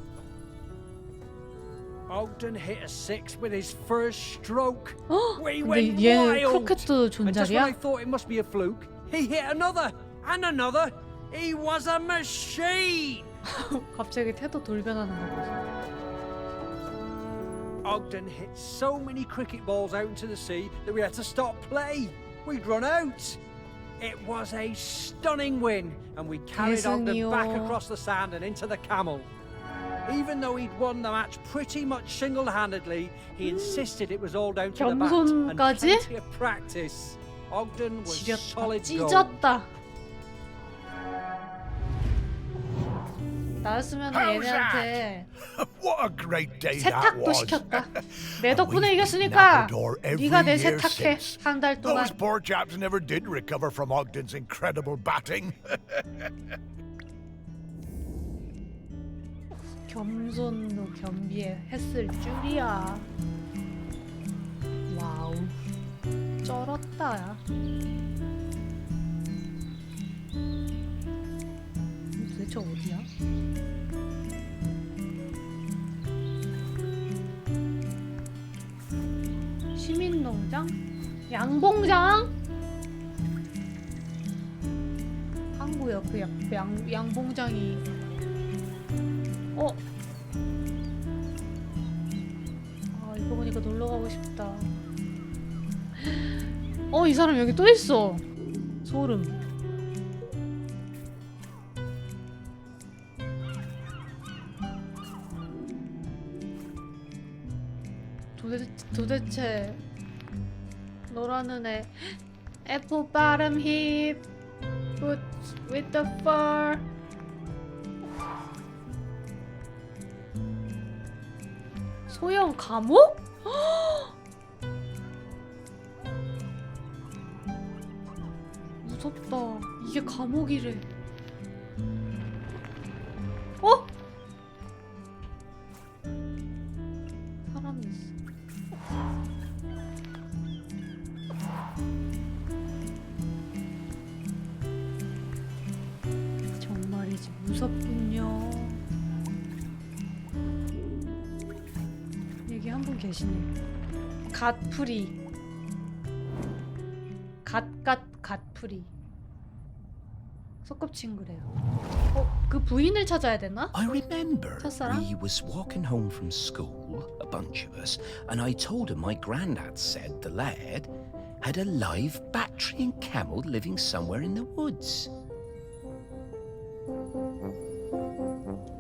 Ogden hit a six with his first stroke. We went wild. And just when I thought it must be a fluke, he hit another and another. He was a machine. 갑자기 태도 돌변하는 거. Ogden hit so many cricket balls out into the sea that we had to stop play. We'd run out. It was a stunning win, and we carried Ogden back across the sand and into the Camel. Even though he'd won the match pretty much single-handedly, he insisted it was all down to the bat and plenty of practice. Ogden was solid gold. 찢었다. 나였으면 얘네한테 세탁도 시켰다. 내 덕분에 이겼으니까 네가 내 세탁해 한 달 동안. Those poor chaps never did recover from Ogden's incredible batting. 겸손도 겸비했을 줄이야. 와우, 쩔었다. 도대체 어디야? 시민농장? 양봉장? 한국에 그 양봉장이 이거 보니까 놀러 가고 싶다. 이 사람 여기 또 있어. 소름. 도대체 너라는 애 apple bottom hip boots with the fur. 소형 감옥? 무섭다. 이게 감옥이래. 사람이 있어. 정말이지 무섭군요. 여기 한 분 계시네. 갓프리. 갓프리. 소꿉친구래요. 그 부인을 찾아야 되나? I remember 첫사랑? we was walking home from school, a bunch of us, and I told him my granddad said the lad had a live Bactrian camel living somewhere in the woods.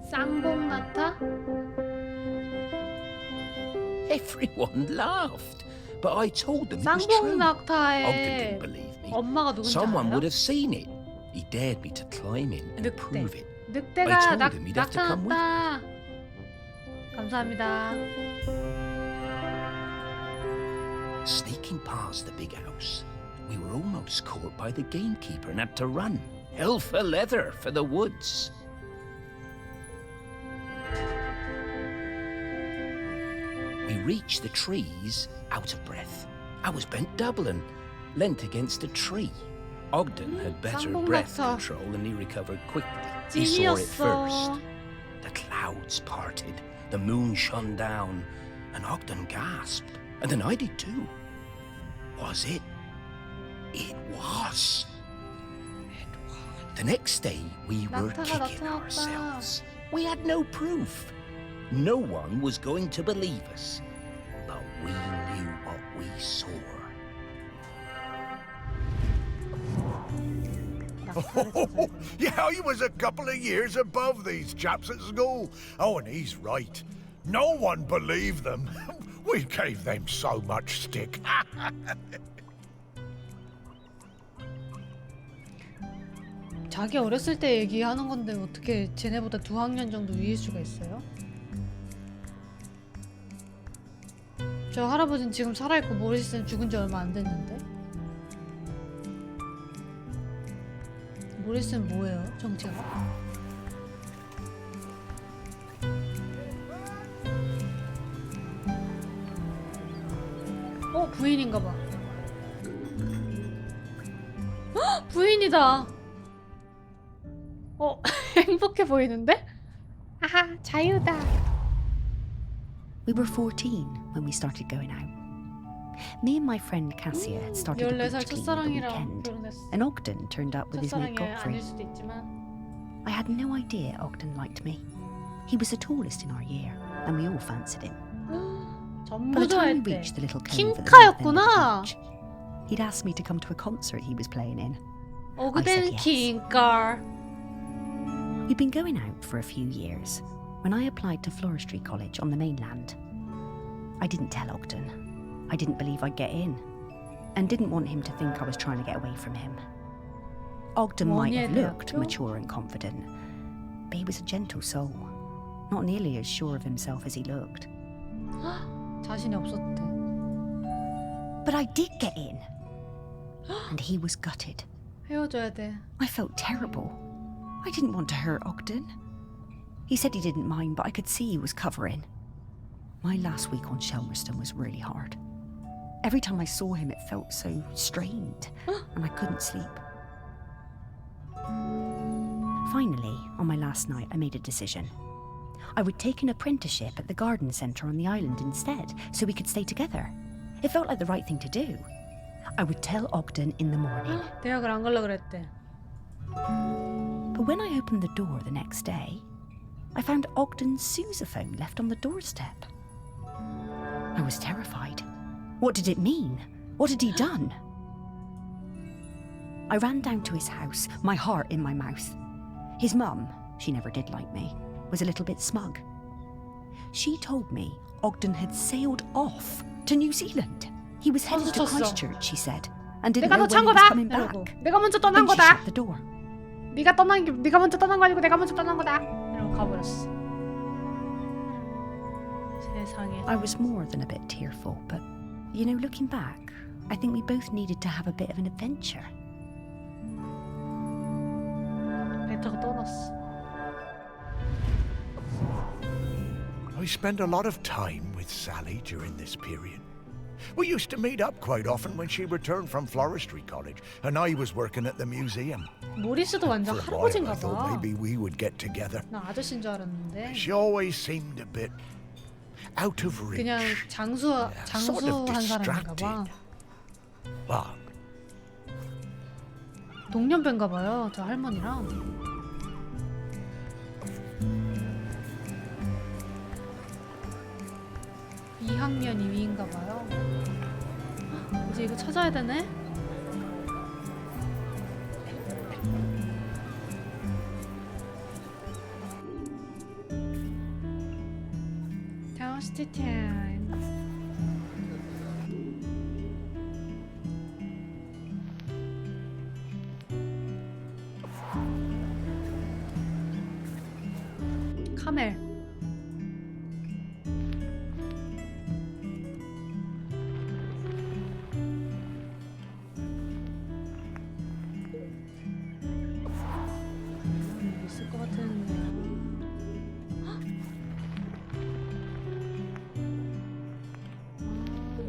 쌍봉나타? Everyone laughed, but I told them it was true. Ogden 쌍봉낙타의 didn't believe me. 엄마가 누군지 Someone 알아요? would have seen it. He dared me to climb in and prove it. 늑대가 I told him he'd have to come with 나타났다. 감사합니다. Sneaking past the big house, we were almost caught by the gamekeeper and had to run. Hell for leather for the woods. We reached the trees out of breath. I was bent double and leant against a tree. Ogden had better breath control and he recovered quickly. He saw it first. The clouds parted. The moon shone down, and Ogden gasped. And then I did too. Was it? It was. The next day, we were kicking ourselves. We had no proof. No one was going to believe us. But we knew what we saw. Yeah, he was a couple of years above these chaps at school. Oh, and he's right. No one believed them. We gave them so much stick. 자기 어렸을 때 얘기하는 건데 어떻게 쟤네보다 2학년 정도 위일 수가 있어요? 저 할아버지는 지금 살아있고 모리스는 죽은 지 얼마 안 됐는데? 모리스는 뭐예요? 정체가? 부인인가봐. 헉! 부인이다. 행복해 보이는데? 아하, 자유다. We were 14 when we started going out. Me and my friend Cassia had started a 14살 beach clean on the 첫사랑이랑 weekend, 결혼했어. and Ogden turned up with his mate 첫사랑이 아닐 Godfrey. 수도 있지만 I had no idea Ogden liked me. He was the tallest in our year, and we all fancied him. By 전부 the time we 좋아했대. reached the little cove at the north end of the 킹카였구나. beach, he'd asked me to come to a concert he was playing in. 오그덴 킹카. We'd been going out for a few years when I applied to Floristry College on the mainland. I didn't tell Ogden. I didn't believe I'd get in, and didn't want him to think I was trying to get away from him. Ogden might have looked mature and confident, but he was a gentle soul, not nearly as sure of himself as he looked. 자신이 없었대. But I did get in, and he was gutted. 헤어져야 돼. I felt terrible. I didn't want to hurt Ogden. He said he didn't mind, but I could see he was covering. My last week on Shelmerston was really hard. Every time I saw him, it felt so strained, and I couldn't sleep. Finally, on my last night, I made a decision. I would take an apprenticeship at the garden centre on the island instead, so we could stay together. It felt like the right thing to do. I would tell Ogden in the morning. 대학을 안 가려고 그랬대. But when I opened the door the next day, I found Ogden's sousaphone left on the doorstep. I was terrified. What did it mean? What had he done? I ran down to his house, my heart in my mouth. His mum, she never did like me, was a little bit smug. She told me Ogden had sailed off to New Zealand. He was headed to Christchurch, she said, and didn't know when he was coming back. 내가 먼저 떠난 Then she 거다. shut the door. 네가 먼저 떠난 거 아니고 내가 먼저 떠난 거다. 이러고 가버렸어. 세상에. I was more than a bit tearful, but, you know, looking back, I think we both needed to have a bit of an adventure. 배터가 떠났어. I spent a lot of time with Sally during this period. We used to meet up quite often when she returned from Floristry College and I was working at the museum. 모리스도 완전 For a while, I 할아버지인가 thought 봐. maybe we would get together. 나 아저씨인 줄 알았는데. She always seemed a bit out of reach. 그냥 장수한 사람인가 봐. Well, 동년배인가 봐요. 저 할머니랑. 이 학년 2위인가 봐요. 이제 이거 찾아야 되네. Toasty time. 카멜. 있을 것 같은데.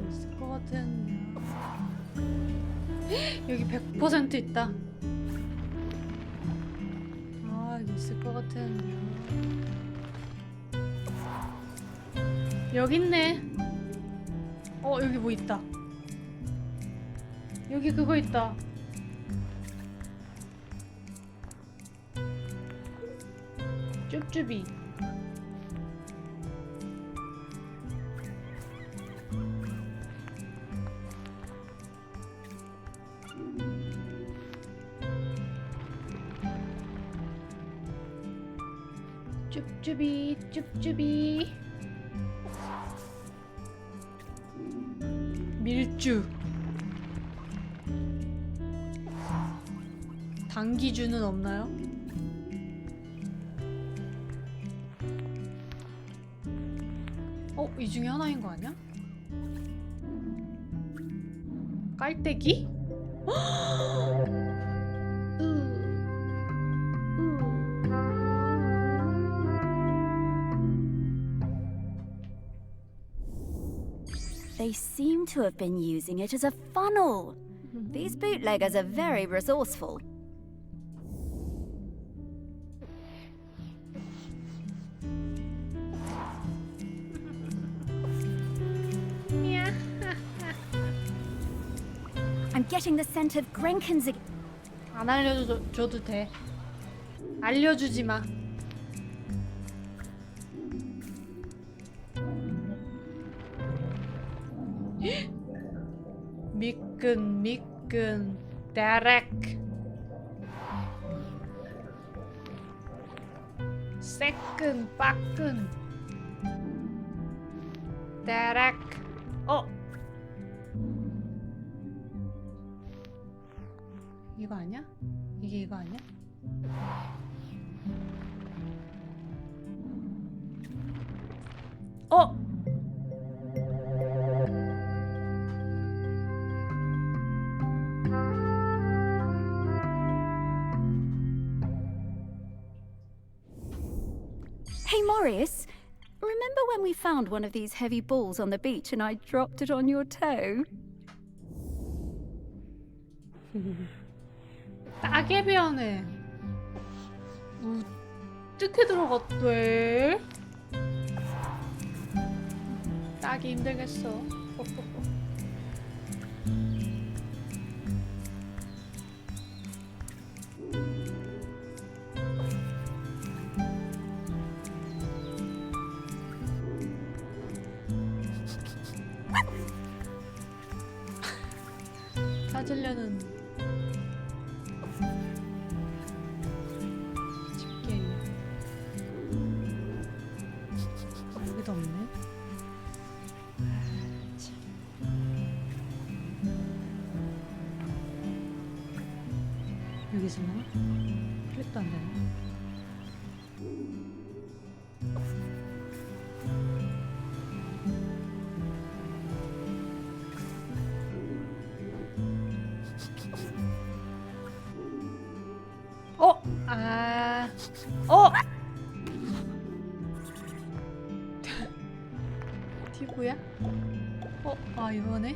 있을 것 같은데. 여기 100% 있다. 아, 여기 있을 것 같은데. 여기 있네. 여기 뭐 있다. 여기 그거 있다. 쭈쭈비. 쭈쭈비 쭈쭈비. 밀주. 당기주는 없나요? 이 중에 하나인 거 아니야? 깔때기? They seem to have been using it as a funnel. These bootleggers are very resourceful. I'm getting the scent of Grenkins again. 안 알려줘도 돼. 알려주지 마. 미끈 데렉. 새끈 빠끈 데렉. 이거 아니야? 이게 이거 아니야? Hey Morris, remember when we found one of these heavy balls on the beach and I dropped it on your toe? 따개 변해. 어떻게 들어갔대? 따기 힘들겠어. 찾으려는 집게. 여기도 없네. 여기 있었나? 클릭도 안 되네. 티브야? 이거네?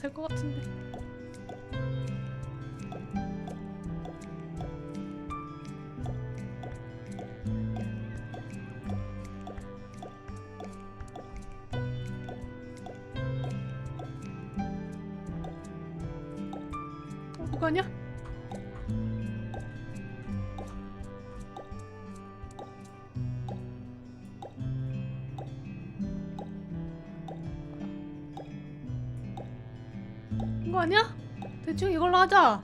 될 것 같은데. 그거 아니야? 이거 아니야? 대충 이걸로 하자.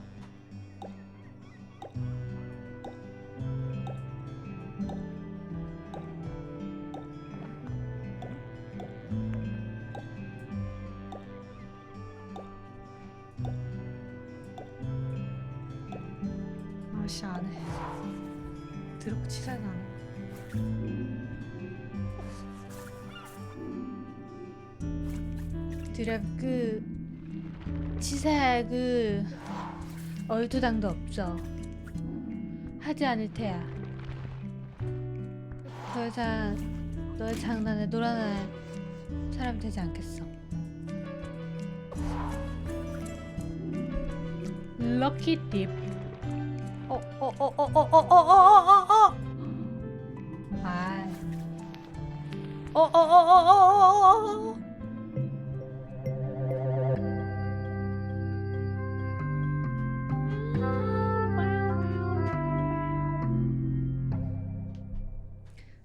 더럽고 치사하게 하네. 드럽고 치사하고 얼토당도 없어. 하지 않을 테야. 더 이상 너의 장난에 놀아날 사람 되지 않겠어. 럭키 딥. 아.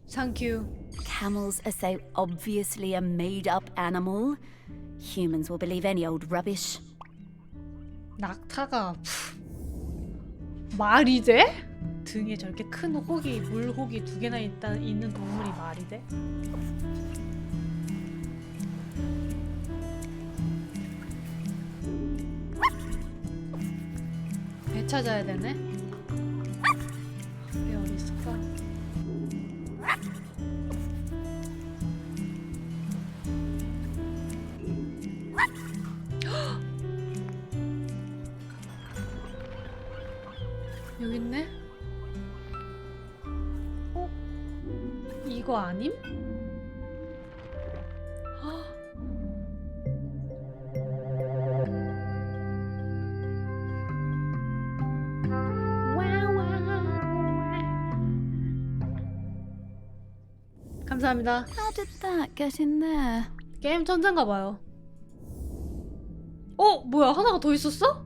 Thank you. Camels are so obviously a made-up animal. Humans will believe any old rubbish. 낙타가 말이 돼? 등에 저렇게 큰 혹이 물혹이 2개나 있는 동물이 말이 돼? 배 찾아야 되네? 배 어디 있을까? 여기 있네? 어? 이거 아님? 감사합니다. How did that get in there? 게임 천재인가 봐요. 어? 뭐야? 하나가 더 있었어?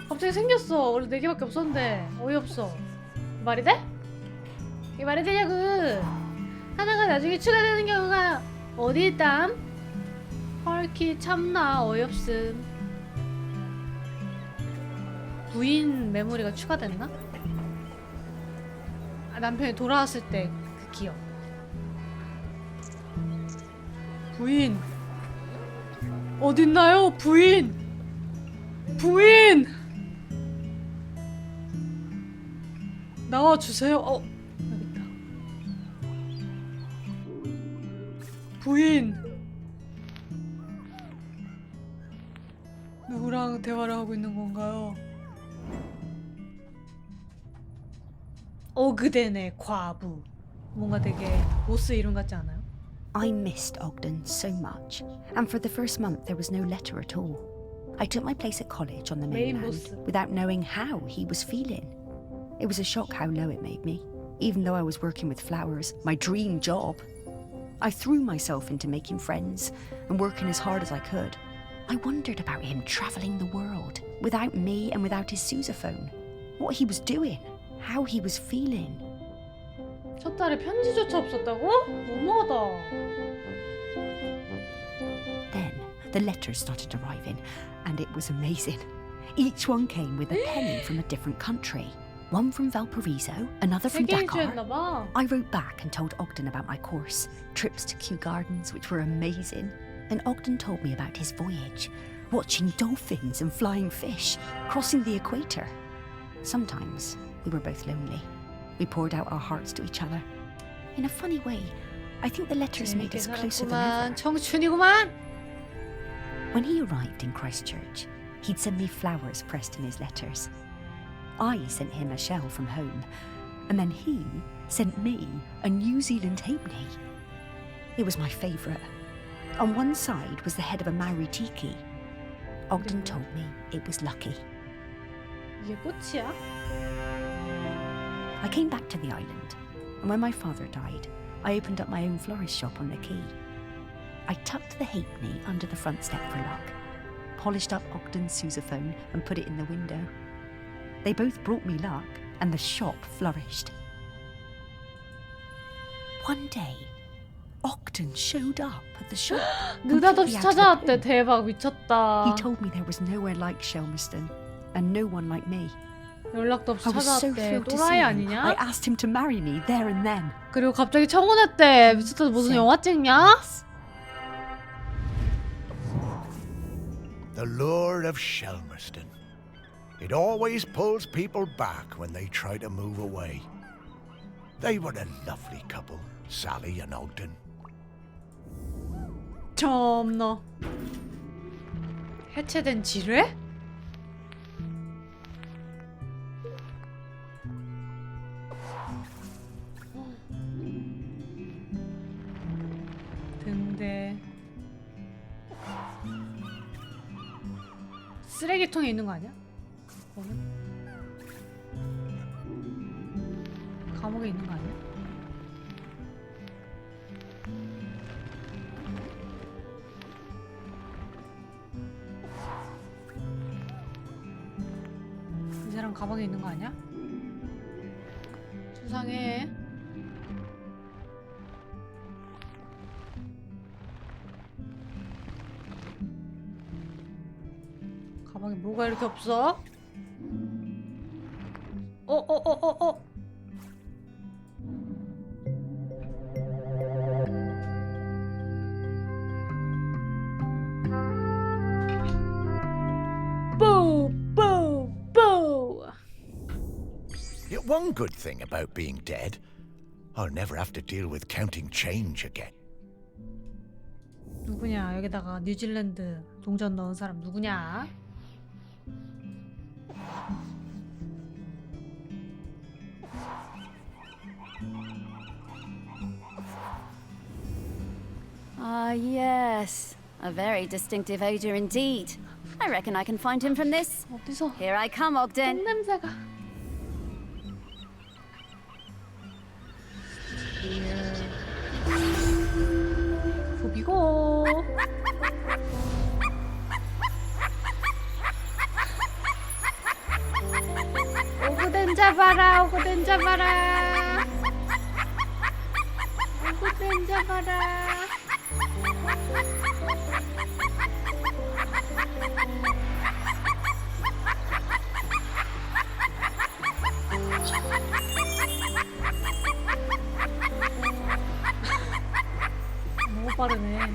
갑자기 생겼어. 원래 4개밖에 없었는데 어이없어. 말이 돼? 이게 말이 되냐고. 하나가 나중에 추가되는 경우가 어디 있담? 헐키 참나 어이없음. 부인 메모리가 추가됐나? 아, 남편이 돌아왔을 때 그 기억. 부인 어딨나요? 부인! 부인! 나와주세요. 여기 있다. 부인! 누구랑 대화를 하고 있는 건가요? 그대네 과부. 뭔가 되게 보스 이름 같지 않아요? I missed Ogden so much, and for the first month there was no letter at all. I took my place at college on the mainland without knowing how he was feeling. It was a shock how low it made me, even though I was working with flowers, my dream job. I threw myself into making friends and working as hard as I could. I wondered about him travelling the world, without me and without his sousaphone. What he was doing, how he was feeling. 첫 달에 편지조차 없었다고? 너무하다. Then the letters started arriving, and it was amazing. Each one came with a penny from a different country. One from Valparaiso, another from Dakar. I wrote back and told Ogden about my course, trips to Kew Gardens, which were amazing. And Ogden told me about his voyage, watching dolphins and flying fish, crossing the equator. Sometimes we were both lonely. We poured out our hearts to each other. In a funny way, I think the letters made us closer than ever. 청춘이구만. When he arrived in Christchurch, he'd send me flowers pressed in his letters. I sent him a shell from home, and then he sent me a New Zealand halfpenny. It was my favourite. On one side was the head of a Maori tiki. Ogden told me it was lucky. 이게 꽃이야? I came back to the island, and when my father died, I opened up my own florist shop on the quay. I tucked the halfpenny under the front step for luck, polished up Ogden's sousaphone and put it in the window. They both brought me luck, and the shop flourished. One day, Ogden showed up at the shop. 느닷없이 찾아왔대. 대박 미쳤다. He told me there was nowhere like Shelmerston, and no one like me. 연락도 없이 I was so 찾아왔대. thrilled to see 또라이 him. 아니냐? I asked him to marry me there and then. 그리고 갑자기 청혼했대. 미쳤다. 무슨 영화 찍냐? The lure of Shelmerston. It always pulls people back when they try to move away. They were a lovely couple, Sally and Ogden. 참나. 해체된 지뢰? 등대. 쓰레기통에 있는 거 아니야? 거기? 감옥에 있는 거 아니야? 이 사람 감옥에 있는 거 아니야? 수상해. 가방에 뭐가 이렇게 없어? 어. Yet one good thing about being dead, I'll never have to deal with counting change again. 누구냐? 여기다가 뉴질랜드 동전 넣은 사람 누구냐? Ah, yes. A very distinctive odor indeed. I reckon I can find him from this. 어디서? Here I come, Ogden. 냄새가. 후비고. 오그덴 잡아라, 오그덴 잡아라. 오그덴 잡아라. 너무 빠르네.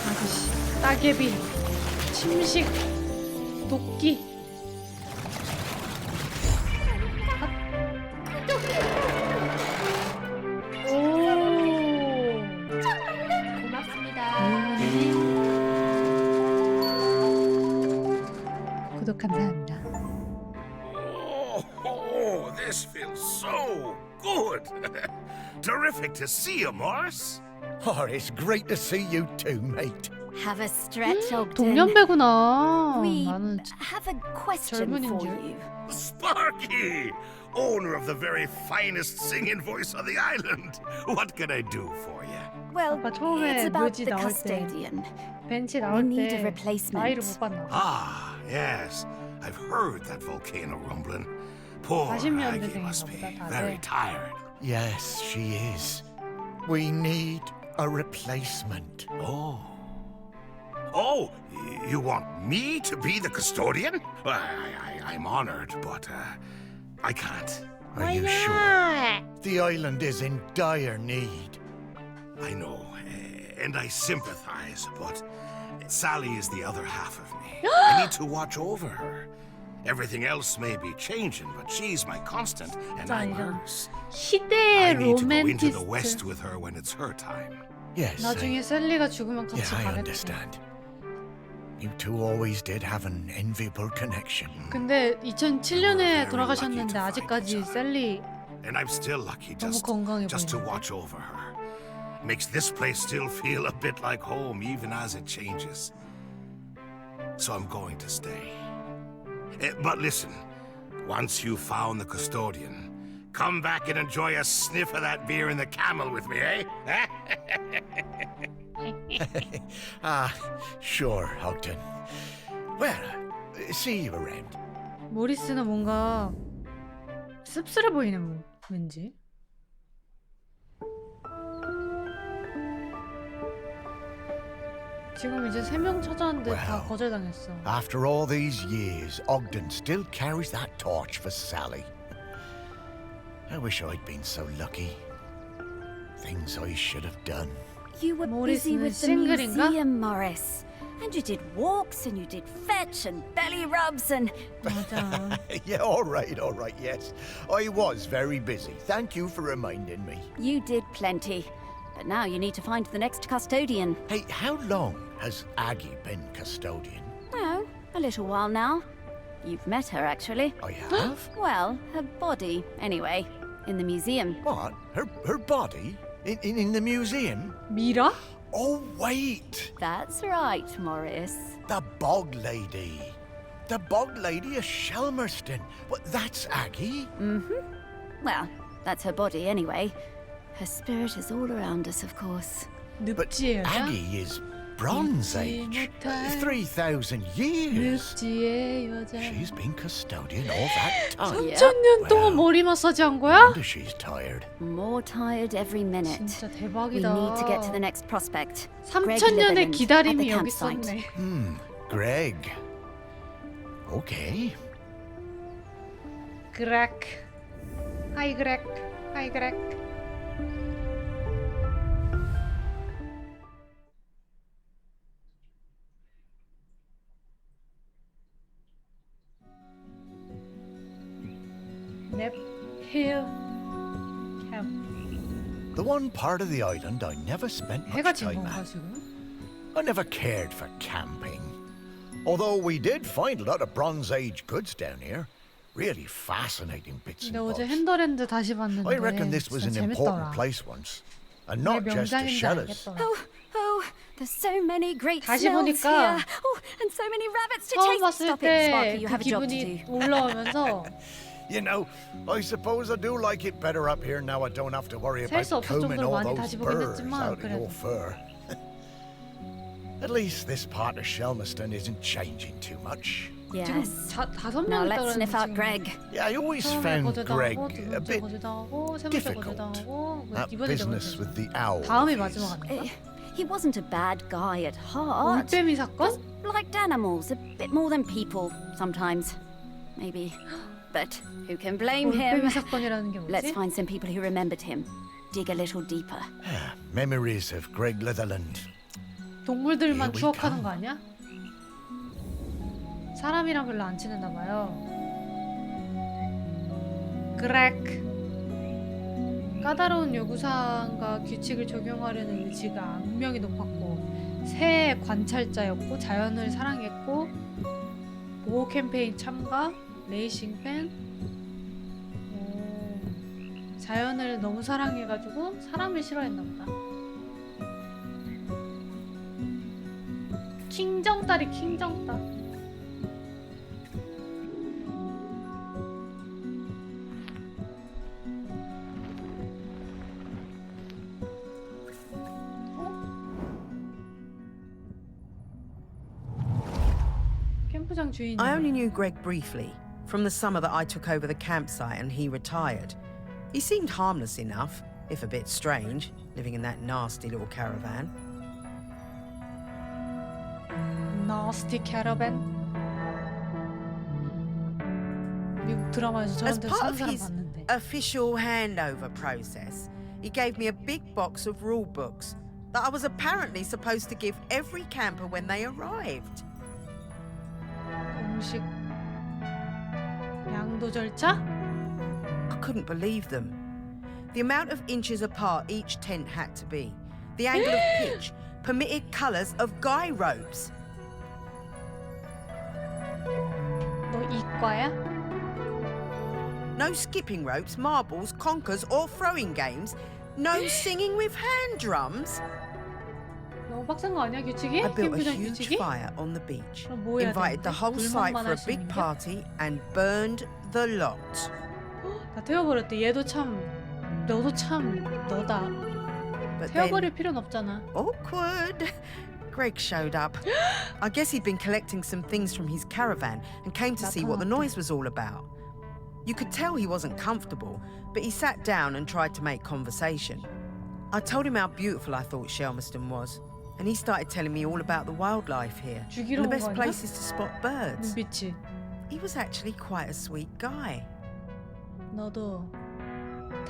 아저씨, 따개비, 침식, 도끼. 구독 감사합니다. Oh, this feels so good. Terrific to see you, Morris. Oh, it's great to see you too, mate. Have a stretch, Ogden. 동년배구나. We 나는 have a question 젊은인 for 줄. you. Sparky, owner of the very finest singing voice on the island. What can I do for you? Well, 아까 처음에 it's about 묘지 the 나올 때 custodian. 벤치 We 나올 need a 때 replacement. 나이를 못 봤나 봐. Ah, yes. I've heard that volcano rumbling. Poor 40년 Aggie must be 되생인가 보다, very 다들. tired. Yes, she is. We need a replacement. Oh. Oh, you want me to be the custodian? I'm honored, but I can't. Are you sure? The island is in dire need. I know, and I sympathize, but Sally is the other half of me. I need to watch over her. Everything else may be changing, but she's my constant, and I'm 이런 hers. 시대의 I need to go into the West 로맨티스트. with her when it's her time. Yes, 나중에 셀리가 죽으면 같이 I 가겠대. understand. You two always did have an enviable connection. 근데 We're 2007년에 very 돌아가셨는데 lucky to find 아직까지 each other. 셀리 And I'm still lucky 너무 just 건강해 to 보이는데. watch over her. Makes this place still feel a bit like home, even as it changes. So I'm going to stay. But listen, once you've found the custodian, come back and enjoy a sniff of that beer in the camel with me, eh? Sure, Ogden. Well, see you around. 모리스는 뭔가 씁쓸해 보이네 뭐 왠지. 지금 이제 3명 찾아왔는데 다 Well, 거절당했어. After all these years, Ogden still carries that torch for Sally. I wish I'd been so lucky. Things I should have done. You were busy 모리스는 with the 싱글인가? museum, Morris. And you did walks and you did fetch and belly rubs and... 맞아. Yeah, all right, yes. I was very busy. Thank you for reminding me. You did plenty. But now you need to find the next custodian. Hey, how long has Aggie been custodian? Oh, a little while now. You've met her, actually. I have? Well, her body, anyway. In the museum. What? Her body? In the museum? 미라? Oh, wait! That's right, Morris. The Bog Lady. The Bog Lady of Shelmerston. What, that's Aggie? Mm-hmm. Well, that's her body anyway. Her spirit is all around us, of course. But 늪지의 여자? Aggie is Bronze Age. 3,000 years. 늪지의 여자. She's been custodian all that time. 3000년 동안 머리 마사지 한 거야? Wonder she's tired. More tired every minute. 진짜 We 대박이다. need to get to the next prospect. 3000년의 at 기다림이 the 여기 campsite. 있었네. Greg. Okay. 그렉. 하이 그렉. 하이 그렉. 넵힐 캠. The one part of the island I never spent 해가 much 진 time 건가 at. 지금? I never cared for camping. Although we did find a lot of Bronze Age goods down here. Really fascinating bits and 근데 어제 bobs. 핸더랜드 다시 봤는데 I reckon this was an 진짜 important 재밌더라. place once. And 왜 not just to 명장인지 shell us. 알겠더라. Oh, there's so many great 다시 smells 보니까 here. Oh, and so many rabbits to 처음 chase. 봤을 Stop it, Sparky. 때 You 그 have a job to 기분이 do. 올라오면서 You know, I suppose I do like it better up here now I don't have to worry 셀 about 수 없을 combing 정도로 all 많이 those 다시 보긴 burrs 했지만 out of 그래도 your fur. At least this part of Shelmerston isn't changing too much. Yes. 다섯 Now 명 let's 있다고 sniff out 지금 Greg. Yeah, I always 처음에 found Greg 거제당하고 두 a 번째 bit 거제당하고 세 번째 difficult. 거제당하고 That 이번에 네 business 번째 with the owl. 다음이 of his. 마지막 아닌가? He wasn't a bad guy at heart. 올빼미 사건? Liked animals a bit more than people sometimes. Maybe. But who can blame him? 올빼미 사건이라는 게 Let's 뭐지? find some people who remembered him. Dig a little deeper. Memories of Greg Litherland. 동물들만 Here we 추억하는 come. 거 아니야? 사람이랑 별로 안 친했나 봐요. 그렉. 까다로운 요구사항과 규칙을 적용하려는 의지가 악명이 높았고 새의 관찰자였고 자연을 사랑했고 보호 캠페인 참가, 레이싱 팬. 자연을 너무 사랑해가지고 사람을 싫어했나 보다. 킹정딸이 킹정딸. 캠프장 주인이. I only knew Greg briefly, from the summer that I took over the campsite and he retired. He seemed harmless enough, if a bit strange, living in that nasty little caravan. Nasty caravan. 미국 드라마에서 As 저런 데서 part 사는 of 사람 his 봤는데. official handover process, he gave me a big box of rule books that I was apparently supposed to give every camper when they arrived. 공식 양도 절차? I couldn't believe them. The amount of inches apart each tent had to be, the angle of pitch, permitted colours of guy ropes. 너 이과야? No skipping ropes, marbles, conkers, or throwing games. No singing with hand drums. 너무 빡센 거 아니야 규칙이? I built a 캠프장 huge 규칙이? fire on the beach, 그럼 뭐 해야 invited the 되는데? whole site 불멍만 for a 할 수 big 있는 게? party, and burned the lot. 다 태워버렸대. 얘도 참 너도 참 너다. But 태워버릴 then, 필요는 없잖아. awkward. Greg showed up. I guess he'd been collecting some things from his caravan and came to see what the noise was all about. You could tell he wasn't comfortable, but he sat down and tried to make conversation. I told him how beautiful I thought Shelmerston was, and he started telling me all about the wildlife here 죽이러 and the 온 best 거 아니야? places to spot birds. 눈빛이. He was actually quite a sweet guy. 너도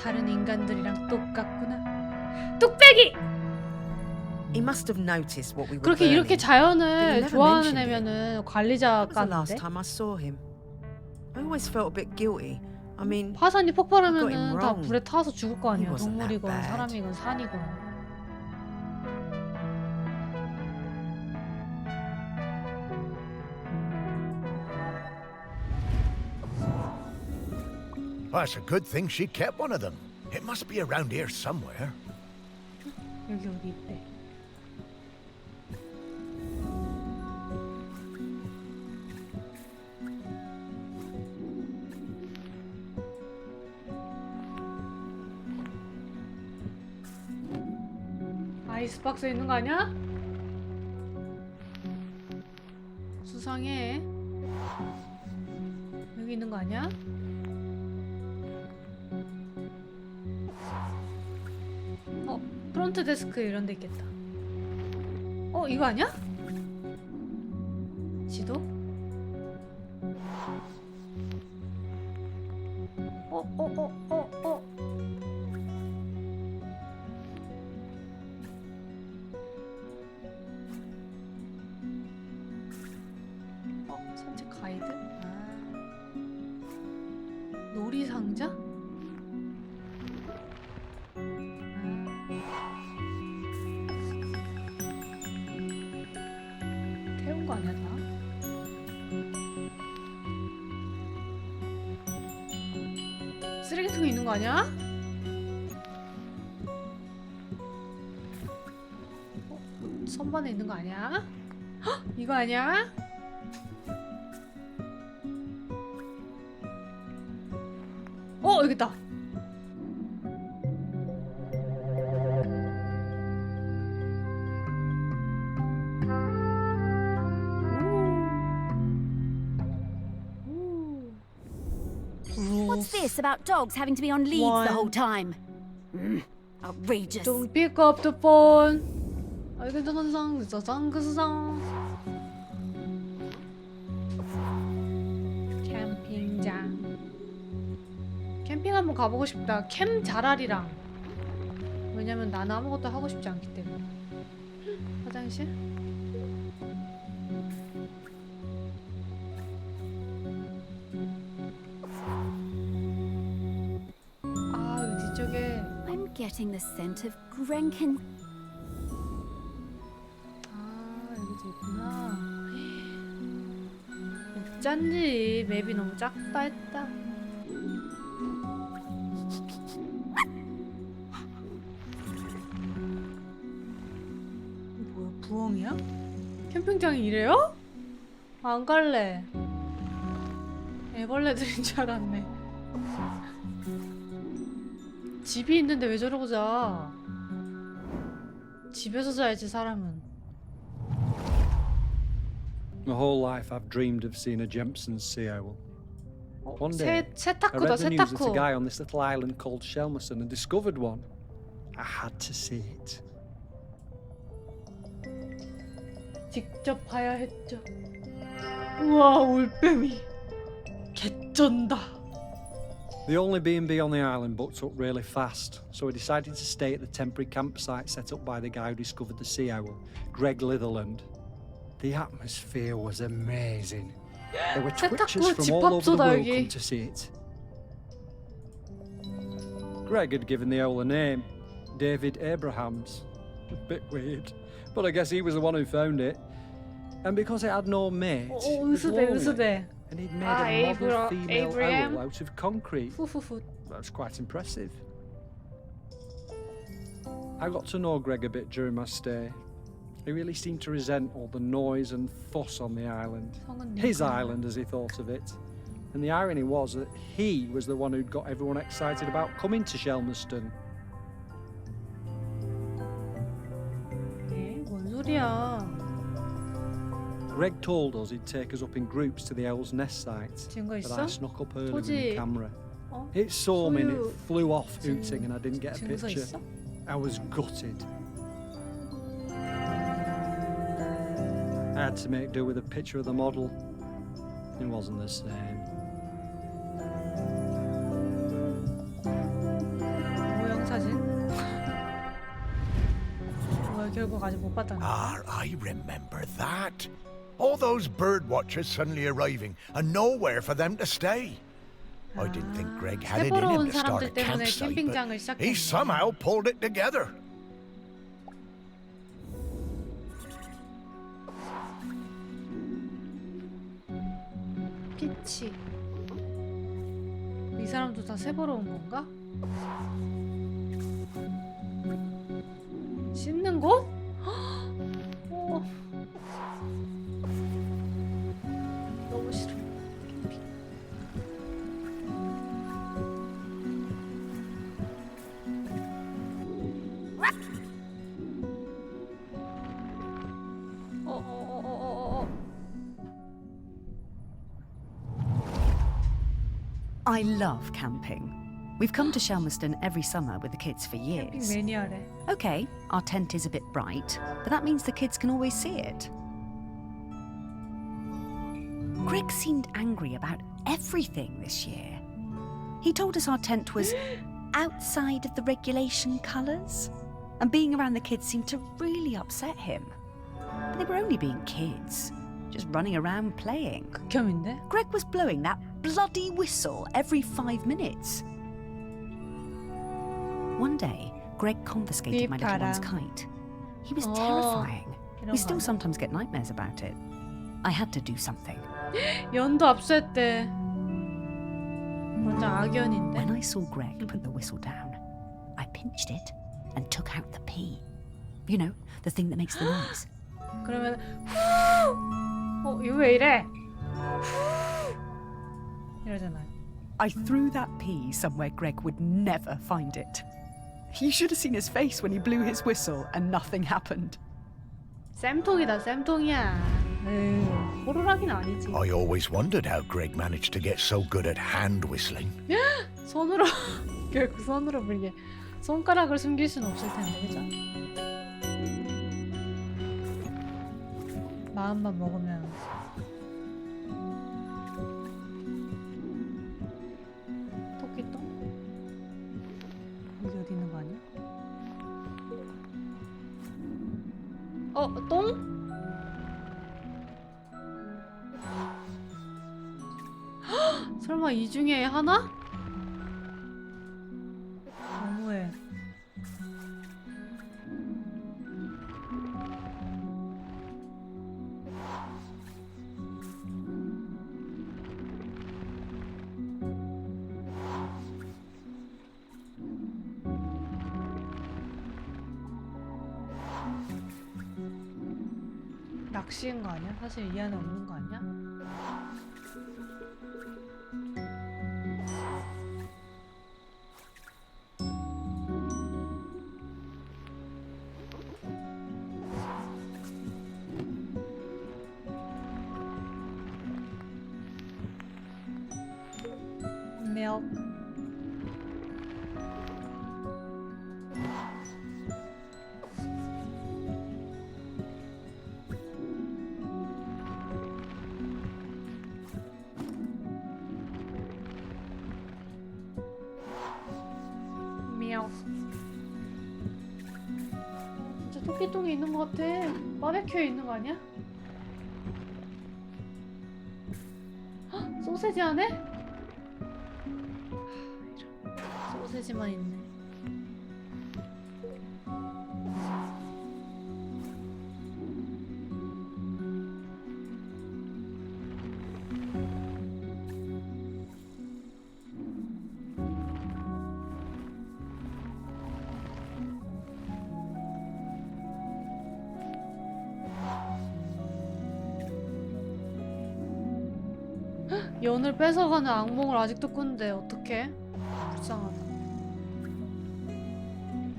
다른 인간들이랑 똑같구나. 뚝배기! He must have noticed what we were 그렇게 이렇게 burning. 자연을 never 좋아하는 mentioned it. 애면은 관리자 That was the last 같은데? time I saw him. I always felt a bit guilty. I mean, 화산이 got him 폭발하면은 다 wrong. 불에 타서 죽을 거 아니야. He wasn't that 동물이건 bad. 사람이건 산이건. Well, it's a good thing she kept one of them. It must be around here somewhere. 여기 어디 있대? 아이스박스에 있는 거 아니야? 수상해. 여기 있는 거 아니야? 프론트 데스크 이런 데 있겠다. 이거 아니야? 지도? 산책 가이드? 놀이 상자? 태운 거 아니야 다? 쓰레기통에 있는 거 아니야? 선반에 있는 거 아니야? 헉! 이거 아니야? 여기 있다. What's this about dogs having to be on leads the whole time? Outrageous. Don't pick up the phone. 캠핑장. 캠핑 한번 가보고 싶다. 캠 자랄이랑. 왜냐면 나는 아무것도 하고 싶지 않기 때문에. 화장실? 여기 뒤쪽에. I'm getting the scent of Grenkin. 여기도 있구나. 어쩐지 맵이 너무 작다 했다. 뭐야, 부엉이야? 캠핑장이 이래요? 안 갈래. 애벌레들인 줄 알았네. 집이 있는데 왜 저러고 자? 집에서 자야지 사람은. My whole life I've dreamed of seeing a Jemson's sea owl. One day, I read 세타쿠다 the news that a 세타쿠. guy on this little island called Shelmerson had discovered one. I had to see it. 직접 봐야 했죠. 우와, 올빼미. 개쩐다. The only B&B on the island booked up really fast, so we decided to stay at the temporary campsite set up by the guy who discovered the sea owl, Greg Litherland. The atmosphere was amazing. There were twitchers from all over the world come to see it. Greg had given the owl a name, David Abrahams. A bit weird, but I guess he was the one who found it. And because it had no mate, it was lonely. And he'd made a model female owl out of concrete. That's quite impressive. I got to know Greg a bit during my stay. He really seemed to resent all the noise and fuss on the island. His island, as he thought of it. And the irony was that he was the one who'd got everyone excited about coming to Shelmerston. 뭔 소리야? Greg told us he'd take us up in groups to the owl's nest site. 증거 But 있어? I snuck up early with 토지. the camera. It saw me and it flew off hooting and I didn't get a 증거 picture. 있어? I was gutted. I had to make do with a picture of the model. It wasn't the same. 결국 아직 못 봤다는 거야. Ah, I remember that. All those bird watchers suddenly arriving and nowhere for them to stay. I didn't think Greg had it in 새보러 him 온 to start a 사람들 때문에 campsite, 캠핑장을 but 시작했네. he somehow pulled it together. 피치. 이 사람도 다 새보러 온 건가? 씻는 곳? 어. 너무 싫어. 캠핑. I love camping. We've come to Shelmerston every summer with the kids for 캠핑 years. 매니아래. Okay, our tent is a bit bright, but that means the kids can always see it. Greg seemed angry about everything this year. He told us our tent was outside of the regulation colours, and being around the kids seemed to really upset him. But they were only being kids, just running around playing. 극혐인데? Greg was blowing that bloody whistle every 5 minutes. One day, Greg confiscated my little one's kite. He was terrifying. We still sometimes get nightmares about it. I had to do something. 연도 압수했대. 완전 악연인데? When I saw Greg put the whistle down, I pinched it and took out the pea. You know, the thing that makes the noise. 그러면 이거 왜 이래? 이러잖아요. I threw that pea somewhere Greg would never find it. You should have seen his face when he blew his whistle and nothing happened. 쌤통이다, 쌤통이야. 에휴, 호루라기는 아니지. I always wondered how Greg managed to get so good at hand whistling. 손으로 결국 손으로 불게. 손가락을 숨길 수는 없을 텐데, 그죠? 마음만 먹으면. 토끼똥? 거기 어디 있는 거 아니야? 똥? 설마 이 중에 하나? 너무해. 낚시인 거 아니야? 사실 이 안에 없는 거 아니야? milk. milk. 진짜 토끼똥이 있는 것 같아. 바베큐에 있는 거 아니야? 헉, 소세지 안에? 소세지만 있네. 연을 뺏어가는 악몽을 아직도 꾼대. 어떡해? 불쌍하다.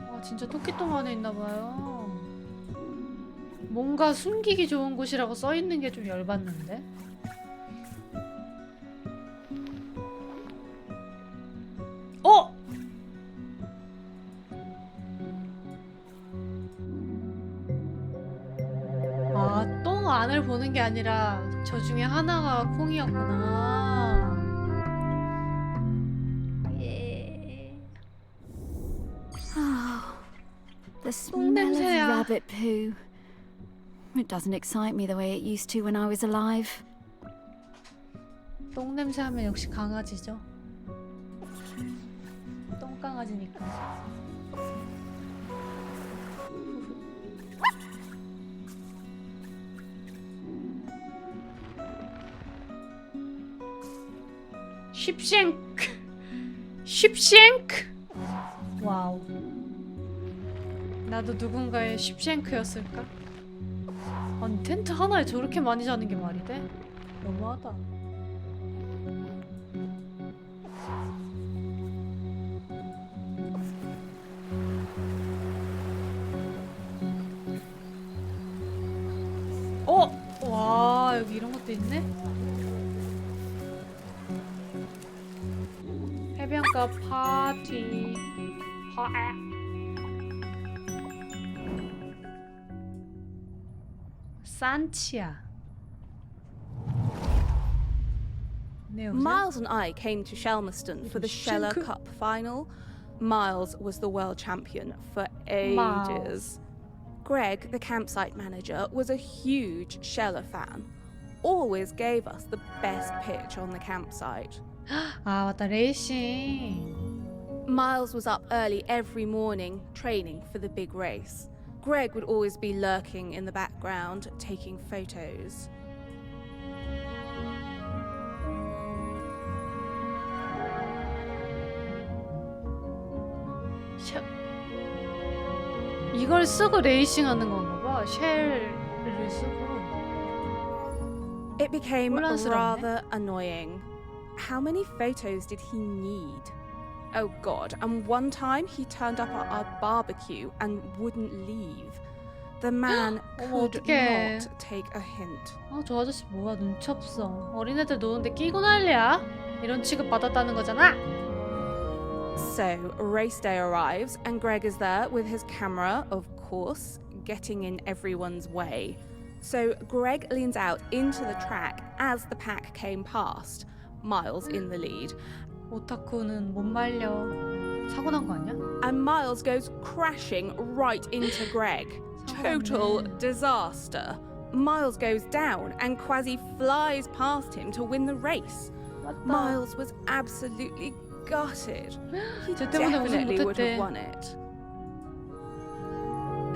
아 진짜 토끼똥 안에 있나봐요. 뭔가 숨기기 좋은 곳이라고 써있는 게 좀 열받는데? 어! 아, 똥 안을 보는 게 아니라 저 중에 하나가 콩이었구나. 예. The smell of 냄새야. rabbit poo. It doesn't excite me the way it used to when I was alive. 똥 냄새 하면 역시 강아지죠. 똥 강아지니까. 쉽쉔크. 쉽쉔크. 와우. 나도 누군가의 쉽쉔크였을까? 아니 텐트 하나에 저렇게 많이 자는 게 말이 돼? 너무하다. 와 여기 이런 것도 있네? 해변가 파티. 산치아. 네, 여보세요? Miles and I came to Shelmerston for the Sheller Cup final. Miles was the world champion for ages. Miles. Greg, the campsite manager, was a huge Sheller fan. Always gave us the best pitch on the campsite. 아 맞다 레이싱. Miles was up early every morning, training for the big race. Greg would always be lurking in the background, taking photos. 이걸 쓰고 레이싱하는 건가 봐. 쉘을 쓰고. It became 혼란스럽네. rather annoying. How many photos did he need? Oh god, and one time he turned up at our barbecue and wouldn't leave. The man 어머, could 어떡해. not take a hint. 아, 저 아저씨 뭐야 눈치 없어. 어린애들 노는데 끼고 난리야? 이런 취급 받았다는 거잖아. So, race day arrives and Greg is there with his camera, of course, getting in everyone's way. So, Greg leans out into the track as the pack came past, Miles in the lead. 오타쿠는 못 말려. 사고 난 거 아니야? And Miles goes crashing right into Greg. Total disaster. Miles goes down and Kwasi flies past him to win the race. Miles was absolutely gutted. He 저 때문에 우승 definitely would 못했대. have won it.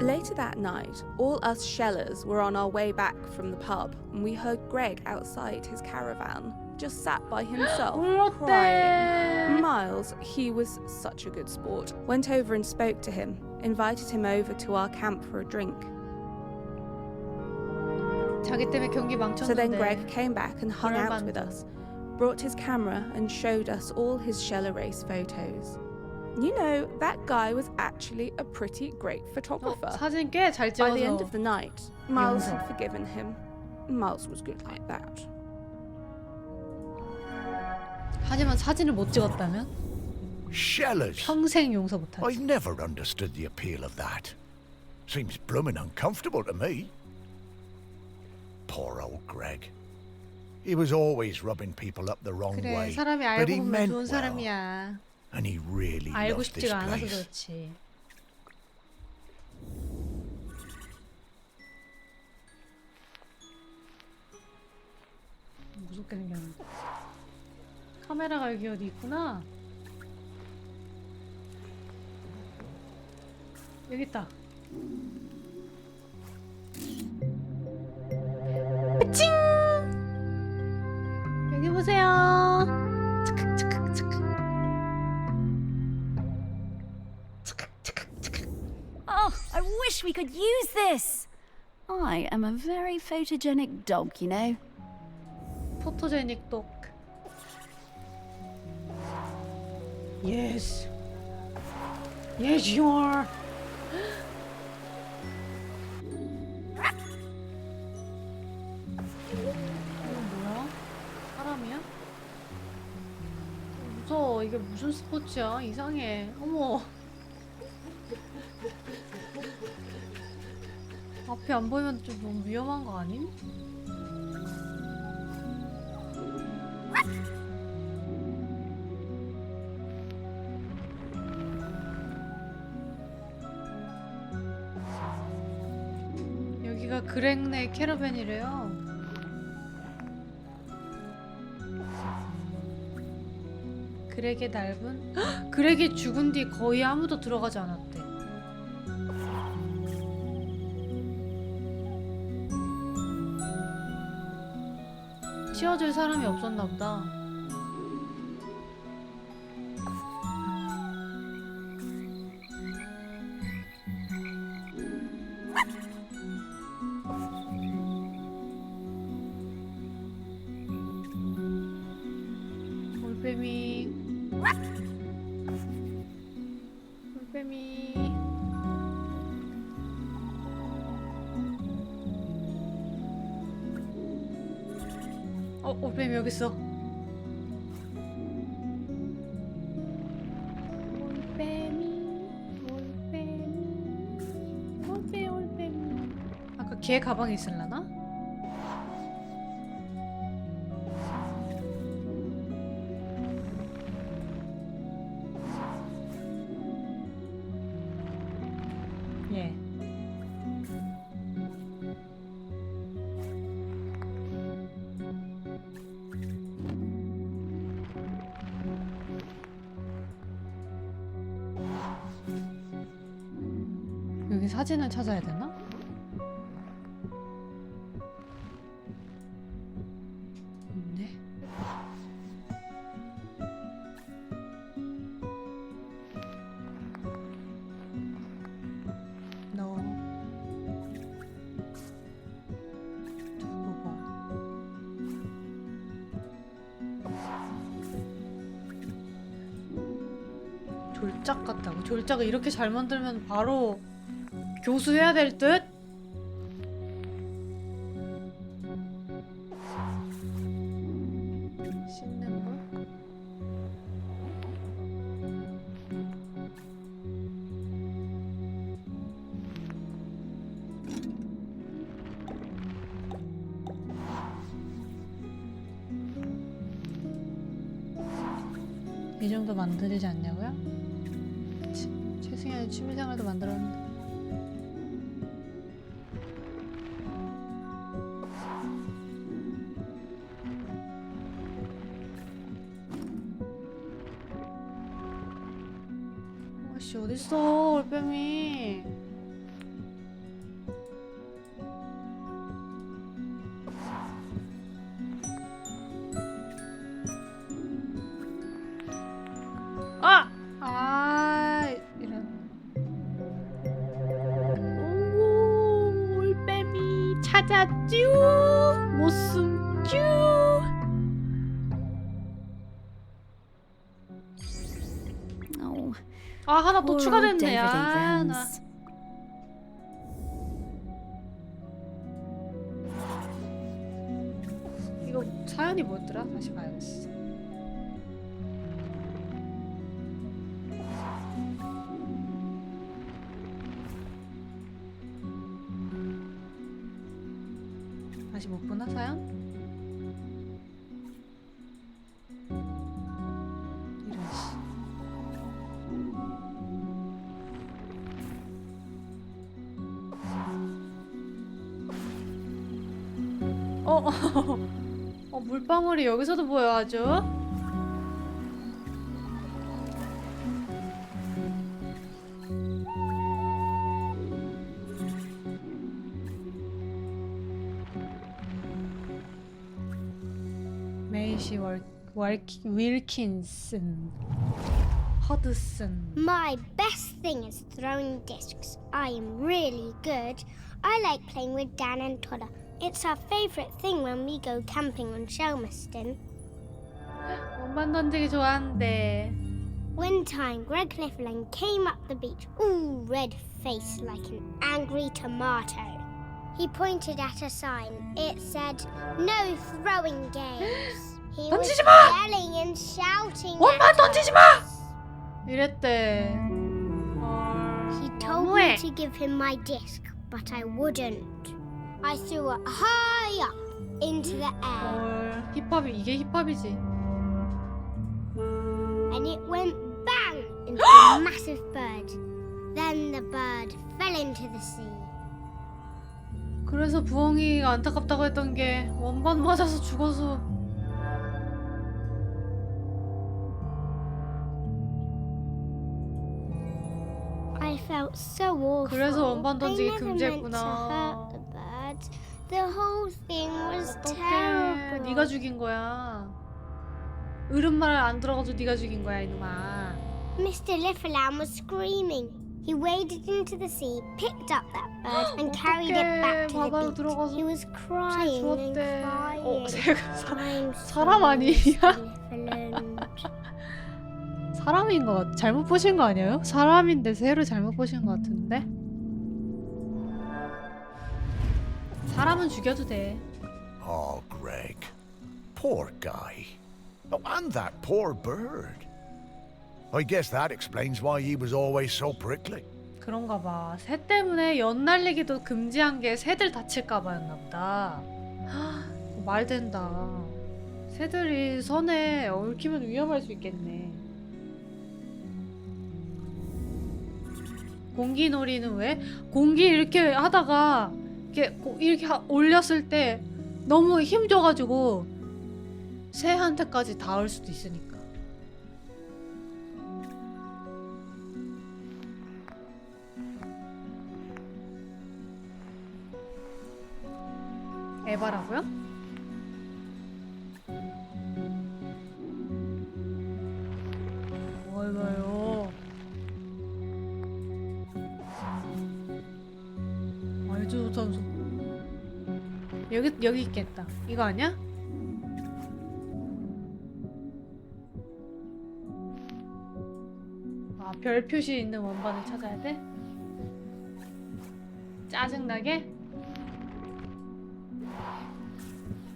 Later that night, all us Shellers were on our way back from the pub and we heard Greg outside his caravan, just sat by himself, crying. Miles, he was such a good sport, went over and spoke to him, invited him over to our camp for a drink. 자기 때문에 경기 So then 망쳤는데. Greg came back and hung out with 열반도. us, brought his camera and showed us all his Sheller race photos. You know, that guy was actually a pretty great photographer. 사진 꽤 잘 By the end 찍어서. of the night, Miles 용서. had forgiven him. Miles was good like that. 하지만 사진을 못 찍었다면 Shellers. 평생 용서 못하지. I've never understood the appeal of that. Seems bloomin' uncomfortable to me. Poor old Greg. He was always rubbing people up the wrong 그래 way. 사람이 but 알고 he 보면 meant 좋은 well, 사람이야. and he really 알고 loved this 싶지가 않아서 place. 그렇지. 무섭게 생겼는데. 카메라가 여기 어디 있구나. 여기 있다. 찡! 여기 보세요. Oh, I wish we could use this. I am a very photogenic dog, you know. 포토제닉 독. Yes. Yes, you are. 이건 뭐야? 사람이야? 무서워. 이게 무슨 스포츠야? 이상해. 어머. 앞이 안 보이면 좀 너무 위험한 거 아님? 여기가 그렉네 캐러밴이래요. 그렉의 날분? 헉! 그렉이 죽은 뒤 거의 아무도 들어가지 않았대. 치워줄 사람이 없었나 보다. 올빼미. 올빼미. 올빼미 여기 있어. 올빼미. 아까 걔 가방에 있을라나? 예. 여기 사진을 찾아야 되나? 없네. 너 두고 봐. 졸작 같다고? 졸작을 이렇게 잘 만들면 바로 교수해야 될 듯? 씻는 거? 이 정도 만들지 않냐고요? 최승현이 취미생활도 만들었는데. 아씨 어딨어 올빼미. 이런. 오 올빼미 찾았쥬. 못 숨쥬. Oh, 하나 또 poor old 추가됐네. David 나. Evans. 이거 사연이 뭐였더라? 다시 봐야겠어. 다시 못 보나 사연? 이런 씨. 물방울이 여기서도 보여 아주. 메이시 윌킨슨 허드슨. My best thing is throwing discs. I am really good. I like playing with Dan and Todd. It's our favourite thing when we go camping on Shelmerston. 몸만 던지기 좋아한대. One time, Greg Cliffland came up the beach, all red-faced like an angry tomato. He pointed at a sign. It said, "No throwing games." He was 던지지 마! yelling and shouting. 몸만 던지지 마! 이랬대. He told me to give him my disc, but I wouldn't. I threw it high up into the air. 힙합이 이게 힙합이지. And it went bang into a massive bird. Then the bird fell into the sea. 그래서 부엉이가 안타깝다고 했던 게 원반 맞아서 죽어서. I felt so awful. 그래서 원반 던지기 I never meant to hurt 금지했구나. the birds. The whole thing was 어떡해. terrible. 네가 죽인 거야. 어른 말 안 들어가지고 네가 죽인 거야, 이놈아. Mr. Lifflam was screaming. He waded into the sea, picked up that bird, and carried it back to the 바다로 beach. 들어가서 He was crying and 주웠대. crying. I'm 사람 sorry, 아니야? Mr. Liffland. 사람인 것 같. 잘못 보신 거 아니에요? 사람인데 새를 잘못 보신 것 같은데. 사람은 죽여도 돼. Oh, Greg. Poor guy. Oh, and that poor bird. I guess that explains why he was always so prickly. 그런가 봐. 새 때문에 연 날리기도 금지한 게 새들 다칠까 봐였나 보다. 말 된다. 새들이 선에 얽히면 위험할 수 있겠네. 공기놀이는 왜? 공기 이렇게 하다가 이렇게 올렸을 때 너무 힘줘가지고 새한테까지 닿을 수도 있으니까. 에바라고요? 뭘까요? 알죠 선수. 여기 있겠다. 이거 아니야? 아, 별 표시 있는 원반을 찾아야 돼? 짜증나게?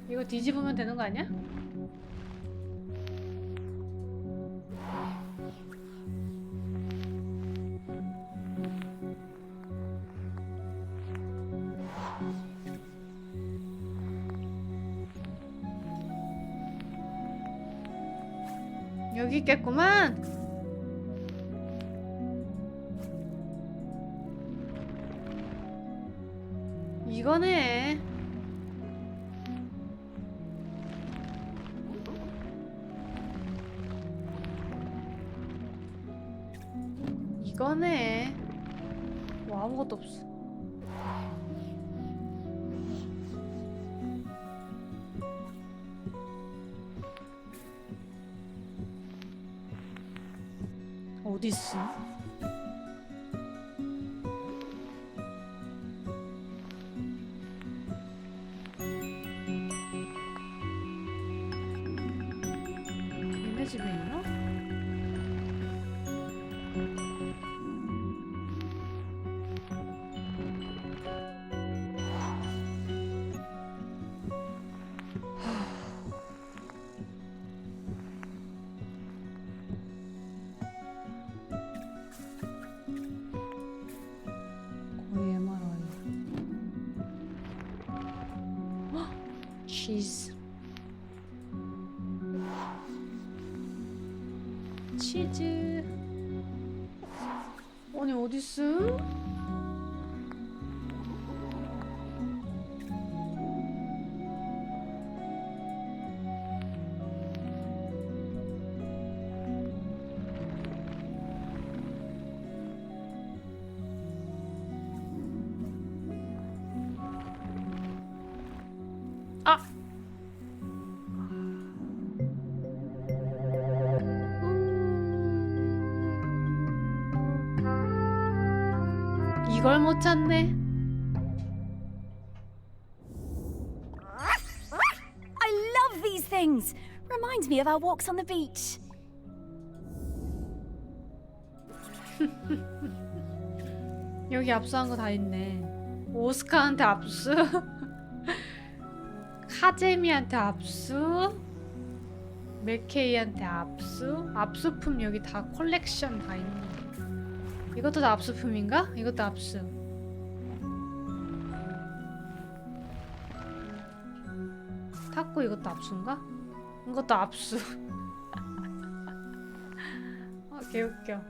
이거 뒤집으면 되는 거 아니야? 여기 있겠구만. 이거네. 이거네. 뭐 아무것도 없어. 어딨어? 얘네 집에 있나? 거의 MRI. 치즈. 치즈. 아니 어딨어? 아! 이걸 못 찾네. I love these things. Reminds me of our walks on the beach. 여기 압수한 거 다 있네. 오스카한테 압수. 카제미한테 압수. 맥케이한테 압수. 압수품 여기 다 컬렉션 다 있네. 이것도 다 압수품인가? 이것도 압수. 타코 이것도 압수인가? 이것도 압수. 아 개웃겨.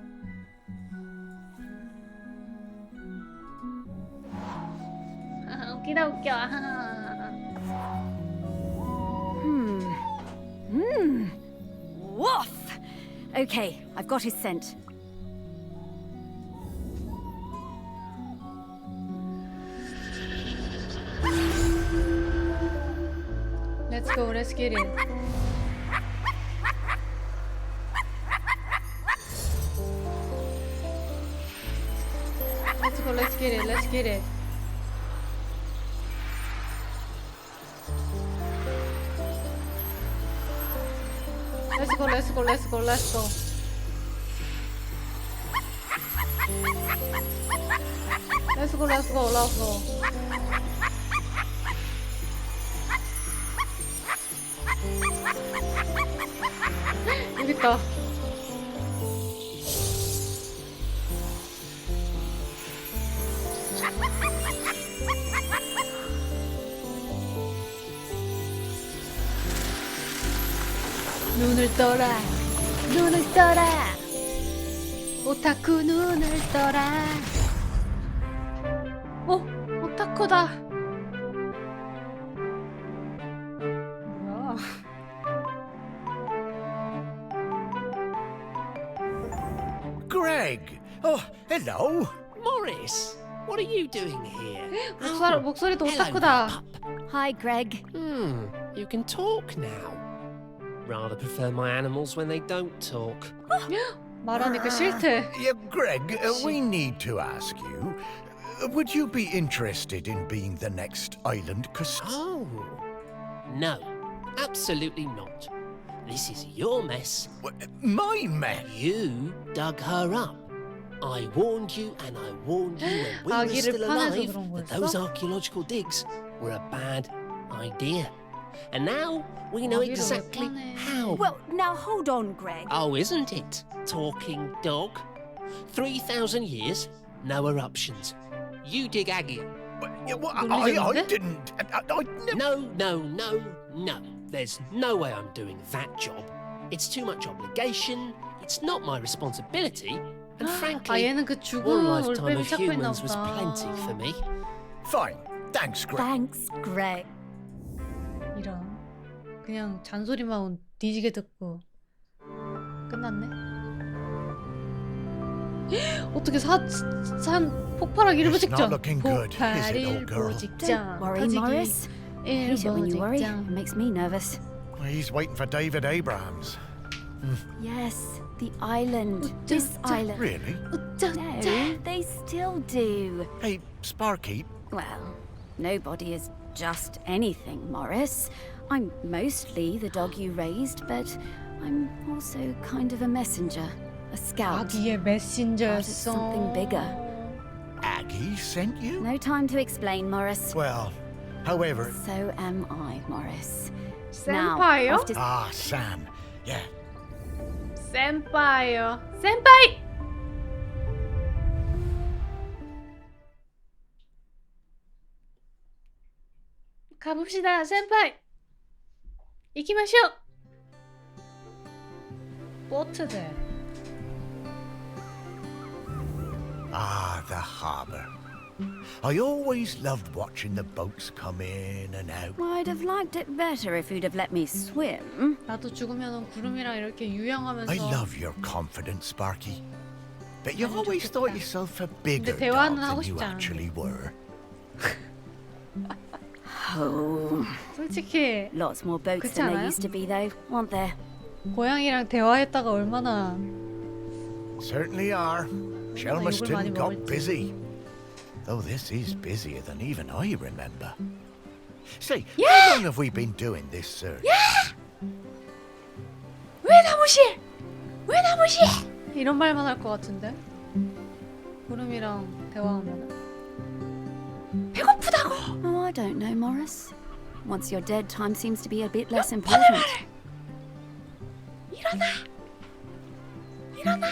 웃기다 웃겨. Woof! Okay, I've got his scent. Let's go, let's get it. Let's go, let's get it, let's get it. Let's go, let's go, let's go, let's go. Let's go, let's go, let's go. 여기 있다. 눈을 떠라, 눈을 떠라, 오타쿠 눈을 떠라. 오타쿠다. 뭐야? Greg! Oh, hello. Morris, what are you doing here? 목소리도 오타쿠다. Hi, Greg. You can talk now. Rather prefer my animals when they don't talk. 말하니까 싫대. Yeah, Greg, we need to ask you. Would you be interested in being the next island Oh, no, absolutely not. This is your mess. My mess? You dug her up. I warned you and I warned you when we were still alive that those archaeological digs were a bad idea. And now we know exactly how. Well, now hold on, Greg. Oh, isn't it? Talking dog. 3,000 years, no eruptions. You dig Aggie. I didn't. No. There's no way I'm doing that job. It's too much obligation. It's not my responsibility. And frankly, 얘는 그 one 죽은 lifetime 올빼미 of 찾고 있나 humans was 보다. plenty for me. Fine. Thanks, Greg. Thanks, Greg. 이런. 그냥 잔소리만 뒤지게 듣고 끝났네. 어떻게 산 폭발하기 일보 It's not 직전. looking good, is it, old girl? 폭발 직전. Don't worry, Morris. I hate it when you worry. It 직전. makes me nervous. He's waiting for David Abrams. Yes, the island. This island. Really? No, they still do. Hey, Sparky. Well, nobody is just anything, Morris. I'm mostly the dog you raised, but I'm also kind of a messenger, a scout. 아기의 Part of 메신저였어. something bigger. Aggie sent you? No time to explain, Morris. Well, however... So am I, Morris. senpa이요? Now, off to... Ah, Sam. Yeah. senpa이요. senpai! 가봅시다, senpai! 이기마쇼! 보트대. Ah, the harbour. I always loved watching the boats come in and out. I'd have liked it better if you'd have let me swim. 나도 죽으면 구름이랑 이렇게 유영하면서. I love your confidence, Sparky. But you always thought yourself a bigger 근데 dog 대화는 than 하고 you 싶지 않아. actually were. Oh. 솔직히 Lots more boats 그렇지 than there 않아요? used to be, though, aren't there? 고양이랑 대화했다가 얼마나 Certainly are. 욕을 많이 Shelmerston got 먹을지. busy. Though this is busier than even I remember. Say, Yeah! how long have we been doing this search? 왜 나무실? 왜 나무실? 이런 말만 할 것 같은데. 구름이랑 대화하면. 배고프다고. Oh, I don't know, Morris. Once you're dead, time seems to be a bit less important. 일어나. 일어나.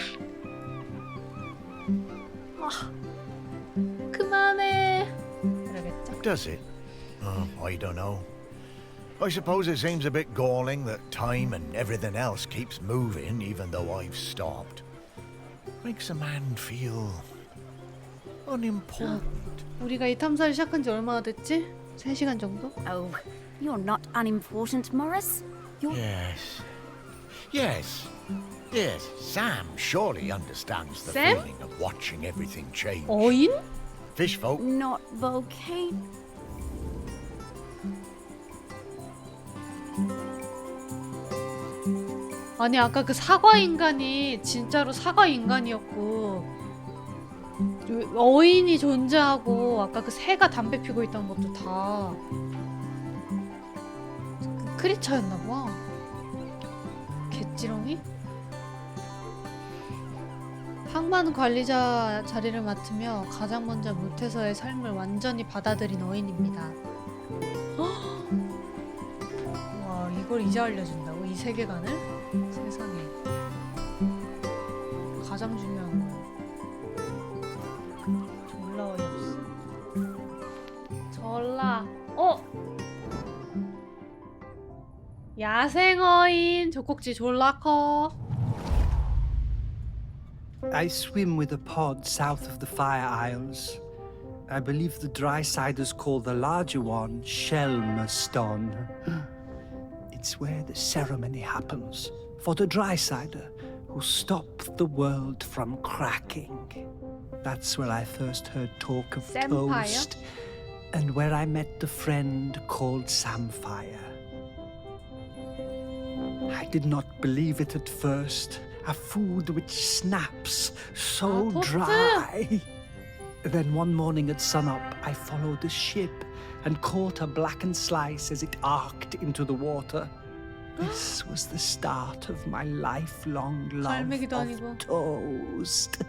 그만해. 그러겠죠? Does it? I don't know. I suppose it seems a bit galling that time and everything else keeps moving even though I've stopped. Makes a man feel unimportant. 우리가 이 탐사를 시작한 지 얼마나 됐지? 3시간 정도? Oh, you're not unimportant, Morris. You're... Yes, Sam surely understands the Sam? feeling of watching everything change. 어인? Fishfolk. Not volcano. 아니 아까 그 사과 인간이 진짜로 사과 인간이었고 어인이 존재하고 아까 그 새가 담배 피고 있던 것도 다 그 크리처였나봐. 개찌렁이? 항만 관리자 자리를 맡으며 가장 먼저 무태서의 삶을 완전히 받아들인 어인입니다. 와, 이걸 이제 알려준다고? 이 세계관을? 세상에. 가장 중요한 거. 졸라 어이없어. 졸라. 야생어인 젖꼭지 졸라 커. I swim with a pod south of the Fire Isles. I believe the dry-siders call the larger one Shelmaston. It's where the ceremony happens for the dry-sider who stopped the world from cracking. That's where I first heard talk of Samphire? toast, and where I met the friend called Samphire. I did not believe it at first. A food which snaps so dry. Then one morning at sunup, I followed a ship and caught a blackened slice as it arced into the water. This was the start of my lifelong love of toast.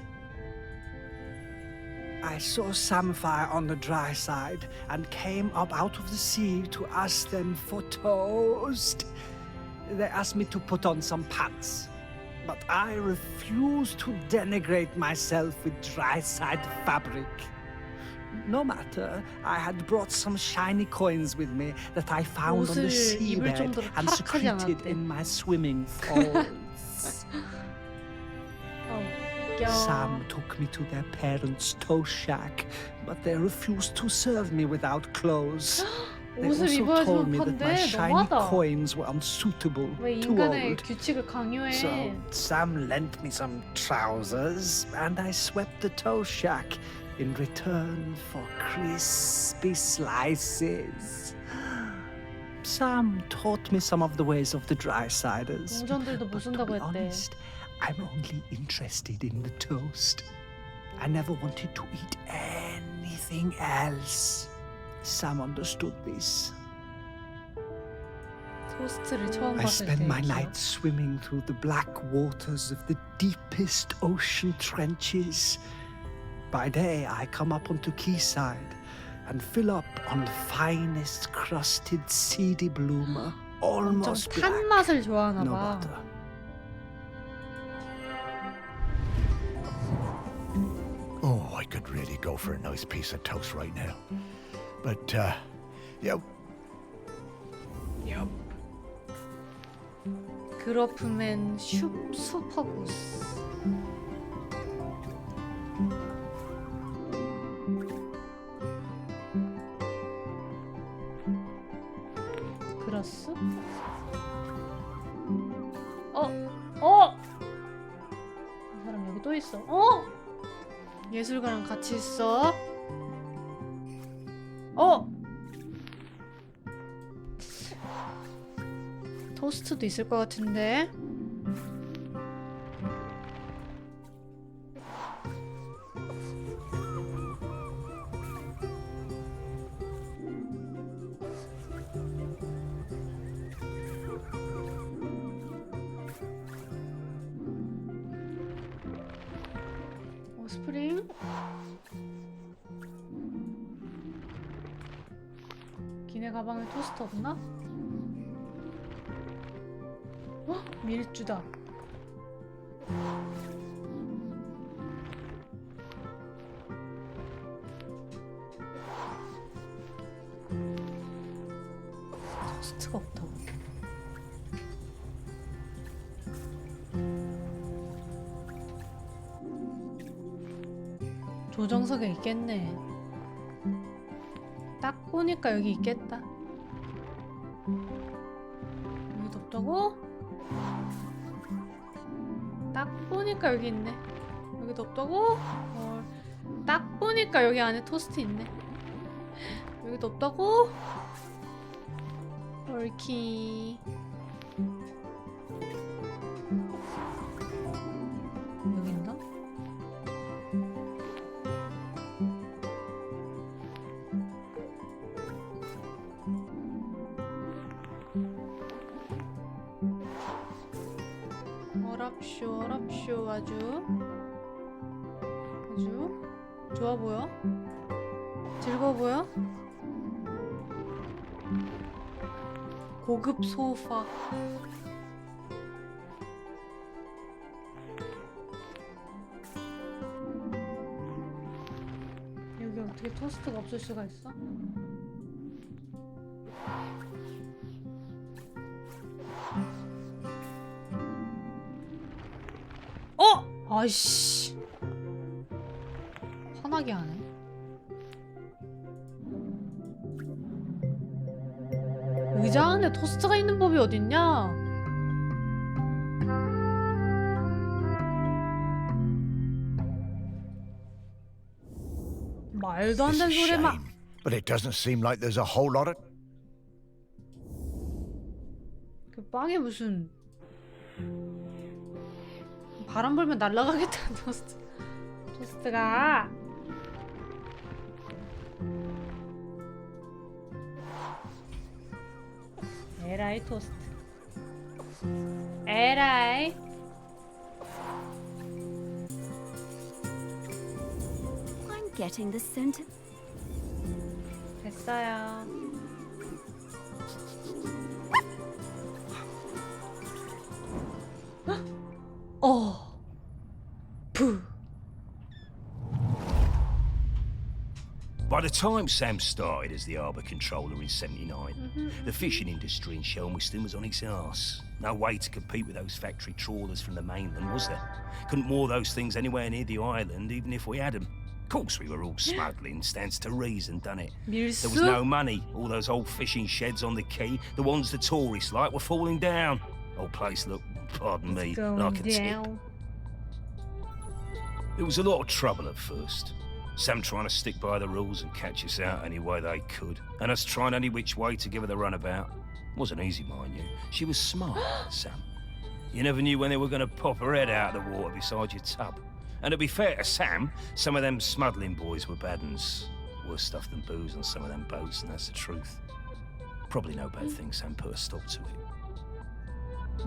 I saw Samphire on the dry side and came up out of the sea to ask them for toast. They asked me to put on some pants, but I refused to denigrate myself with dry-side fabric. No matter, I had brought some shiny coins with me that I found on the seabed and secreted in my swimming folds. Sam took me to their parents' toast shack, but they refused to serve me without clothes. They also told me that my shiny coins were unsuitable, too old. So Sam lent me some trousers, and I swept the toast shack in return for crispy slices. Sam taught me some of the ways of the dry-siders. But to be honest, I'm only interested in the toast. I never wanted to eat anything else. Sam understood this. I spend my nights swimming through the black waters of the deepest ocean trenches. By day, I come up onto quayside and fill up on the finest crusted seedy bloomer, almost black. No butter. Oh, I could really go for a nice piece of toast right now. But, yep. 그로프맨 슈퍼구스. 그라스? 이 사람 여기 또 있어. 예술가랑 같이 있어. 토스트도 있을 것 같은데. 스프링. 기내 가방에 토스트 없나? 밀주다. 토스트가 없다고. 조정석에 있겠네. 딱 보니까 여기 있겠다. 여기도 없다고? 딱 보니까 여기 있네. 여기도 없다고? 딱 보니까 여기 안에 토스트 있네. 여기도 없다고? 옳키. 여기 있나? 어랍쇼 아주 좋아 보여? 즐거워 보여? 고급 소파. 여기 어떻게 토스트가 없을 수가 있어? 아이씨, 화나게 하네. 의자 안에 토스트가 있는 법이 어딨냐? 말도 안 It's 되는 a 소리 막. shame, but it doesn't seem like there's a whole lot of. 그 빵에 무슨 바람 불면 날아가겠다. 토스트가. 에라이 토스트. 에라이. I'm getting the scent of... 됐어요. 푸. By the time Sam started as the harbour controller in '79, the fishing industry in Shelmiston was on its arse. No way to compete with those factory trawlers from the mainland, was there? Couldn't moor those things anywhere near the island, even if we had them. Of course, we were all smuggling, stands to reason, done it? There was no money. All those old fishing sheds on the quay, the ones the tourists like, were falling down. Old place looked, pardon me, like a tip. There was a lot of trouble at first. Sam trying to stick by the rules and catch us out any way they could, and us trying any which way to give her the runabout. Wasn't easy, mind you. She was smart, Sam. You never knew when they were going to pop her head out of the water beside your tub. And to be fair to Sam, some of them smuggling boys were bad uns. Worse stuff than booze on some of them boats, and that's the truth. Probably no bad thing Sam put a stop to it.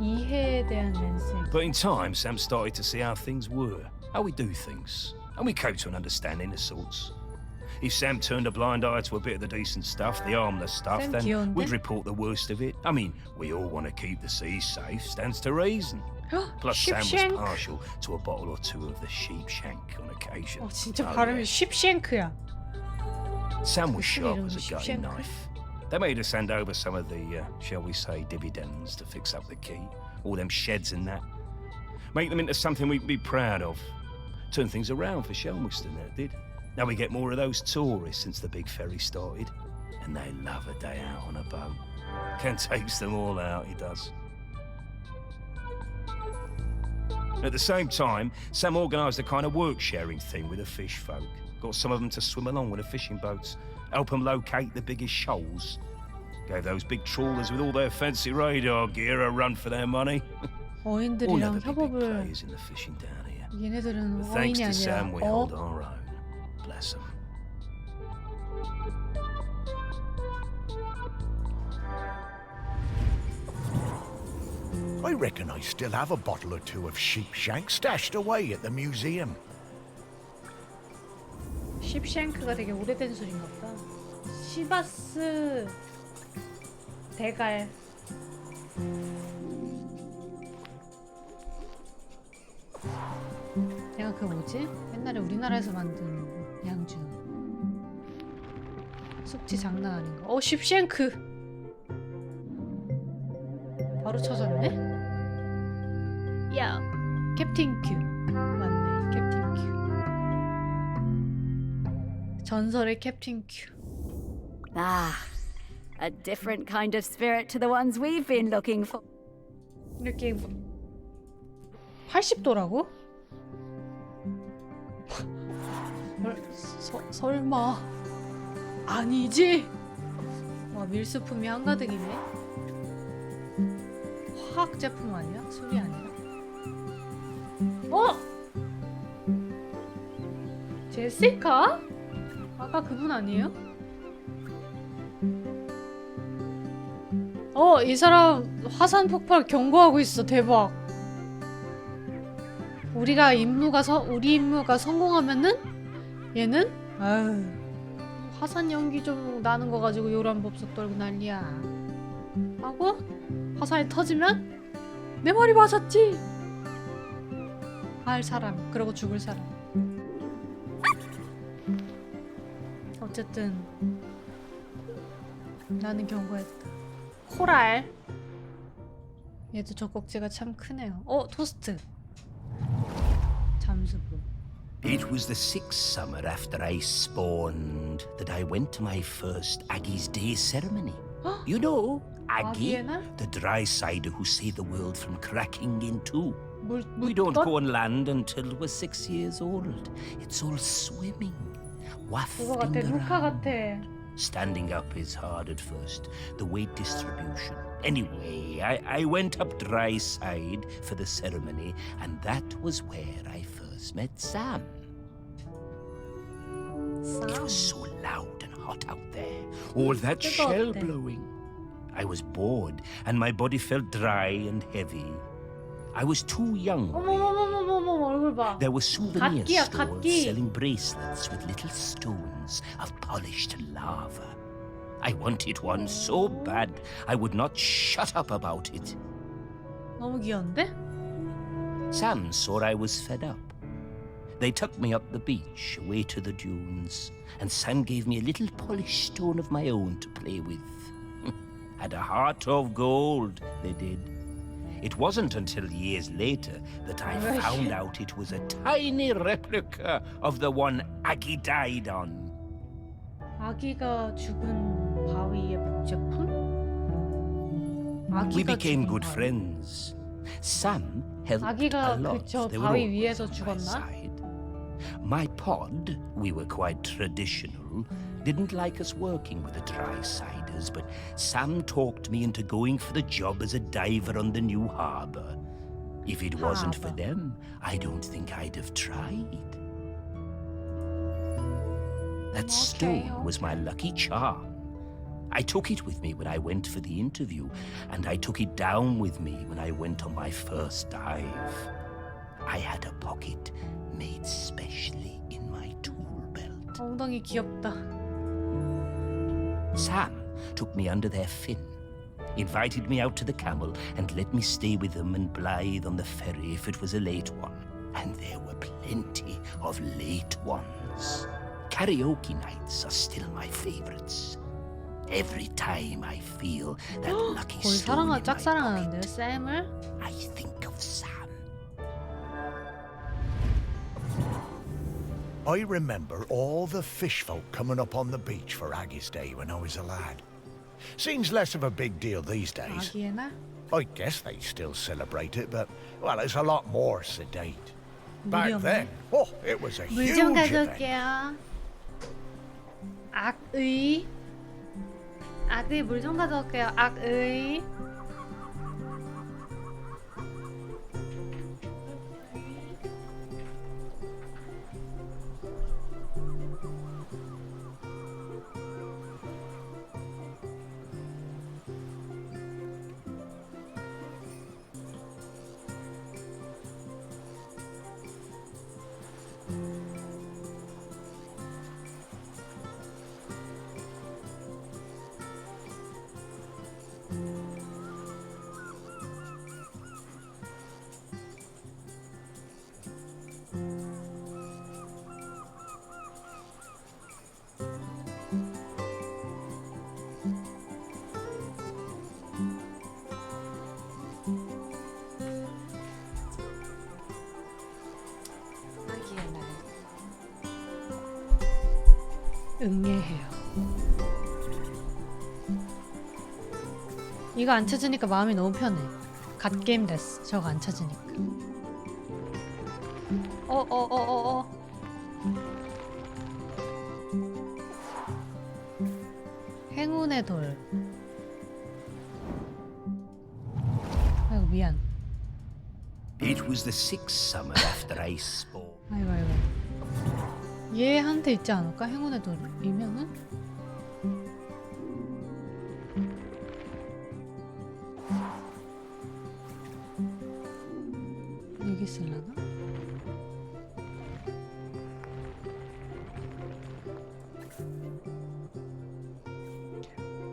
이해에 대한 멘트. But in time, Sam started to see how things were, how we do things, and we came to an understanding of sorts. If Sam turned a blind eye to a bit of the decent stuff, the harmless stuff, Sam then 귀여운데? we'd report the worst of it. I mean, we all want to keep the seas safe, stands to reason. Plus, Sam was Sheepshank. partial to a bottle or two of the sheep shank on occasion. 진짜 Oh, 발음이 yeah. 쉽쉔크야. Sam was sharp 이름은 as a gutting 쉽쉔크? knife. They made us hand over some of the, shall we say, dividends to fix up the quay, all them sheds and that. Make them into something we'd be proud of. Turn things around for Shelmiston, that did. Now we get more of those tourists since the big ferry started, and they love a day out on a boat. Ken takes them all out, he does. At the same time, Sam organised a kind of work-sharing thing with the fish folk. Got some of them to swim along with the fishing boats, help them locate the biggest shoals. Gave those big trawlers with all their fancy radar gear a run for their money. We'll 어인들이랑 never be big 협업을. players in the fishing down here. 얘네들은 But thanks 어인이 to 아니라 Sam, we held our own. Bless them. I reckon I still have a bottle or two of sheep shank stashed away at the museum. 쉽쉔크가 되게 오래된 술인가 보다. 시바스 대갈. 내가 그 뭐지? 옛날에 우리나라에서 만든 양주. 숙취 장난 아닌가? 쉽쉔크. 바로 쳐졌네? 야, 캡틴 큐. 맞네, 캡틴 큐. 전설의 캡틴 큐. Ah, a different kind of spirit to the ones we've been looking for. 이렇게 80도라고? 설마 아니지? 와, 밀수품이 한가득이네. 화학 제품 아니야? 술이 아니야? 어? 제시카? 아까 그분 아니에요? 이 사람 화산 폭발 경고하고 있어. 대박. 우리 임무가 성공하면은 얘는 아유, 화산 연기 좀 나는 거 가지고 요란 법석 떨고 난리야. 하고 화산이 터지면 내 머리 맞았지. 할 사람, 그러고 죽을 사람. 어쨌든 나는 경고했다. 코랄. 얘도 젖꼭지가 참 크네요. 토스트. 잠수부. It was the 6th summer after I spawned that I went to my first Aggie's Day ceremony. You know, Aggie, the dry cider who saved the world from cracking in two. We don't go on land until we're 6 years old. It's all swimming, wafting around. Standing up is hard at first, the weight distribution. Anyway, I went up dry side for the ceremony, and that was where I first met Sam. It was so loud and hot out there, all that shell blowing. I was bored, and my body felt dry and heavy. I was too young. There were souvenir stores selling bracelets with little stones of polished lava. I wanted one so bad, I would not shut up about it. 너무 귀여운데? Sam saw I was fed up. They took me up the beach, away to the dunes, and Sam gave me a little polished stone of my own to play with. Had a heart of gold, they did. It wasn't until years later that I found out it was a tiny replica of the one Aggie died on. 아기가 죽은 바위의 복제품? We became good friends. Sam helped a lot. They were always on my side. My pod, we were quite traditional, didn't like us working with the dry-siders, but Sam talked me into going for the job as a diver on the new harbour. If it wasn't for them, I don't think I'd have tried. That stone was my lucky charm. I took it with me when I went for the interview, and I took it down with me when I went on my first dive. I had a pocket made specially in my tool belt. 엉덩이 귀엽다. Sam took me under their fin, invited me out to the camel, and let me stay with them and Blythe on the ferry if it was a late one. And there were plenty of late ones. Karaoke nights are still my favorites. Every time I feel that lucky stone in my pocket, I think of Sam. I remember all the fish folk coming up on the beach for Aggie's Day when I was a lad. Seems less of a big deal these days. I guess they still celebrate it, but, well, it's a lot more sedate. Back then, it was a huge event. 악의. 악의 물 좀 가져올게요. 악의. 응애해요. 이거 안 찾으니까 마음이 너무 편해. 갓게임 됐어. 저거 안 찾으니까. 행운의 돌. 아이고 미안. It was the sixth summer after I spoke. 아이고. 얘한테 있지 않을까? 행운의 돌이면은? 여기 있으려나?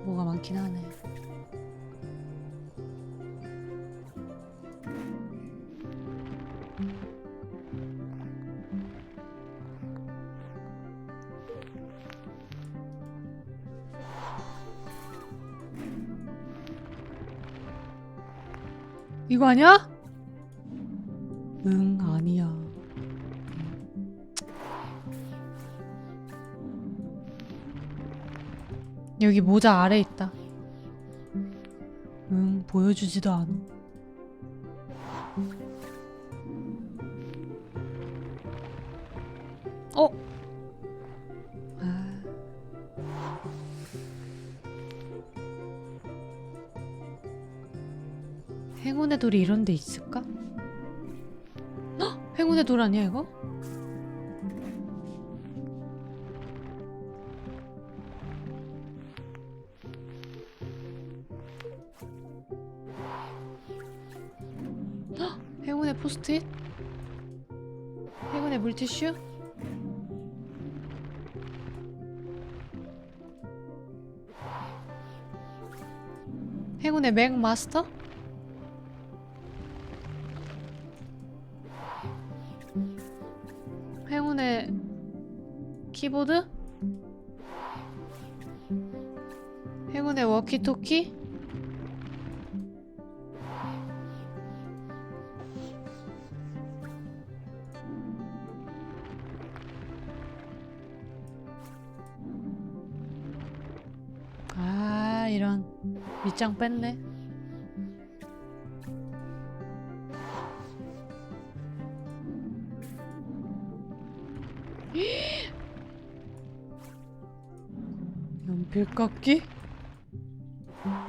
뭐가 많긴 하네. 이거 아니야? 응, 아니야. 여기 모자 아래 있다. 응, 보여주지도 않아. 행운의 돌이 이런 데 있을까? 헉! 행운의 돌 아니야 이거? 헉! 행운의 포스트잇? 행운의 물티슈? 행운의 맥 마스터? 행운의 키보드? 행운의 워키토키? 아, 이런 밑장 뺐네. 연필깎이? 아,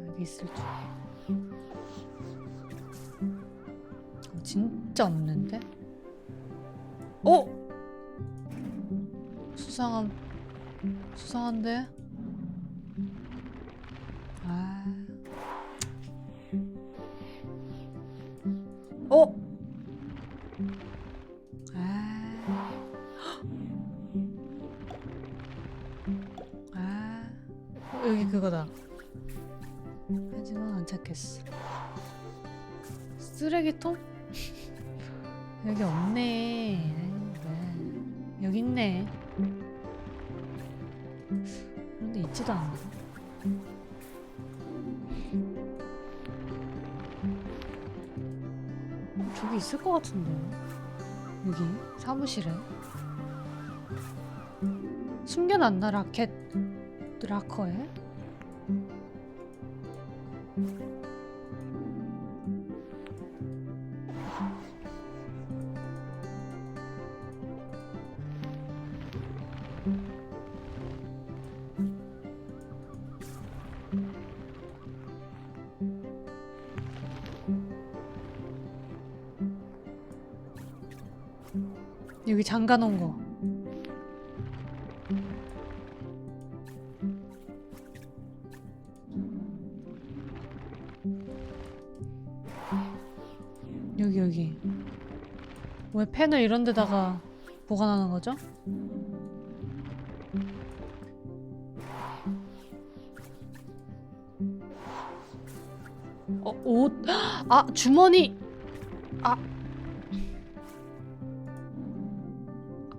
여기 있을 줄. 진짜 없는데? 수상한데? 아. 여기 그거다. 하지만 안 찾겠어. 쓰레기통? 여기 없네. 왜? 여기 있네. 그런데 있지도 않아. 저기 있을 것 같은데. 여기 사무실에 숨겨놨나 라켓 락커에? 여기 잠가놓은 거. 여기. 왜 펜을 이런 데다가 보관하는 거죠? 옷. 아, 주머니. 아.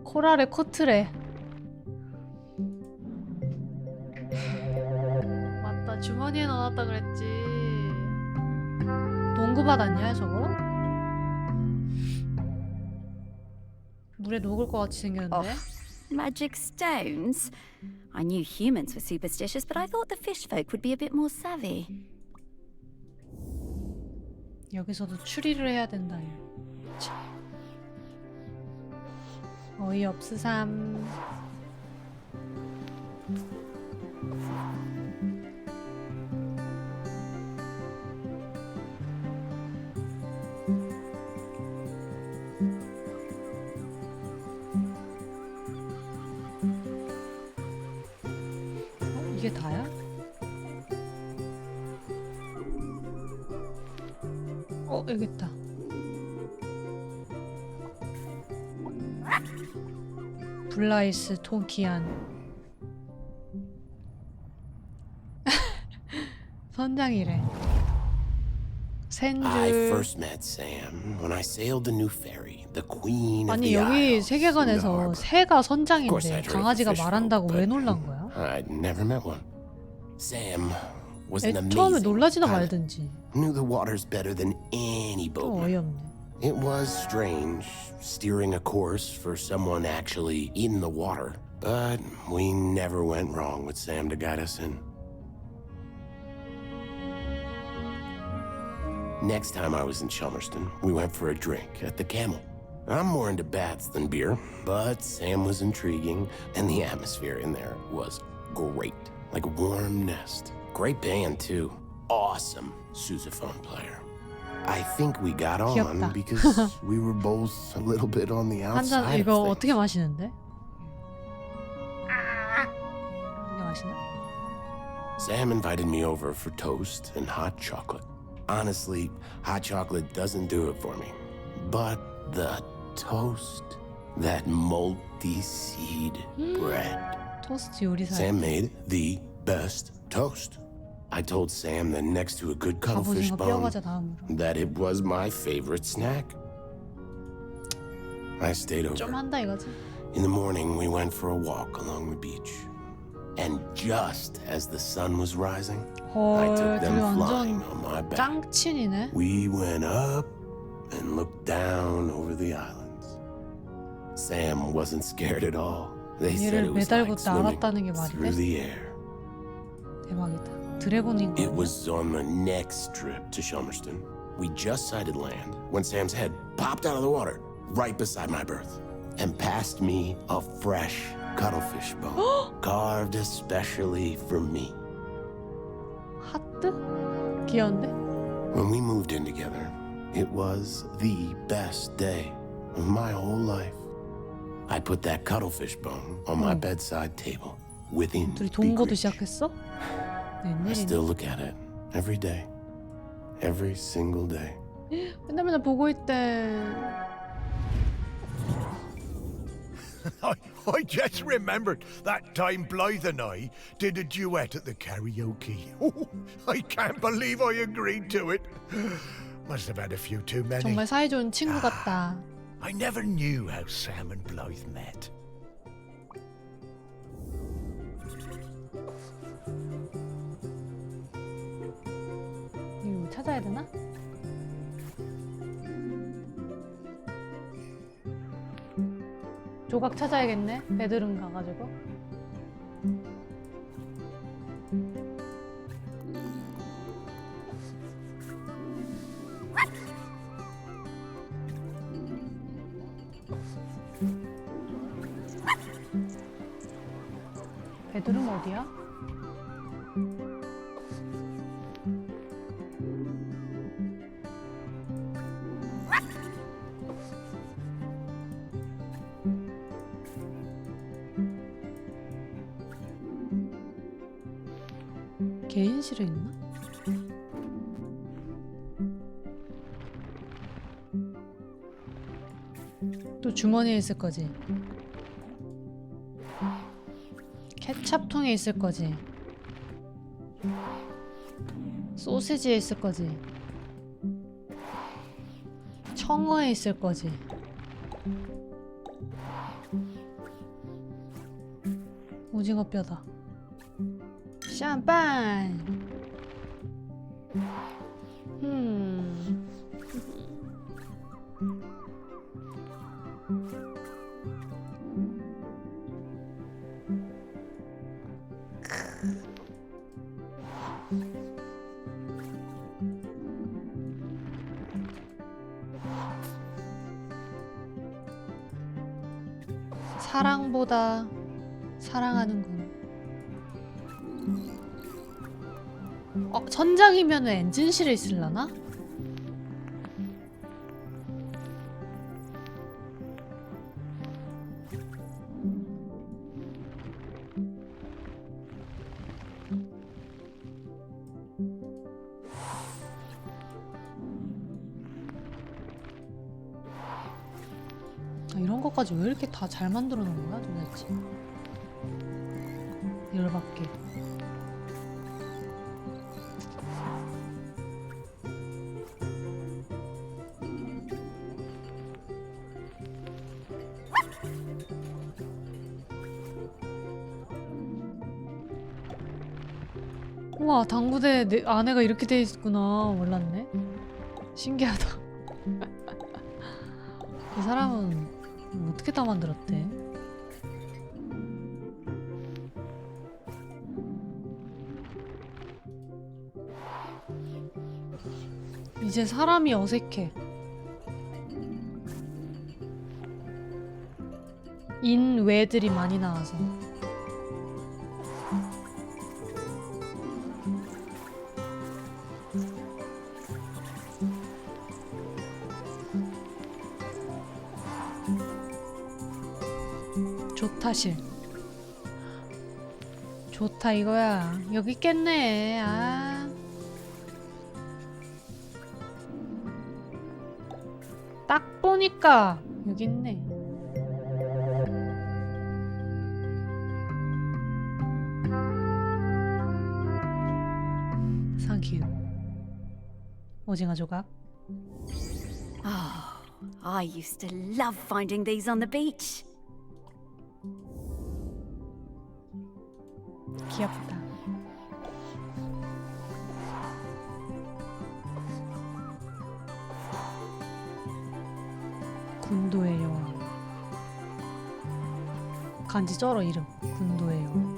코랄의 코트래. 맞다, 주머니에 넣어놨다 그랬지. 농구 받았냐 저거? 물에 녹을 것 같이 생겼는데. Magic stones? I knew humans were superstitious, but I thought the fish folk would be a bit more savvy. 여기서도 추리를 해야 된다. 참. 어이없으삼. 이게 다야? 여기 있다. 블라이스 통키안. 선장이래. 샌줄. I first met Sam when I sailed the new ferry, the queen of 아니 the 여기 Isles. 세계관에서 새가 선장인데 Of course, I'd heard of the 강아지가 fish 말한다고 folk, 왜 but 놀란 거야? I'd never met one. Sam was an 처음에 amazing 놀라지나 pilot. 말든지. Knew the waters better than any 좀 boatman. 어이없네. It was strange steering a course for someone actually in the water, but we never went wrong with Sam to guide us in. Next time I was in Chelmerston, we went for a drink at the Camel. I'm more into baths than beer, but Sam was intriguing, and the atmosphere in there was great, like a warm nest. Great band, too. Awesome sousaphone player. I think we got on 귀엽다. because we were both a little bit on the 한 잔 outside 이거 of 어떻게 things. 마시는데? 이게 마시나? Sam invited me over for toast and hot chocolate. Honestly, hot chocolate doesn't do it for me. But the toast, that multi-seed bread. 토스트 요리사. Sam made the best toast. I told Sam that next to a good cuttlefish 갑오징어 bone, 뼈과자 다음으로. that it was my favorite snack. I stayed 좀 over. 한다 이거지. In the morning, we went for a walk along the beach. And just as the sun was rising, I 헐, took them 둘이 flying 완전 on my back. 짱친이네. We went up and looked down over the islands. Sam wasn't scared at all. They said 얘를 it was 매달고 like swimming 날았다는 게 말이 through 돼? the air. 대박이다. 드래곤인 It 거야? was on the next trip to Chelmerston. We just sighted land when Sam's head popped out of the water right beside my berth and passed me a fresh cuttlefish bone carved especially for me. 하트? 귀여운데? When we moved in together, it was the best day of my whole life. I put that cuttlefish bone on my bedside table within 둘이 the 동거도 grid. 시작했어? I 웬일이니? still look at it every day, every single day. 맨날 보고 있대. I just remembered that time Blythe and I did a duet at the karaoke. Oh, I can't believe I agreed to it. Must have had a few too many. 정말 사이좋은 친구 같다. I never knew how Sam and Blythe met. 이거 찾아야 되나? 조각 찾아야겠네. 베드룸 가가지고. 베드룸 어디야? 개인실에 있나? 또 주머니에 있을 거지. 케찹통에 있을 거지. 소시지에 있을 거지. 청어에 있을 거지. 오징어 뼈다. 샴파인. 사랑보다 사랑하는군. 천장이면 엔진실에 있을라나? 이런 것까지 왜 이렇게 다 잘 만들어 놓은 거야 도대체? 열받게. 우와, 당구대 안에가 이렇게 돼 있구나. 몰랐네. 신기하다. 그 사람은 어떻게 다 만들었대? 이제 사람이 어색해. 인외들이 많이 나와서. 조타실. 좋다 이거야. 여기 있겠네. 아. 딱 보니까 여기 있네. 상큐. 오징어 조각. Oh, I used to love finding these on the beach. 귀엽다. 군도의 여왕. 간지 쩔어 이름. 군도의 여왕.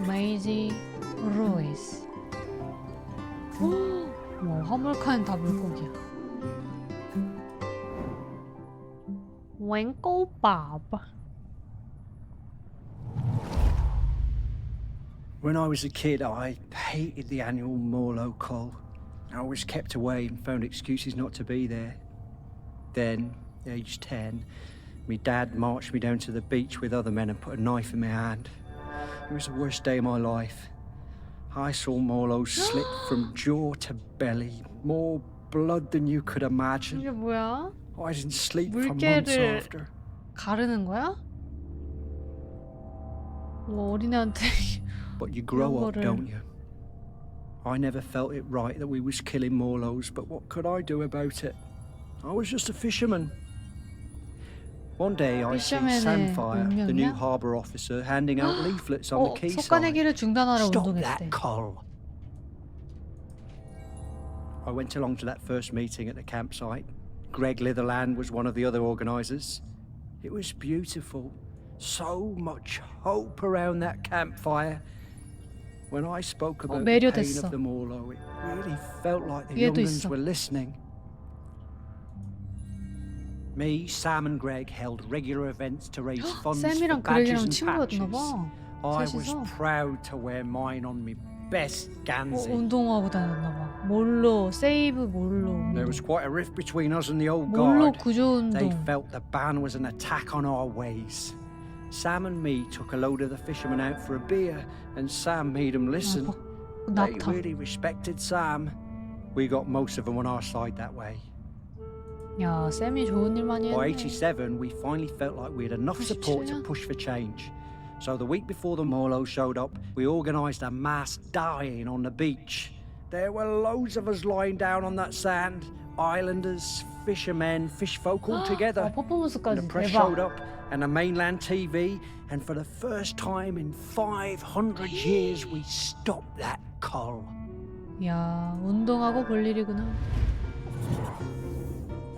메이지 로이스. 와, 화물칸 다 물고기야. 웬꼬밥. When I was a kid, I hated the annual Morlo Col. I was kept away and found excuses not to be there. Then, aged 10, my dad marched me down to the beach with other men and put a knife in my hand. It was the worst day of my life. I saw Morlo slip from jaw to belly, more blood than you could imagine. 이게 뭐야? I didn't sleep for months after. 가르는 거야? 뭐 어린애한테. But you grow up, don't you? I never felt it right that we was killing Morlos, but what could I do about it? I was just a fisherman. One day I see Samfire, the new harbour officer, handing out leaflets on the quayside. 속가내기를 중단하라 Stop 운동했대. that, Col. I went along to that first meeting at the campsite. Greg Litherland was one of the other organisers. It was beautiful. So much hope around that campfire. When I spoke about the pain of the Morlo, it really felt like the young ones were listening. Me, Sam and Greg held regular events to raise funds for badges and patches. I was proud to wear mine on me best Gansey. 운동하고 다녔나봐. 몰로, 세이브 몰로. There was quite a rift between us and the old 몰로 guard. 구조 운동. They felt the ban was an attack on our ways. Sam and me took a load of the fishermen out for a beer, and Sam made them listen. They really respected Sam. We got most of them on our side that way. 야, 쌤이 좋은 일 많이 했네. By 87, we finally felt like we had enough support to push for change. So the week before the Morlo showed up, we organised a mass dying on the beach. There were loads of us lying down on that sand. Islanders, fishermen, fish folk all together. And the press showed up, and the mainland TV, and for the first time in 500 years, we stopped that Col. 야, 운동하고 볼 일이구나.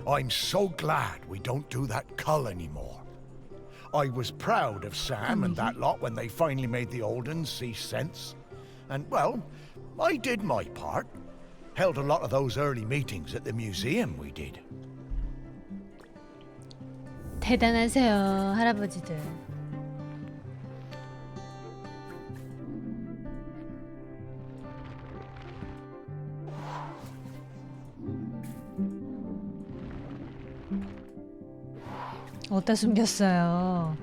I'm so glad we don't do that cull anymore. I was proud of Sam and that lot when they finally made the old uns see sense. And, well, I did my part. Held a lot of those early meetings at the museum we did. 대단하세요, 할아버지들. 어디다 숨겼어요?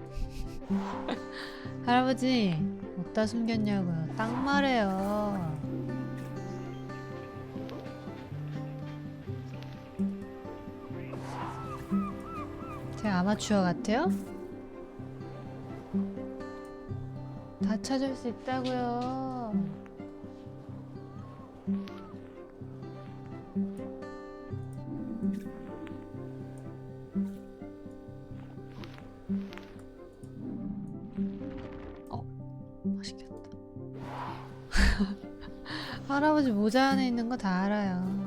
할아버지, 어디다 숨겼냐고요? 딱 말해요. 제가 아마추어 같아요? 다 찾을 수 있다고요. 맛있겠다. 할아버지 모자 안에 있는 거 다 알아요.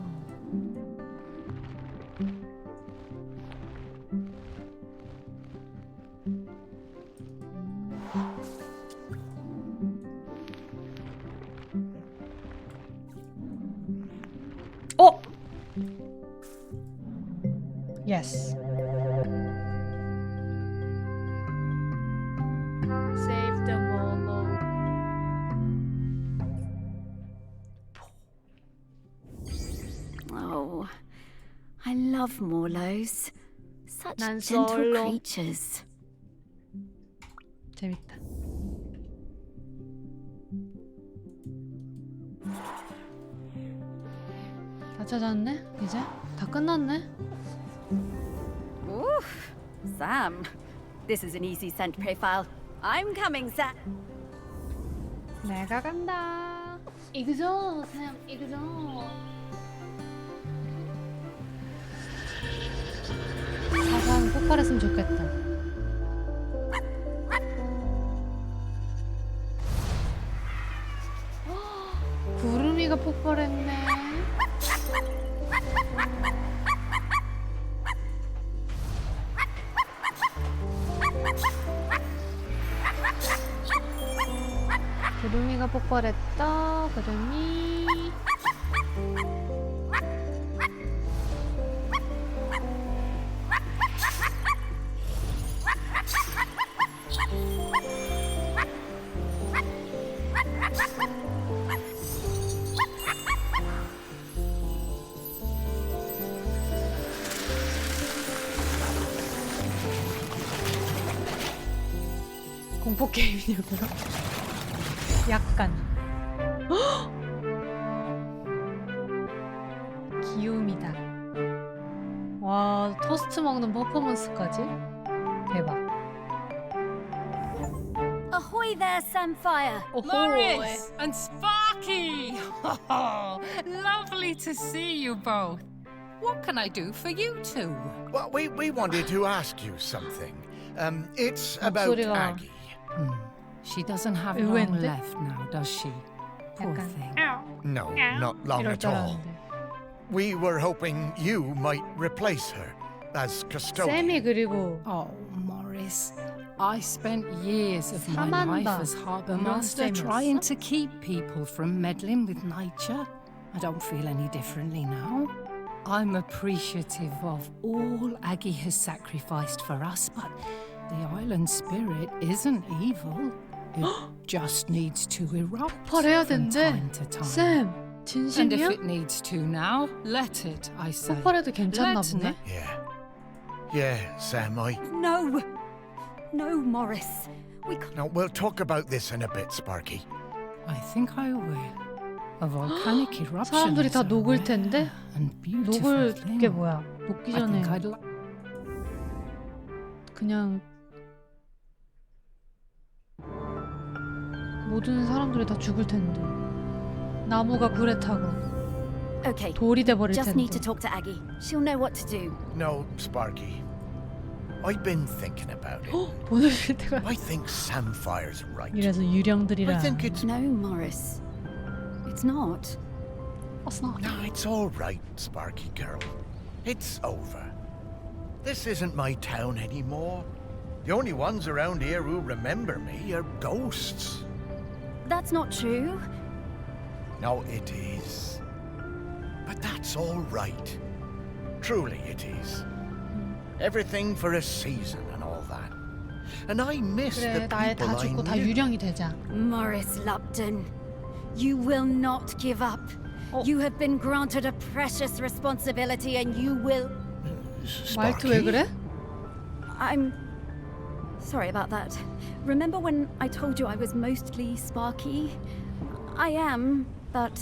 어! Yes. Save them all. Oh, I love Morlos. Such 난 gentle 솔로. creatures. 재밌다. 다 찾았네? 이제? 다 끝났네? Oof, Sam. This is an easy scent profile. I'm coming, Sam. 내가 간다. 이그죠, 샘, 이그죠. 사상 폭발했으면 좋겠다. 구름이가 폭발했네. 구름이가 폭발했다. 구름이. 공포 게임이냐고요? 약간. 귀요미다. 와, 토스트 먹는 퍼포먼스까지? 대박. Ahoy there, Samfire. Morris and Sparky! Lovely to see you both. What can I do for you two? Well, we wanted to ask you something. It's about 목소리가 Aggie. She doesn't have long 의외인데? left now, does she? Poor 약간. thing. No, not long 이럴 at 줄 all. 알았는데. We were hoping you might replace her as custodian. 쌤이 그리고 Oh, Morris. I spent years of my 사만다. life as harbour 이런 master 쌤이었어? trying to keep people from meddling with nature. I don't feel any differently now. I'm appreciative of all Aggie has sacrificed for us, but the island spirit isn't evil. It just needs to erupt 폭발해야 from 된대. time to time. 쌤, And if 진심이야? it needs to now, let it, I say. 폭발해도 괜찮나 Let 보네. Yeah, Sam, No. No, Morris. We can't. No, we'll talk about this in a bit, Sparky. I think I will. A volcanic eruption 사람들이 is 다 a 녹을 rare 텐데? and beautiful 녹을 thing. 게 뭐야? 녹기 I 전에 think I'd 그냥 모든 사람들이 다 죽을 텐데. 나무가 불에 타고 Okay. 돌이 돼 버릴 Just 텐데. need to talk to Aggie. She'll know what to do. No, Sparky. I've been thinking about it. 보내줄 때가 I think Samfire's right. 이래서 I 유령들이랑 think it's... No, Morris. It's not. No, it's all right, Sparky girl. It's over. This isn't my town anymore. The only ones around here who remember me are ghosts. That's not true. No, it is. But that's all right. Truly it is. Everything for a season and all that. And I miss 그래, the 나의 people 다 I 죽고 다 knew. 유령이 되자. Morris Lupton, you will not give up. You have been granted a precious responsibility and you will... 말투 왜 그래? I'm sorry about that. Remember when I told you I was mostly Sparky? I am, but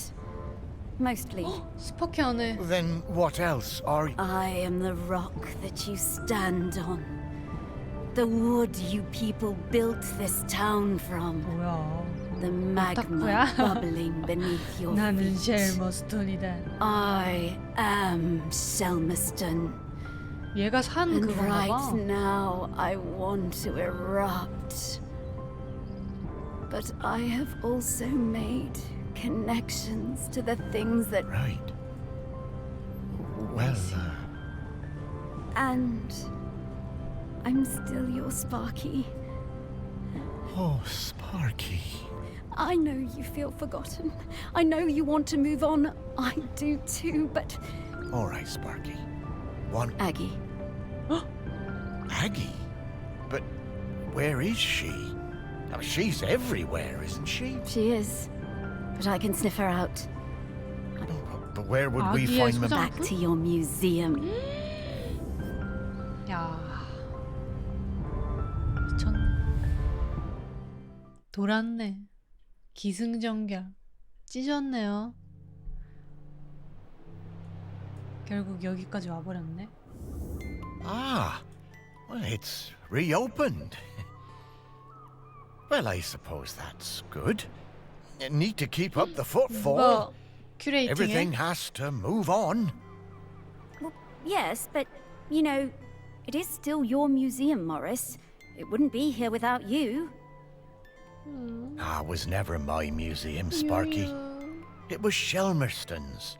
mostly. 스파키 안 해. Then what else are you? I am the rock that you stand on. The wood you people built this town from. 뭐야? The magma 오타쿠야? bubbling beneath your 나는 feet. 쉘머스톤이다. I am Selmiston. 얘가 산 And 그건가 right 봐. now I want to erupt. But I have also made connections to the things that... Right. Well, And I'm still your Sparky. Oh, Sparky. I know you feel forgotten. I know you want to move on. I do too, but... All right, Sparky. One... Aggie. Aggie? But where is she? Oh, she's everywhere, isn't she? She is. But I can sniff her out. But where would we 아기의 find them? Back to your museum. 야. 미쳤네. 돌았네. 기승전결. 찢었네요. 결국 여기까지 와버렸네. Ah, well, it's reopened. Well, I suppose that's good. Need to keep up the footfall. 누가 큐레이팅해? Everything has to move on. Well, yes, but, you know, it is still your museum, Morris. It wouldn't be here without you. Ah, it was never my museum, Sparky. It was Shelmerston's.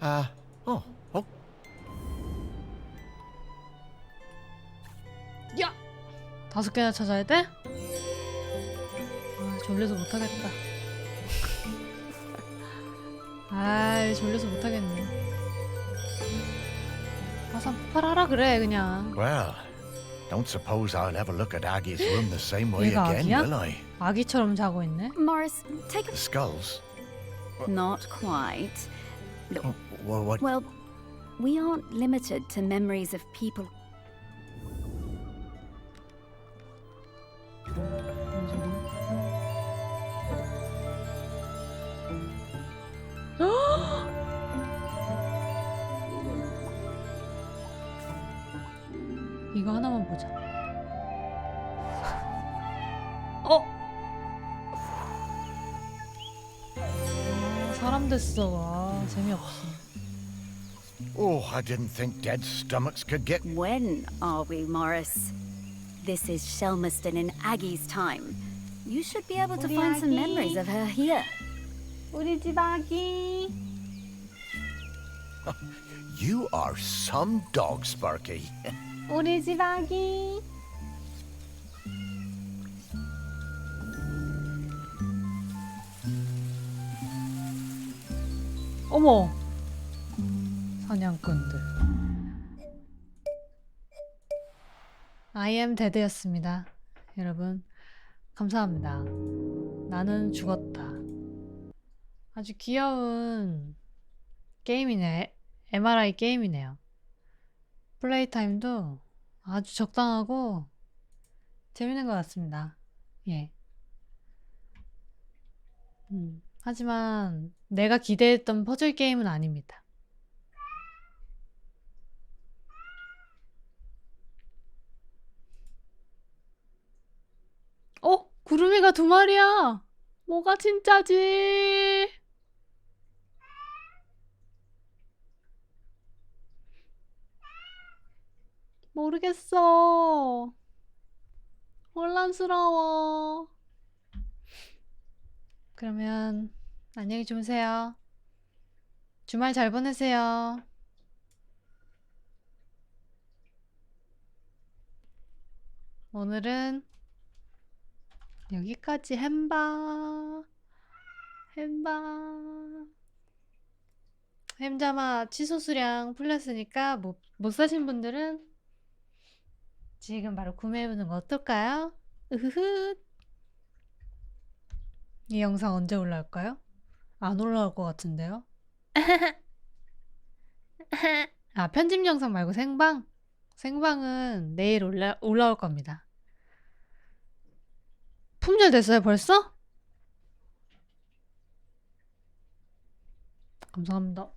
Ah. Oh. 야! 5개나 찾아야 돼? 아, 졸려서 못하겠다. 아, 졸려서 못하겠네. 가서 폭발하라 그래, 그냥. Well, don't suppose I'll ever look at Aggie's room the same way 얘가 again, 아기야? will I? 아기처럼 자고 있네. Morris, take a... The skulls? Not quite. Look, What? well, we aren't limited to memories of people. 이거 하나만 보자. 어? 아, 사람 됐어. 와, 재미없어. Oh, I didn't think dead stomachs could get... When are we, Morris? This is Shelmerston in Aggie's time. You should be able to 우리 find some 아기. memories of her here. 우리 집 아기. You are some dog, Sparky. 우리 집 아기. 어머. 사냥꾼들. I am dead였습니다. 여러분, 감사합니다. 나는 죽었다. 아주 귀여운 게임이네. MRI 게임이네요. 플레이 타임도 아주 적당하고 재밌는 것 같습니다. 예. 하지만 내가 기대했던 퍼즐 게임은 아닙니다. 구름이가 2마리야. 뭐가 진짜지? 모르겠어. 혼란스러워. 그러면 안녕히 주무세요. 주말 잘 보내세요. 오늘은 여기까지 햄자마 취소 수량 풀렸으니까 못 사신 분들은 지금 바로 구매해보는 거 어떨까요? 으흐흐. 이 영상 언제 올라올까요? 안 올라올 것 같은데요? 아, 편집 영상 말고 생방? 생방은 내일 올라올 겁니다. 품절 됐어요, 벌써? 감사합니다.